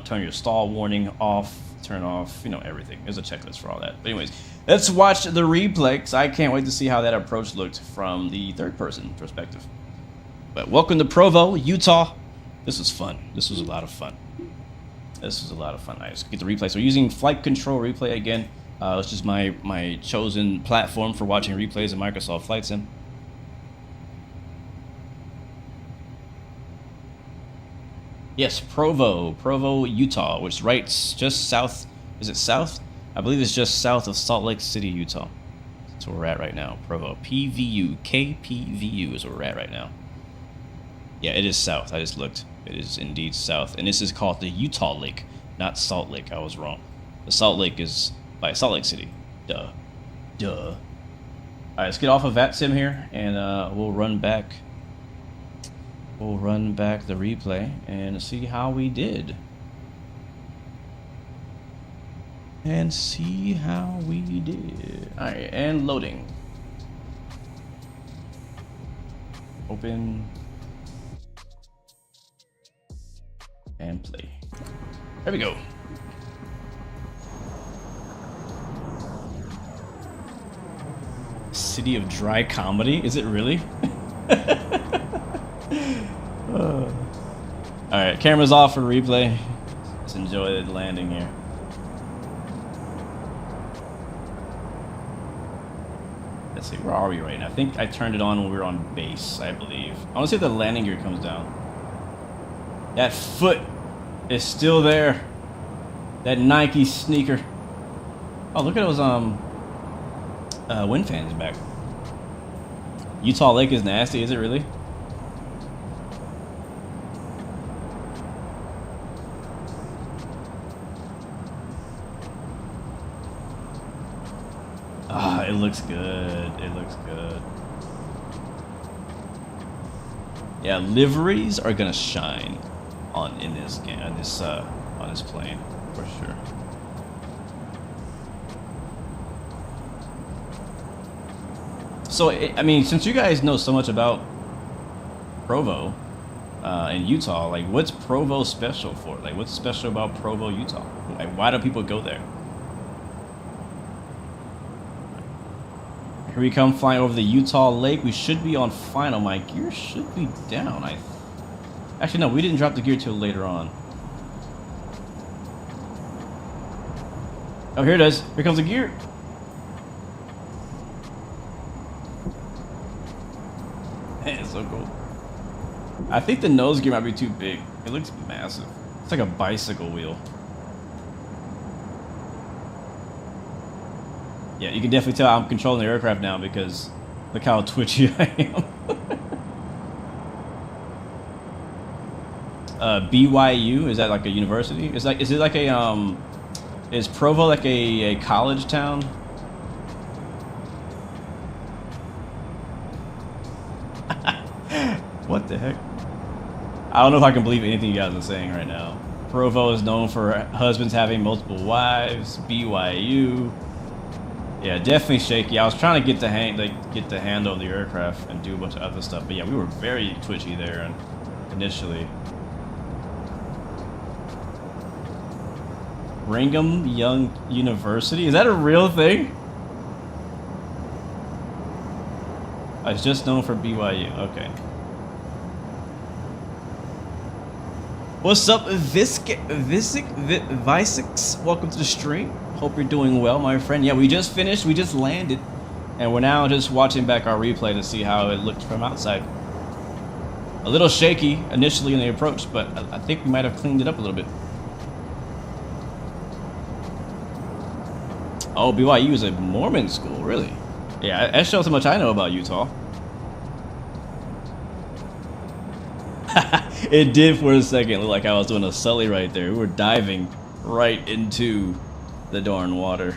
turn your stall warning off, turn off, you know, everything. There's a checklist for all that. But anyways, let's watch the replay, because I can't wait to see how that approach looked from the third-person perspective. But welcome to Provo, Utah. This was fun. This was a lot of fun. This was a lot of fun. All right, let's get the replay. So we're using Flight Control Replay again. It's just my chosen platform for watching replays in Microsoft Flight Sim. Yes, Provo, Utah, which is right just south. Is it south? I believe it's just south of Salt Lake City, Utah. That's where we're at right now. Provo, PVU, KPVU is where we're at right now. Yeah, it is south. I just looked. It is indeed south. And this is called the Utah Lake, not Salt Lake. I was wrong. The Salt Lake is by Salt Lake City. Duh. All right, let's get off of Vatsim here, and we'll run back. We'll run back the replay and see how we did. And see how we did. Alright, and loading. Open. And play. There we go. City of Dry Comedy? Is it really? Alright, camera's off for replay. Let's enjoy the landing here. Let's see, where are we right now? I think I turned it on when we were on base, I believe. I want to see if the landing gear comes down. That foot is still there. That Nike sneaker. Oh, look at those wind fans back. Utah Lake is nasty, is it really? Ah, it looks good. It looks good. Yeah, liveries are gonna shine on this game, on this plane for sure. So I mean, since you guys know so much about Provo and Utah, like, what's Provo special for? Like, what's special about Provo, Utah? Like, why do people go there? Here we come flying over the Utah Lake. We should be on final. My gear should be down. Actually, no, we didn't drop the gear till later on. Oh, here it is. Here comes the gear. Man, it's so cool. I think the nose gear might be too big. It looks massive. It's like a bicycle wheel. Yeah, you can definitely tell I'm controlling the aircraft now because look how twitchy I am. BYU, is that like a university? Is it like a is Provo like a college town? What the heck? I don't know if I can believe anything you guys are saying right now. Provo is known for husbands having multiple wives. BYU. Yeah, definitely shaky. I was trying to get the handle of the aircraft and do a bunch of other stuff, but yeah, we were very twitchy there initially. Brigham Young University, is that a real thing? It's just known for BYU. Okay. What's up, Visix? Welcome to the stream. Hope you're doing well, my friend. Yeah, we just finished. We just landed. And we're now just watching back our replay to see how it looked from outside. A little shaky initially in the approach, but I think we might have cleaned it up a little bit. Oh, BYU is a Mormon school, really? Yeah, that shows how much I know about Utah. It did for a second look like I was doing a Sully right there. We were diving right into the darn water.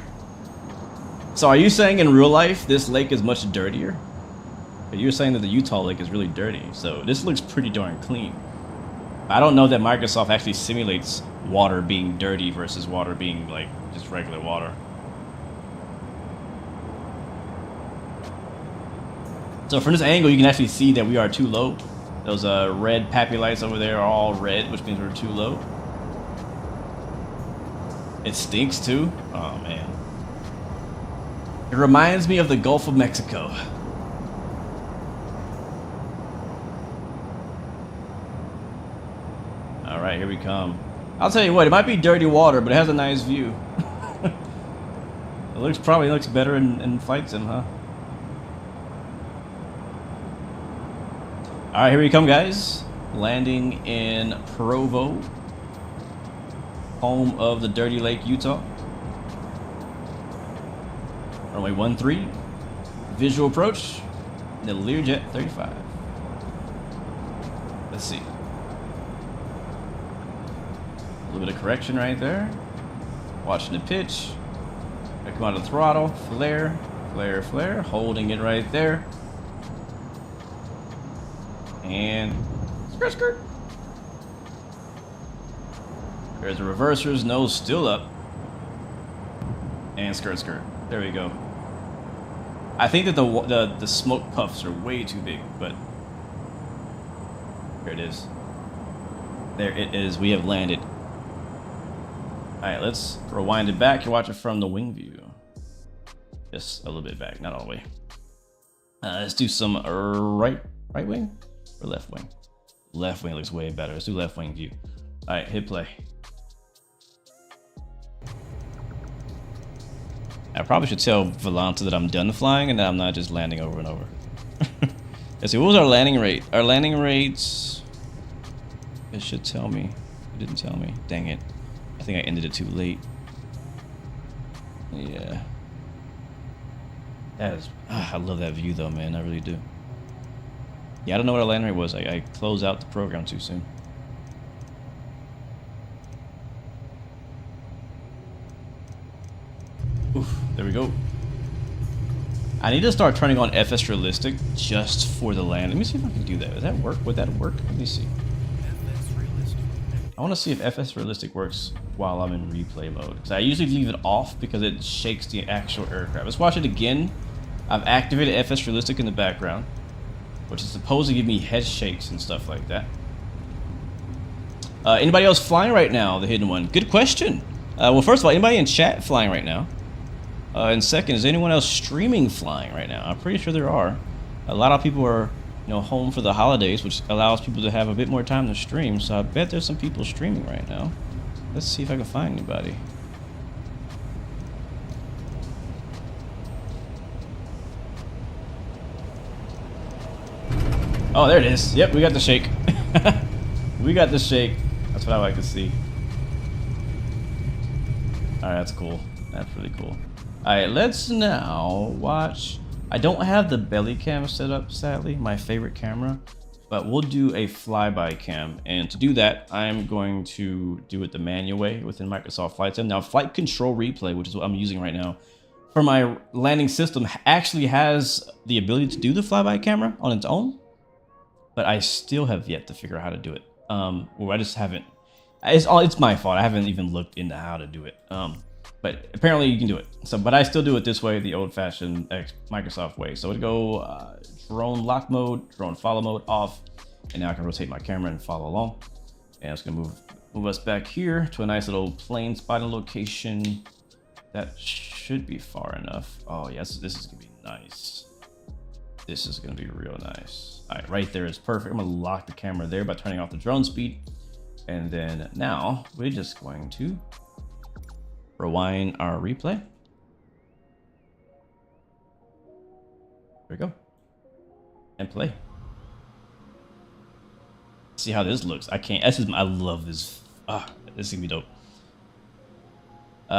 So are you saying in real life this lake is much dirtier? You're saying that the Utah lake is really dirty, so this looks pretty darn clean. I don't know that Microsoft actually simulates water being dirty versus water being like just regular water. So from this angle you can actually see that we are too low. Those red pappy lights over there are all red, which means we're too low. It stinks too. Oh man. It reminds me of the Gulf of Mexico. All right, here we come. I'll tell you what, it might be dirty water, but it has a nice view. It probably looks better in Flight Sim, huh? All right, here we come, guys. Landing in Provo, home of the Dirty Lake, Utah. Runway 13, visual approach, the Learjet 35. Let's see. A little bit of correction right there. Watching the pitch. I come out of the throttle, flare, flare, flare, holding it right there. And skirt, skirt. There's the reversers, nose still up. And skirt, skirt. There we go. I think that the smoke puffs are way too big, but here it is. There it is. We have landed. All right, let's rewind it back. You watch it from the wing view. Just a little bit back, not all the way. Let's do some right wing or left wing. Left wing looks way better. Let's do left wing view. All right, hit play. I probably should tell Volanta that I'm done flying and that I'm not just landing over and over. Let's see, what was our landing rate? Our landing rates, it should tell me. It didn't tell me. Dang it. I think I ended it too late. Yeah. That is, I love that view though, man. I really do. Yeah, I don't know what our landing rate was. I closed out the program too soon. Oof, there we go. I need to start turning on FS Realistic just for the land. Let me see if I can do that. Does that work? Would that work? Let me see. I want to see if FS Realistic works while I'm in replay mode. Because I usually leave it off because it shakes the actual aircraft. Let's watch it again. I've activated FS Realistic in the background, which is supposed to give me head shakes and stuff like that. Anybody else flying right now? The hidden one. Good question. Well, first of all, anybody in chat flying right now? And second, is anyone else streaming flying right now? I'm pretty sure there are. A lot of people are, you know, home for the holidays, which allows people to have a bit more time to stream. So I bet there's some people streaming right now. Let's see if I can find anybody. Oh, there it is. Yep, we got the shake. We got the shake. That's what I like to see. Alright, that's cool. That's really cool. Alright, let's now watch. I don't have the belly cam set up, sadly, my favorite camera, but we'll do a flyby cam. And to do that, I'm going to do it the manual way within Microsoft Flight Sim. Now, Flight Control Replay, which is what I'm using right now, for my landing system, actually has the ability to do the flyby camera on its own, but I still have yet to figure out how to do it. Well, I just haven't. It's my fault. I haven't even looked into how to do it. But apparently you can do it. So, but I still do it this way, the old-fashioned Microsoft way. So it'd go drone lock mode, drone follow mode off, and now I can rotate my camera and follow along. And it's gonna move us back here to a nice little plane spotting location. That should be far enough. Oh yes, this is gonna be nice. This is gonna be real nice. All right, right there is perfect. I'm gonna lock the camera there by turning off the drone speed. And then now we're just going to rewind our replay. There we go. And play. See how this looks. I can't. I love this. This is gonna be dope.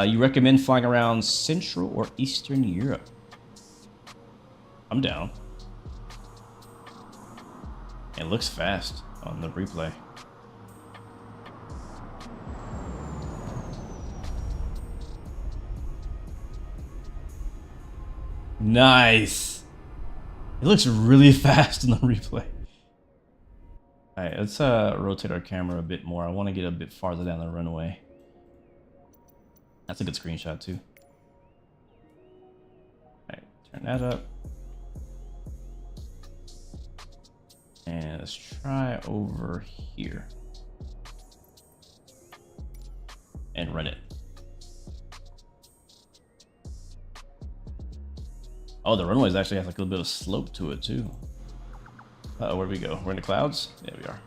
You recommend flying around Central or Eastern Europe? I'm down. It looks fast on the replay. Nice. It looks really fast in the replay. All right, let's rotate our camera a bit more. I want to get a bit farther down the runway. That's a good screenshot too. All right, turn that up. And let's try over here. And run it. Oh, the runways actually has like a little bit of slope to it too. Uh-oh, where'd we go? We're in the clouds? There we are.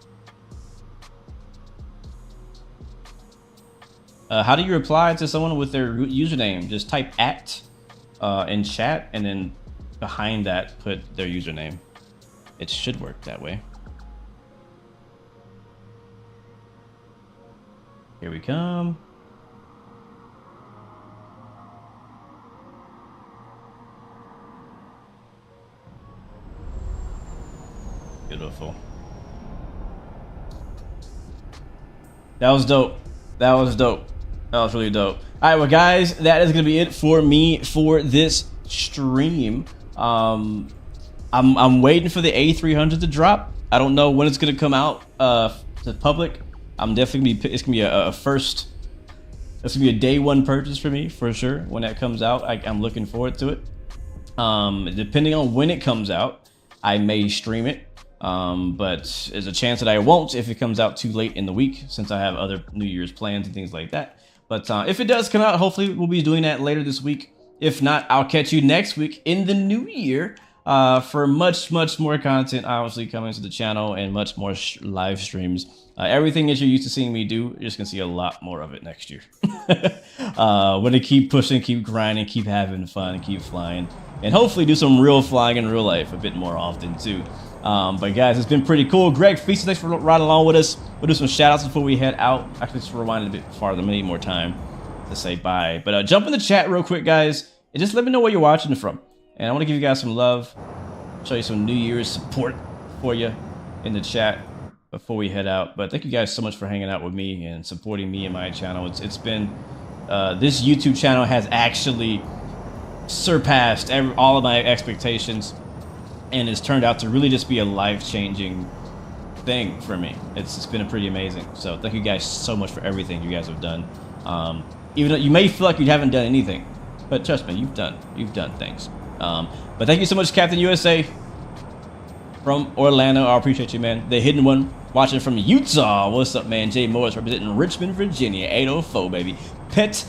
How do you reply to someone with their username? Just type @ in chat, and then behind that put their username. It should work that way. Here we come. Beautiful. That was dope. That was dope. That was really dope. All right, well, guys, that is gonna be it for me for this stream. I'm waiting for the A300 to drop. I don't know when it's gonna come out to the public. I'm definitely it's gonna be a first. It's gonna be a day one purchase for me for sure. When that comes out, I'm looking forward to it. Depending on when it comes out, I may stream it. But there's a chance that I won't if it comes out too late in the week, since I have other New Year's plans and things like that. But if it does come out, hopefully we'll be doing that later this week. If not, I'll catch you next week in the new year for much more content, obviously, coming to the channel, and much more live streams. Everything that you're used to seeing me do, you're just gonna see a lot more of it next year. We're gonna keep pushing, keep grinding, keep having fun, keep flying, and hopefully do some real flying in real life a bit more often too. But guys, it's been pretty cool. Greg Feast, thanks for riding along with us. We'll do some shout outs before we head out. Actually, just rewind a bit farther. I need more time to say bye. But jump in the chat real quick, guys, and just let me know where you're watching from. And I want to give you guys some love, show you some New Year's support for you in the chat before we head out. But thank you guys so much for hanging out with me and supporting me and my channel. It's been this YouTube channel has actually surpassed all of my expectations, and it's turned out to really just be a life-changing thing for me. It's been pretty amazing. So thank you guys so much for everything you guys have done. Even though you may feel like you haven't done anything, but trust me, you've done things. But thank you so much, Captain USA from Orlando. I appreciate you, man. The hidden one watching from Utah. What's up, man? Jay Morris representing Richmond, Virginia. 804, baby. Pet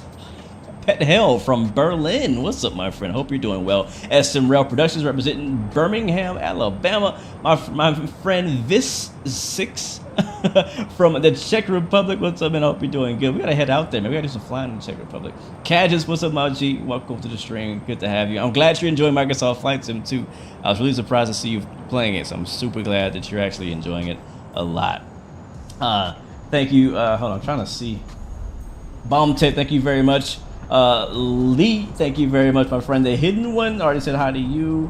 Pet Hell from Berlin. What's up, my friend? Hope you're doing well. SM Rail Productions representing Birmingham, Alabama. My friend Vis6 from the Czech Republic. What's up, man? Hope you're doing good. We gotta head out there, man. We gotta do some flying in the Czech Republic. Cadges, what's up, my G? Welcome to the stream. Good to have you. I'm glad you're enjoying Microsoft Flight Sim too. I was really surprised to see you playing it, so I'm super glad that you're actually enjoying it a lot. Thank you. Hold on, I'm trying to see. Bomb Tip, thank you very much. Lee, thank you very much, my friend. The Hidden One already said hi to you.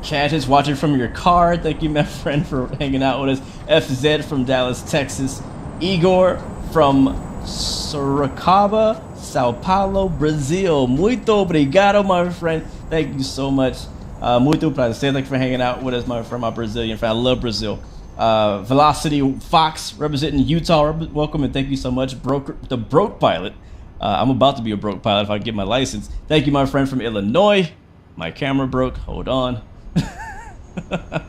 Cash is watching from your car. Thank you, my friend, for hanging out with us. FZ from Dallas, Texas. Igor from Sorocaba, Sao Paulo, Brazil. Muito obrigado, my friend. Thank you so much. Muito prazer. Thank you for hanging out with us, my friend, my Brazilian friend. I love Brazil. Velocity Fox representing Utah. Welcome and thank you so much. The broke pilot. I'm about to be a broke pilot if I get my license. Thank you, my friend from Illinois. My camera broke. Hold on. Let's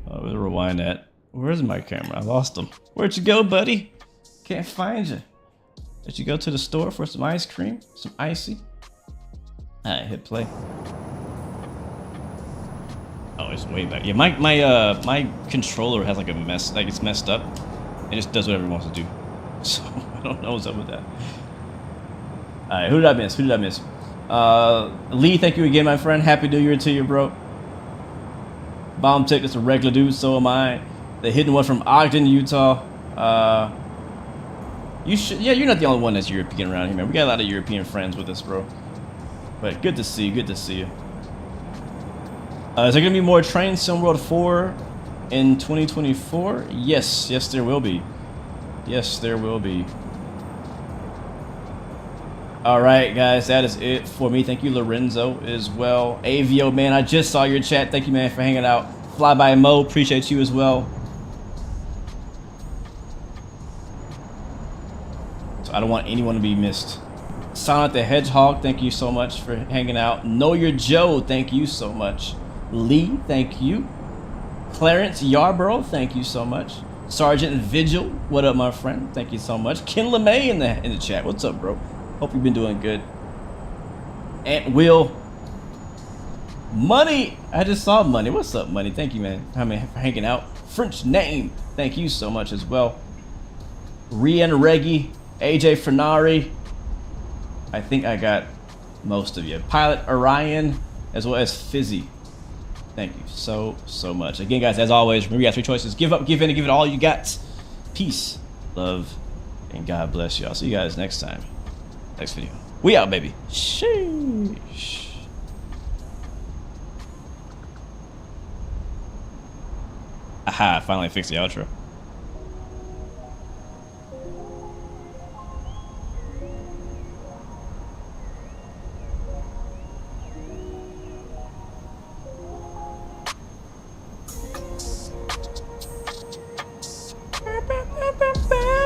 rewind that. Where's my camera? I lost him. Where'd you go, buddy? Can't find you. Did you go to the store for some ice cream? Some icy? Alright, hit play. Oh, it's way back. Yeah, my controller has like a mess, like it's messed up. It just does whatever it wants to do. So I don't know what's up with that. All right, who did I miss? Who did I miss? Lee, thank you again, my friend. Happy New Year to you, bro. Bomb Tick, that's a regular dude. So am I. The Hidden One from Ogden, Utah. You should. Yeah, you're not the only one that's European around here, man. We got a lot of European friends with us, bro. But good to see you. Good to see you. Is there going to be more Train Sim World 4 in 2024? Yes, yes there will be. Yes, there will be. Alright, guys, that is it for me. Thank you, Lorenzo, as well. Avio, man, I just saw your chat. Thank you, man, for hanging out. Flyby Mo, appreciate you as well. So I don't want anyone to be missed. Sonic the Hedgehog, thank you so much for hanging out. Know Your Joe, thank you so much. Lee, thank you. Clarence Yarborough, thank you so much. Sergeant Vigil, what up, my friend? Thank you so much. Ken LeMay in the chat. What's up, bro? Hope you've been doing good. Aunt Will. Money. I just saw Money. What's up, Money? Thank you, man. I mean, for hanging out. French Name. Thank you so much as well. Rian Reggie. AJ Fernari. I think I got most of you. Pilot Orion, as well as Fizzy. Thank you so much. Again, guys, as always, remember you got 3 choices. Give up, give in, and give it all you got. Peace, love, and God bless you. I'll see you guys next time. Next video. We out, baby. Sheesh. Aha, finally fixed the outro.